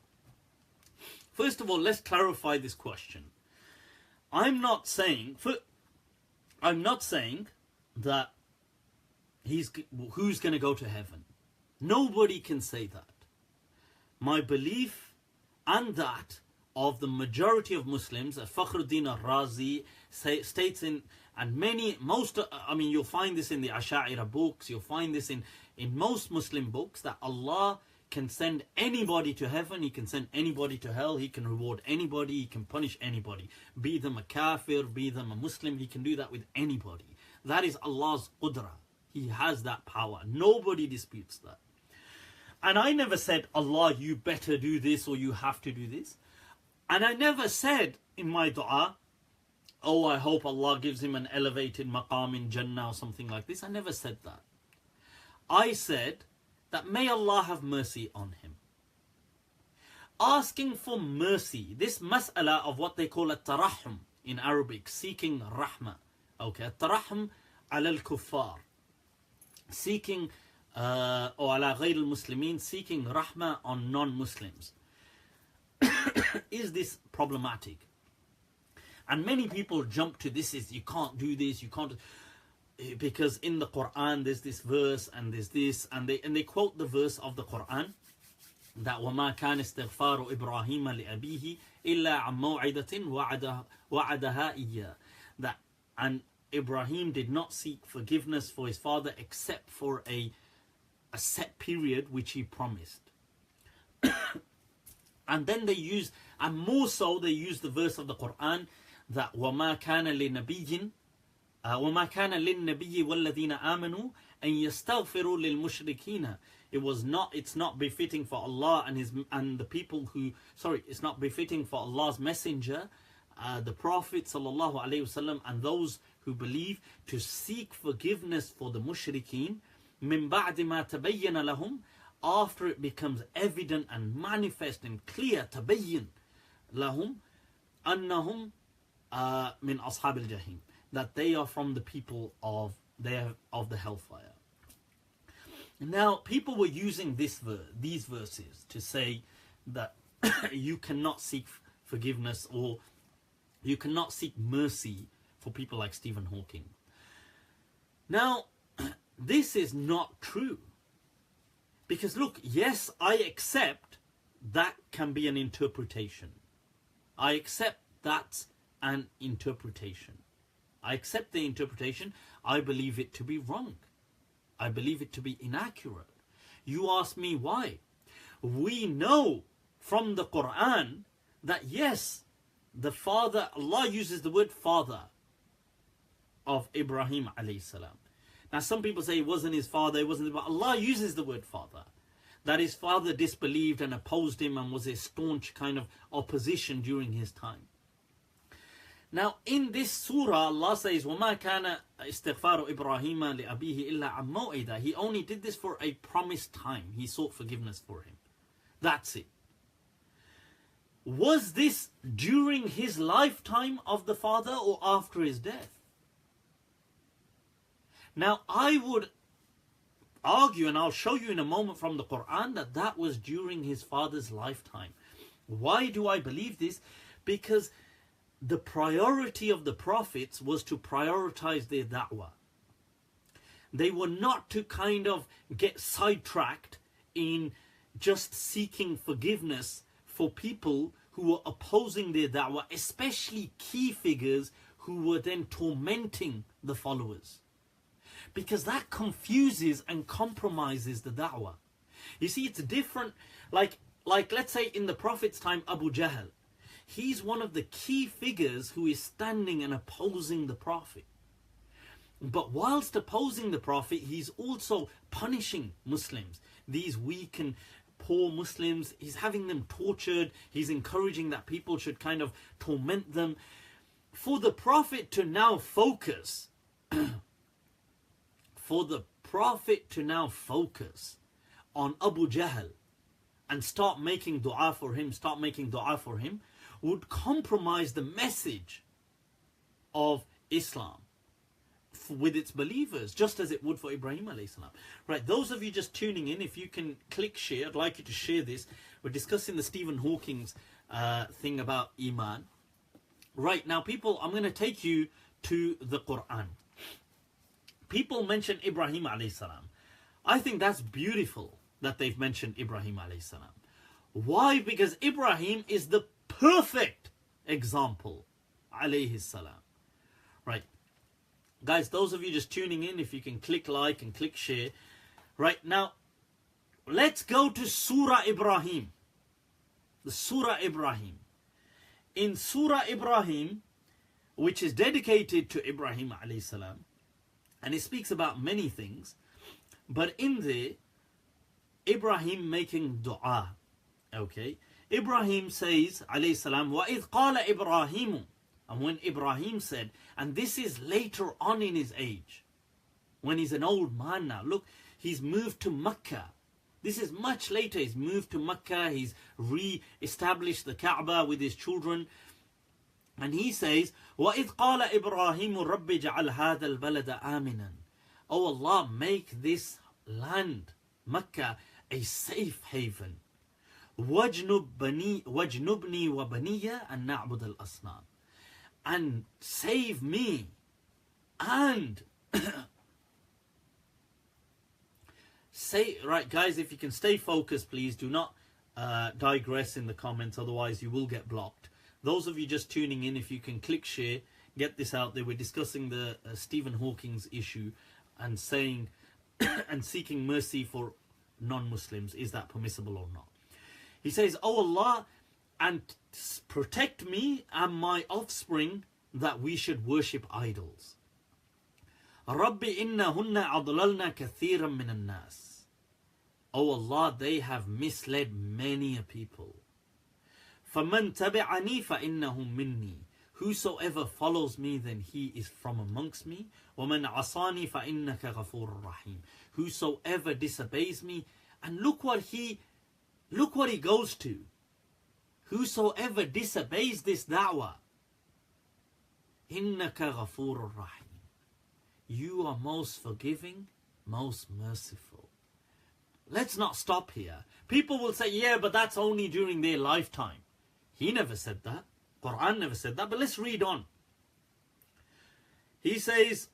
First of all, let's clarify this question. I'm not saying that who's going to go to heaven. Nobody can say that. My belief and that of the majority of Muslims, Fakhruddin al-Razi states in, and you'll find this in the Ash'ari books, you'll find this in most Muslim books, that Allah can send anybody to heaven, He can send anybody to hell, He can reward anybody, He can punish anybody. Be them a kafir, be them a Muslim, He can do that with anybody. That is Allah's qudra. He has that power. Nobody disputes that. And I never said, Allah, you better do this or you have to do this. And I never said in my dua, oh, I hope Allah gives him an elevated maqam in Jannah or something like this. I never said that. I said that may Allah have mercy on him. Asking for mercy, this mas'ala of what they call at-tarahum in Arabic, seeking rahmah. Okay, at-tarahum ala al-kuffar. Seeking, or ala ghayr al-muslimin, seeking rahmah on non-Muslims. Is this problematic? And many people jump to this, is you can't do this, you can't, because in the Quran there's this verse and there's this, and they quote the verse of the Quran that وَمَا كَانَ اسْتِغْفَارُ إِبْرَاهِيمَ لِأَبِيهِ إِلَّا عَنْ مَوْعِدَةٍ وَعَدَهَا إِيَّاهُ, that and Ibrahim did not seek forgiveness for his father except for a set period which he promised. And then they use, and more so they use the verse of the Quran that وَمَا كَانَ لِنَبِيٍّ وَمَا كَانَ لِلنَّبِيِّ وَالَّذِينَ آمَنُوا أَن يَسْتَغْفِرُوا لِلْمُشْرِكِينَ. It's not befitting for Allah and the people who, it's not befitting for Allah's messenger, the Prophet sallallahu alaihi wasallam, and those who believe to seek forgiveness for the mushrikeen مِن بَعْدِ مَا تَبَيَّنَ لَهُمْ, after it becomes evident and manifest and clear, tabayyin lahum annahum min ashab al-jahim, that they are from the people of the hellfire. Now, people were using these verses to say that you cannot seek forgiveness or you cannot seek mercy for people like Stephen Hawking. Now, this is not true. Because look, yes, I accept that can be an interpretation. I accept that's an interpretation. I accept the interpretation. I believe it to be wrong. I believe it to be inaccurate. You ask me why. We know from the Quran that yes, the father, Allah uses the word father of Ibrahim alayhi salam. Now some people say it wasn't his father, but Allah uses the word father. That his father disbelieved and opposed him and was a staunch kind of opposition during his time. Now in this surah, Allah says, وَمَا كَانَ إِسْتِغْفَارُ إِبْرَاهِيمَ لِأَبِيهِ إِلَّا عَن مَوْعِدَةٍ. He only did this for a promised time. He sought forgiveness for him. That's it. Was this during his lifetime of the father or after his death? Now I would argue, and I'll show you in a moment from the Quran, that that was during his father's lifetime. Why do I believe this? Because the priority of the prophets was to prioritize their da'wah. They were not to kind of get sidetracked in just seeking forgiveness for people who were opposing their da'wah, especially key figures who were then tormenting the followers. Because that confuses and compromises the da'wah. You see, it's different. Like let's say in the Prophet's time, Abu Jahl. He's one of the key figures who is standing and opposing the Prophet. But whilst opposing the Prophet, he's also punishing Muslims. These weak and poor Muslims, he's having them tortured. He's encouraging that people should kind of torment them. For the Prophet to now focus, on Abu Jahl and start making dua for him, would compromise the message of Islam with its believers, just as it would for Ibrahim alayhi salam. Right, those of you just tuning in, if you can click share, I'd like you to share this. We're discussing the Stephen Hawking's thing about Iman. Right, now people, I'm going to take you to the Quran. People mention Ibrahim alayhi salam. I think that's beautiful that they've mentioned Ibrahim alayhi salam. Why? Because Ibrahim is the perfect example alayhi salam. Right. Guys, those of you just tuning in, if you can click like and click share. Right, now, let's go to Surah Ibrahim. The Surah Ibrahim. In Surah Ibrahim, which is dedicated to Ibrahim alayhi salam, and it speaks about many things, but in there, Ibrahim making dua. Okay, Ibrahim says, alayhi salam, وَإِذْ قَالَ إِبْرَاهِيمُ. And when Ibrahim said, and this is later on in his age, when he's an old man now. Look, he's moved to Mecca. This is much later. He's moved to Mecca. He's re-established the Kaaba with his children. And he says, وَإِذْ قَالَ إِبْرَاهِيمُ رَبِّ جَعَلْ هَذَا الْبَلَدَ آمِنًا. Oh Allah, make this land, Mecca, a safe haven. وَاجْنُبْنِي وَبَنِيَّ أَن نَعْبُدَ الْأَصْنَامِ. And save me and say, right guys, if you can stay focused, please do not digress in the comments, otherwise you will get blocked. Those of you just tuning in, if you can click share, get this out there. We're discussing the Stephen Hawking's issue and saying and seeking mercy for non-Muslims. Is that permissible or not? He says, oh Allah, and protect me and my offspring that we should worship idols. Rabbi innahunna adlalna kathiran min an-nas. Oh Allah, they have misled many a people. فَمَنْ تَبِعَنِي فَإِنَّهُ مِنِّي. Whosoever follows me, then he is from amongst me. وَمَنْ عَصَانِي فَإِنَّكَ غَفُورٌ رَحِيمٌ. Whosoever disobeys me, and look what he goes to. Whosoever disobeys this da'wah, إِنَّكَ غَفُورٌ رَحِيمٌ. You are most forgiving, most merciful. Let's not stop here. People will say, yeah, but that's only during their lifetime. He never said that. Quran never said that. But let's read on. He says,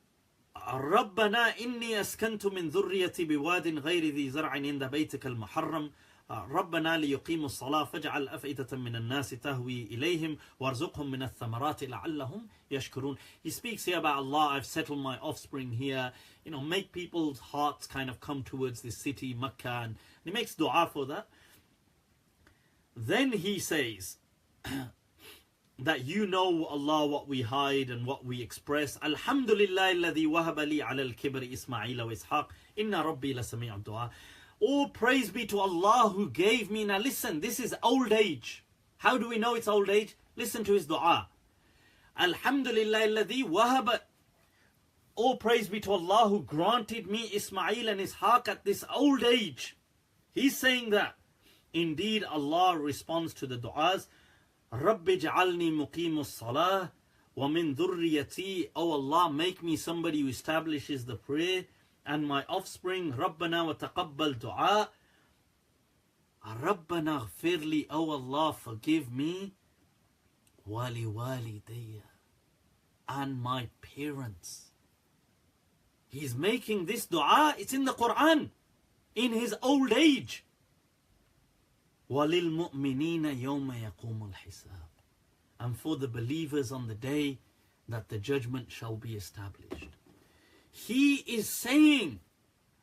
رَبَّنَا إِنِّي أَسْكَنْتُ مِنْ ذُرِّيَّتِي بِوَادٍ غَيْرِ ذِي زَرْعٍ عِنْدَ بَيْتِكَ الْمُحَرَّمِ ربنا ليقيموا الصلاة فاجعل أفئدة من الناس تهوي إليهم وارزقهم من الثمرات لعلهم يشكرون. He speaks here about Allah, I've settled my offspring here. You know, make people's hearts kind of come towards this city, Mecca. And he makes dua for that. Then he says that you know, Allah, what we hide and what we express. Alhamdulillah alladhi wahaba li ala al-kibri Ismail wa Ishaq. Inna rabbi la sami'ud dua. All praise be to Allah who gave me. Now listen, this is old age. How do we know it's old age? Listen to his dua. Alhamdulillah alladhi wahaba. All praise be to Allah who granted me Ismail and Ishaq at this old age. He's saying that. Indeed, Allah responds to the du'as. Rabbi ja'alni muqimus salah wa min dhurriyati. Oh Allah, make me somebody who establishes the prayer and my offspring. Rabbana wa taqabbal du'a. Rabbana ghfirli. Oh Allah, forgive me. Wali walidayya. And my parents. He's making this dua. It's in the Quran. In his old age. وَلِلْمُؤْمِنِينَ يَوْمَ يَقُومُ الْحِسَابِ. And for the believers on the day that the judgment shall be established. He is saying,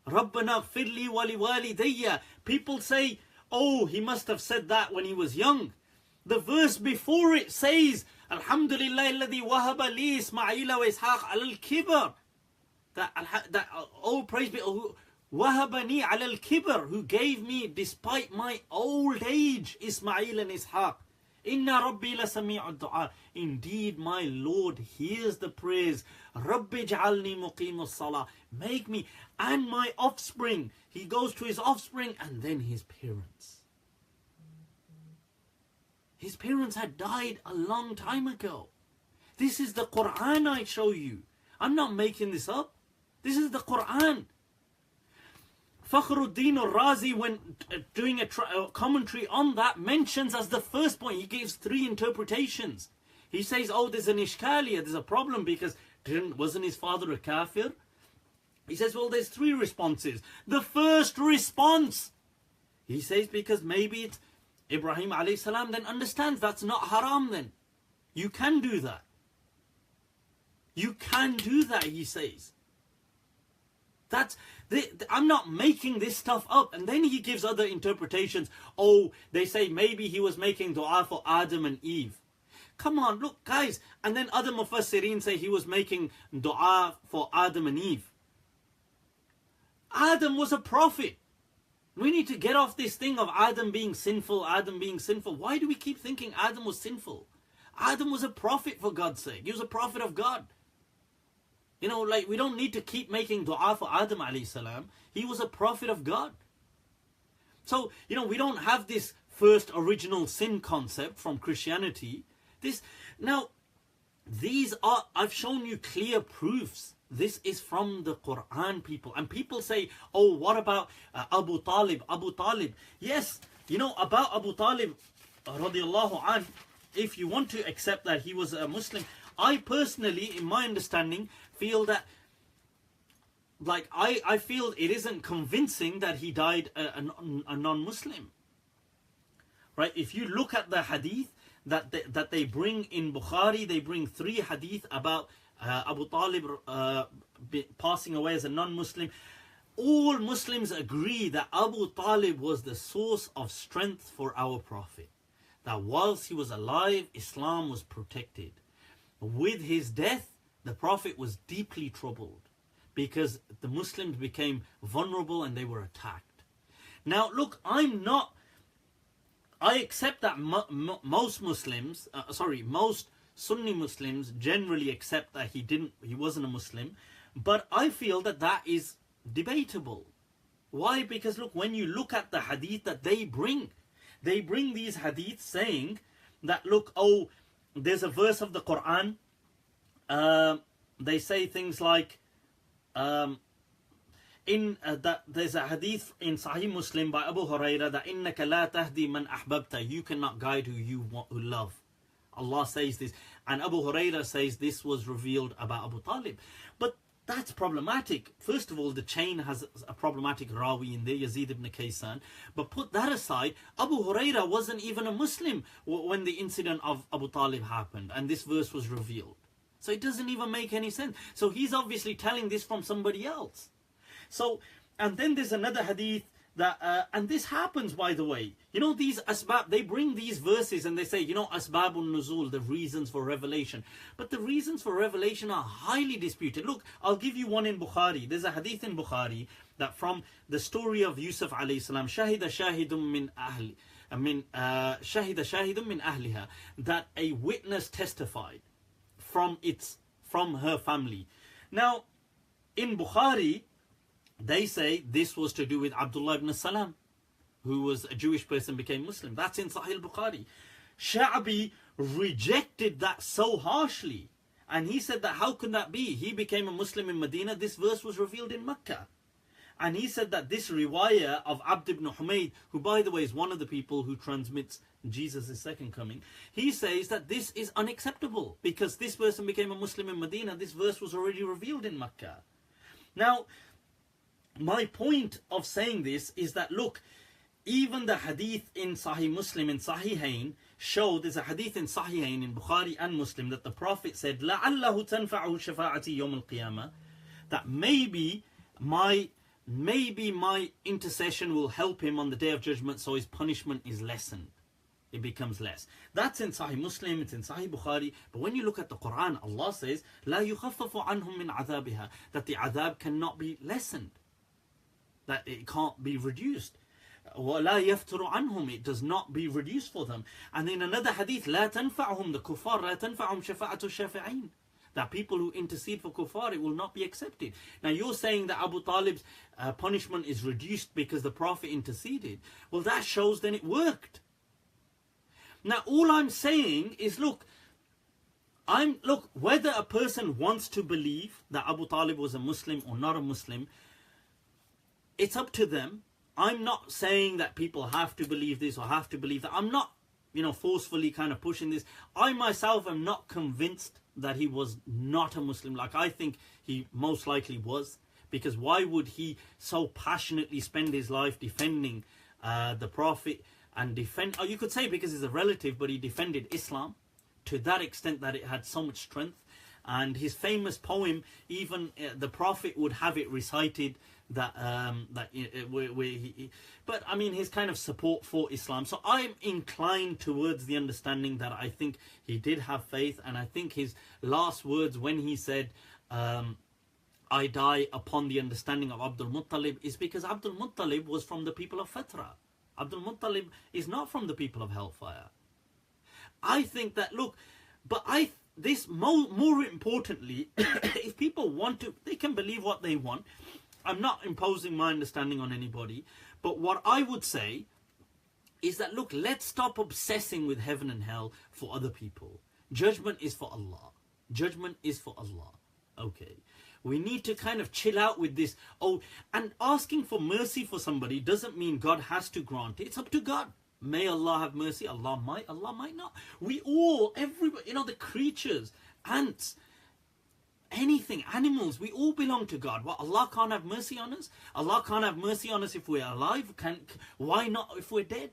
رَبَّنَا اغْفِرْ لِي وَلِوَالِدَيَّ. People say, oh, he must have said that when he was young. The verse before it says, Alhamdulillah alladhi wahaba li Ismaila wa Ishaq al-kibar. That, oh, praise be, Wahabani ala al-kibr, who gave me despite my old age Ismail and Ishaq. Inna Rabbi la sami'ud du'a. Indeed, my Lord hears the prayers. Rabbi ja'alni muqimus salah. Make me and my offspring. He goes to his offspring and then his parents. His parents had died a long time ago. This is the Quran I show you. I'm not making this up. This is the Quran. Fakhruddin al-Razi, when doing a commentary on that, mentions as the first point, he gives three interpretations. He says, oh, there's an ishkaliya, there's a problem because wasn't his father a kafir? He says, well, there's three responses. The first response, he says, because maybe it's Ibrahim alayhi salam then understands that's not haram then. You can do that. You can do that, he says. I'm not making this stuff up. And then he gives other interpretations. Oh, they say maybe he was making dua for Adam and Eve. Come on, look, guys. And then other mufassirin say he was making dua for Adam and Eve. Adam was a prophet. We need to get off this thing of Adam being sinful, Adam being sinful. Why do we keep thinking Adam was sinful? Adam was a prophet, for God's sake. He was a prophet of God. You know, like, we don't need to keep making dua for Adam alayhi salam. He was a prophet of God. So, you know, we don't have this first original sin concept from Christianity. Now, these are, I've shown you clear proofs. This is from the Quran, people. And people say, oh, what about Abu Talib? Abu Talib. Yes, you know, about Abu Talib, radiallahu anh, if you want to accept that he was a Muslim, I personally, in my understanding, feel that, like, I feel it isn't convincing that he died a non-Muslim. Right? If you look at the hadith that they bring in Bukhari, they bring 3 hadith about Abu Talib passing away as a non-Muslim. All Muslims agree that Abu Talib was the source of strength for our Prophet. That whilst he was alive, Islam was protected. With his death, the Prophet was deeply troubled because the Muslims became vulnerable and they were attacked. Now, look, I accept that most Muslims, most Sunni Muslims generally accept that he wasn't a Muslim, but I feel that that is debatable. Why? Because look, when you look at the hadith that they bring these hadiths saying that, look, oh, there's a verse of the Quran, they say things like, that there's a hadith in Sahih Muslim by Abu Hurairah that إِنَّكَ لَا تَهْدِي مَنْ أَحْبَبْتَ, you cannot guide who love. Allah says this, and Abu Hurairah says this was revealed about Abu Talib. But that's problematic. First of all, the chain has a problematic rawi in there, Yazid ibn Kaysan. But put that aside, Abu Hurairah wasn't even a Muslim when the incident of Abu Talib happened and this verse was revealed. So it doesn't even make any sense. So he's obviously telling this from somebody else. So, and then there's another hadith that, and this happens, by the way. You know, these asbab, they bring these verses and they say, you know, asbabun nuzul, the reasons for revelation. But the reasons for revelation are highly disputed. Look, I'll give you one in Bukhari. There's a hadith in Bukhari that from the story of Yusuf alayhi salam, shahida shahidun min ahli, shahida shahidun min ahliha, that a witness testified from her family. Now, in Bukhari, they say this was to do with Abdullah ibn Salam, who was a Jewish person, became Muslim. That's in Sahih Bukhari. Sha'bi rejected that so harshly. And he said that how can that be? He became a Muslim in Medina. This verse was revealed in Mecca. And he said that this riwayah of Abd ibn Humayd, who by the way is one of the people who transmits Jesus' second coming, he says that this is unacceptable because this person became a Muslim in Medina. This verse was already revealed in Mecca. Now, my point of saying this is that, look, even the hadith in Sahih Muslim, in Sahihain, show, there's a hadith in Sahihain, in Bukhari and Muslim, that the Prophet said, لَعَلَّهُ تَنْفَعُهُ شَفَاعَتِي يَوْمَ الْقِيَامَةِ, that maybe my intercession will help him on the Day of Judgment, so his punishment is lessened. It becomes less. That's in Sahih Muslim, it's in Sahih Bukhari. But when you look at the Quran, Allah says, لَا يُخَفَّفُ عَنْهُم مِّنْ عَذَابِهَا, that the adhab cannot be lessened, that it can't be reduced. وَلَا يَفْتُرُ عَنْهُم, it does not be reduced for them. And in another hadith, لَا تَنْفَعُهُم, the kuffar, لَا تَنْفَعُهُم شَفَاعَةُ الشَّافِعِينَ, that people who intercede for kuffar, it will not be accepted. Now you're saying that Abu Talib's punishment is reduced because the Prophet interceded. Well, that shows then it worked. Now all I'm saying is, look, whether a person wants to believe that Abu Talib was a Muslim or not a Muslim, it's up to them. I'm not saying that people have to believe this or have to believe that. I'm not, forcefully kind of pushing this. I myself am not convinced that he was not a Muslim. Like, I think he most likely was, because why would he so passionately spend his life defending the Prophet and you could say because he's a relative, but he defended Islam to that extent that it had so much strength. And his famous poem, even the Prophet would have it recited, but I mean his kind of support for Islam. So I'm inclined towards the understanding that I think he did have faith, and I think his last words when he said, I die upon the understanding of Abdul Muttalib, is because Abdul Muttalib was from the people of Fitra. Abdul Muttalib is not from the people of Hellfire. I think that, look, but this more importantly, if people want to, they can believe what they want. I'm not imposing my understanding on anybody, but what I would say is that, look, let's stop obsessing with heaven and hell for other people. Judgment is for Allah. Judgment is for Allah. Okay. We need to kind of chill out with this. Oh, and asking for mercy for somebody doesn't mean God has to grant it. It's up to God. May Allah have mercy. Allah might not. We all, everybody, the creatures, ants, anything, animals, we all belong to God. Well, Allah can't have mercy on us? Allah can't have mercy on us if we're alive? Why not if we're dead?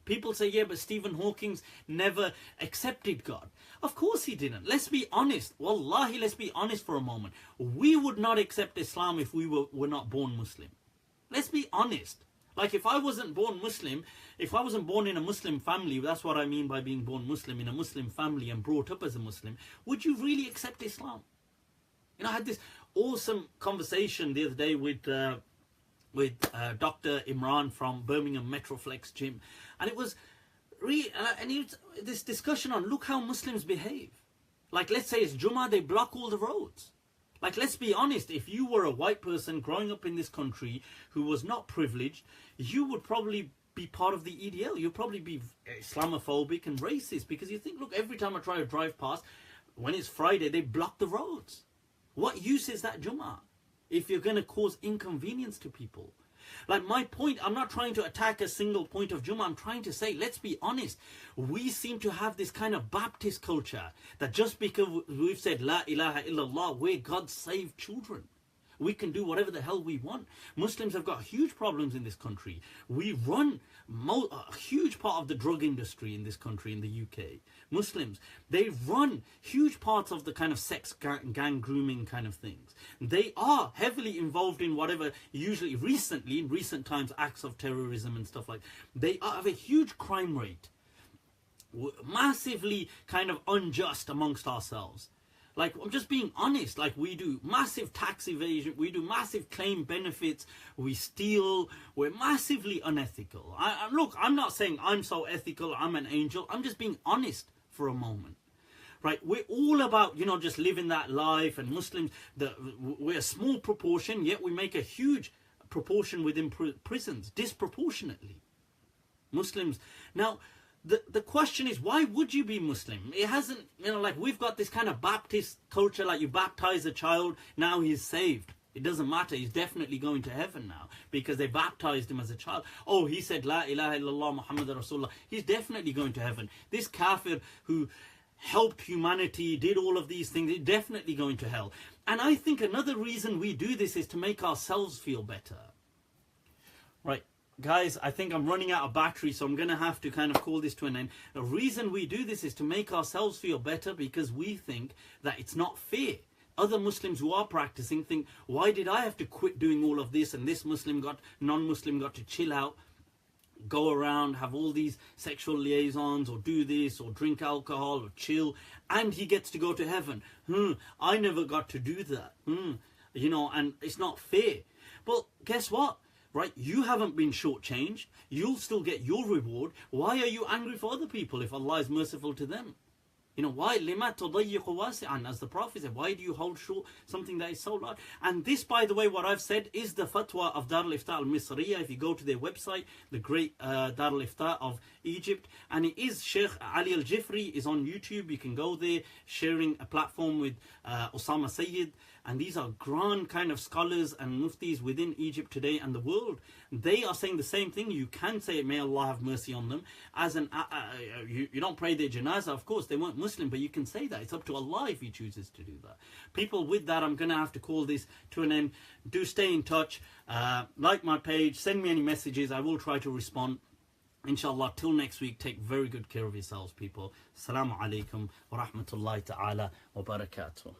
People say, yeah, but Stephen Hawking never accepted God. Of course he didn't. Let's be honest. Wallahi, let's be honest for a moment. We would not accept Islam if we were not born Muslim. Let's be honest. Like, if I wasn't born Muslim, if I wasn't born in a Muslim family, that's what I mean by being born Muslim, in a Muslim family and brought up as a Muslim, would you really accept Islam? I had this awesome conversation the other day with Dr. Imran from Birmingham Metroflex Gym, and it was this discussion on, look how Muslims behave. Like, let's say it's Jummah, they block all the roads. Like, let's be honest, if you were a white person growing up in this country who was not privileged, you would probably be part of the EDL. You'd probably be Islamophobic and racist, because you think, look, every time I try to drive past, when it's Friday, they block the roads. What use is that Jummah if you're going to cause inconvenience to people? Like, my point, I'm not trying to attack a single point of Jummah. I'm trying to say, let's be honest. We seem to have this kind of Baptist culture that just because we've said La ilaha illallah, we're God's saved children. We can do whatever the hell we want. Muslims have got huge problems in this country. We run a huge part of the drug industry in this country, in the UK. Muslims, they run huge parts of the kind of sex gang grooming kind of things. They are heavily involved in whatever, usually recently, in recent times, acts of terrorism and stuff like that. They have a huge crime rate. Massively kind of unjust amongst ourselves. Like, I'm just being honest. Like, we do massive tax evasion, we do massive claim benefits, we steal, we're massively unethical. Look, I'm not saying I'm so ethical, I'm an angel. I'm just being honest for a moment. right? We're all about, just living that life, and Muslims, we're a small proportion, yet we make a huge proportion within prisons, disproportionately. Muslims. Now, the question is, why would you be Muslim? It hasn't, like we've got this kind of Baptist culture, like you baptize a child, now he's saved. It doesn't matter, he's definitely going to heaven now because they baptized him as a child. Oh, he said, La ilaha illallah Muhammad Rasulullah. He's definitely going to heaven. This kafir who helped humanity, did all of these things, he's definitely going to hell. And I think another reason we do this is to make ourselves feel better. Right, guys, I think I'm running out of battery, so I'm going to have to kind of call this to an end. The reason we do this is to make ourselves feel better because we think that it's not fair. Other Muslims who are practicing think, why did I have to quit doing all of this, and this non-Muslim got to chill out, go around, have all these sexual liaisons, or do this, or drink alcohol, or chill, and he gets to go to heaven. I never got to do that. And it's not fair. But guess what? Right? You haven't been shortchanged. You'll still get your reward. Why are you angry for other people if Allah is merciful to them? Why? لِمَا تُضَيِّقُ وَاسِعًا, as the Prophet said, why do you hold short something that is so large? And this, by the way, what I've said is the fatwa of Dar al-Ifta al-Misriya. If you go to their website, the great Dar al-Ifta of Egypt, and it is Sheikh Ali al-Jifri is on YouTube. You can go there, sharing a platform with Osama Sayyid. And these are grand kind of scholars and muftis within Egypt today and the world. They are saying the same thing. You can say, may Allah have mercy on them. As you don't pray their janazah, of course, they weren't Muslim, but you can say that. It's up to Allah if He chooses to do that. People, with that, I'm going to have to call this to an end. Do stay in touch. Like my page. Send me any messages. I will try to respond. Inshallah, till next week, take very good care of yourselves, people. Assalamu alaikum wa rahmatullahi ta'ala wa barakatuh.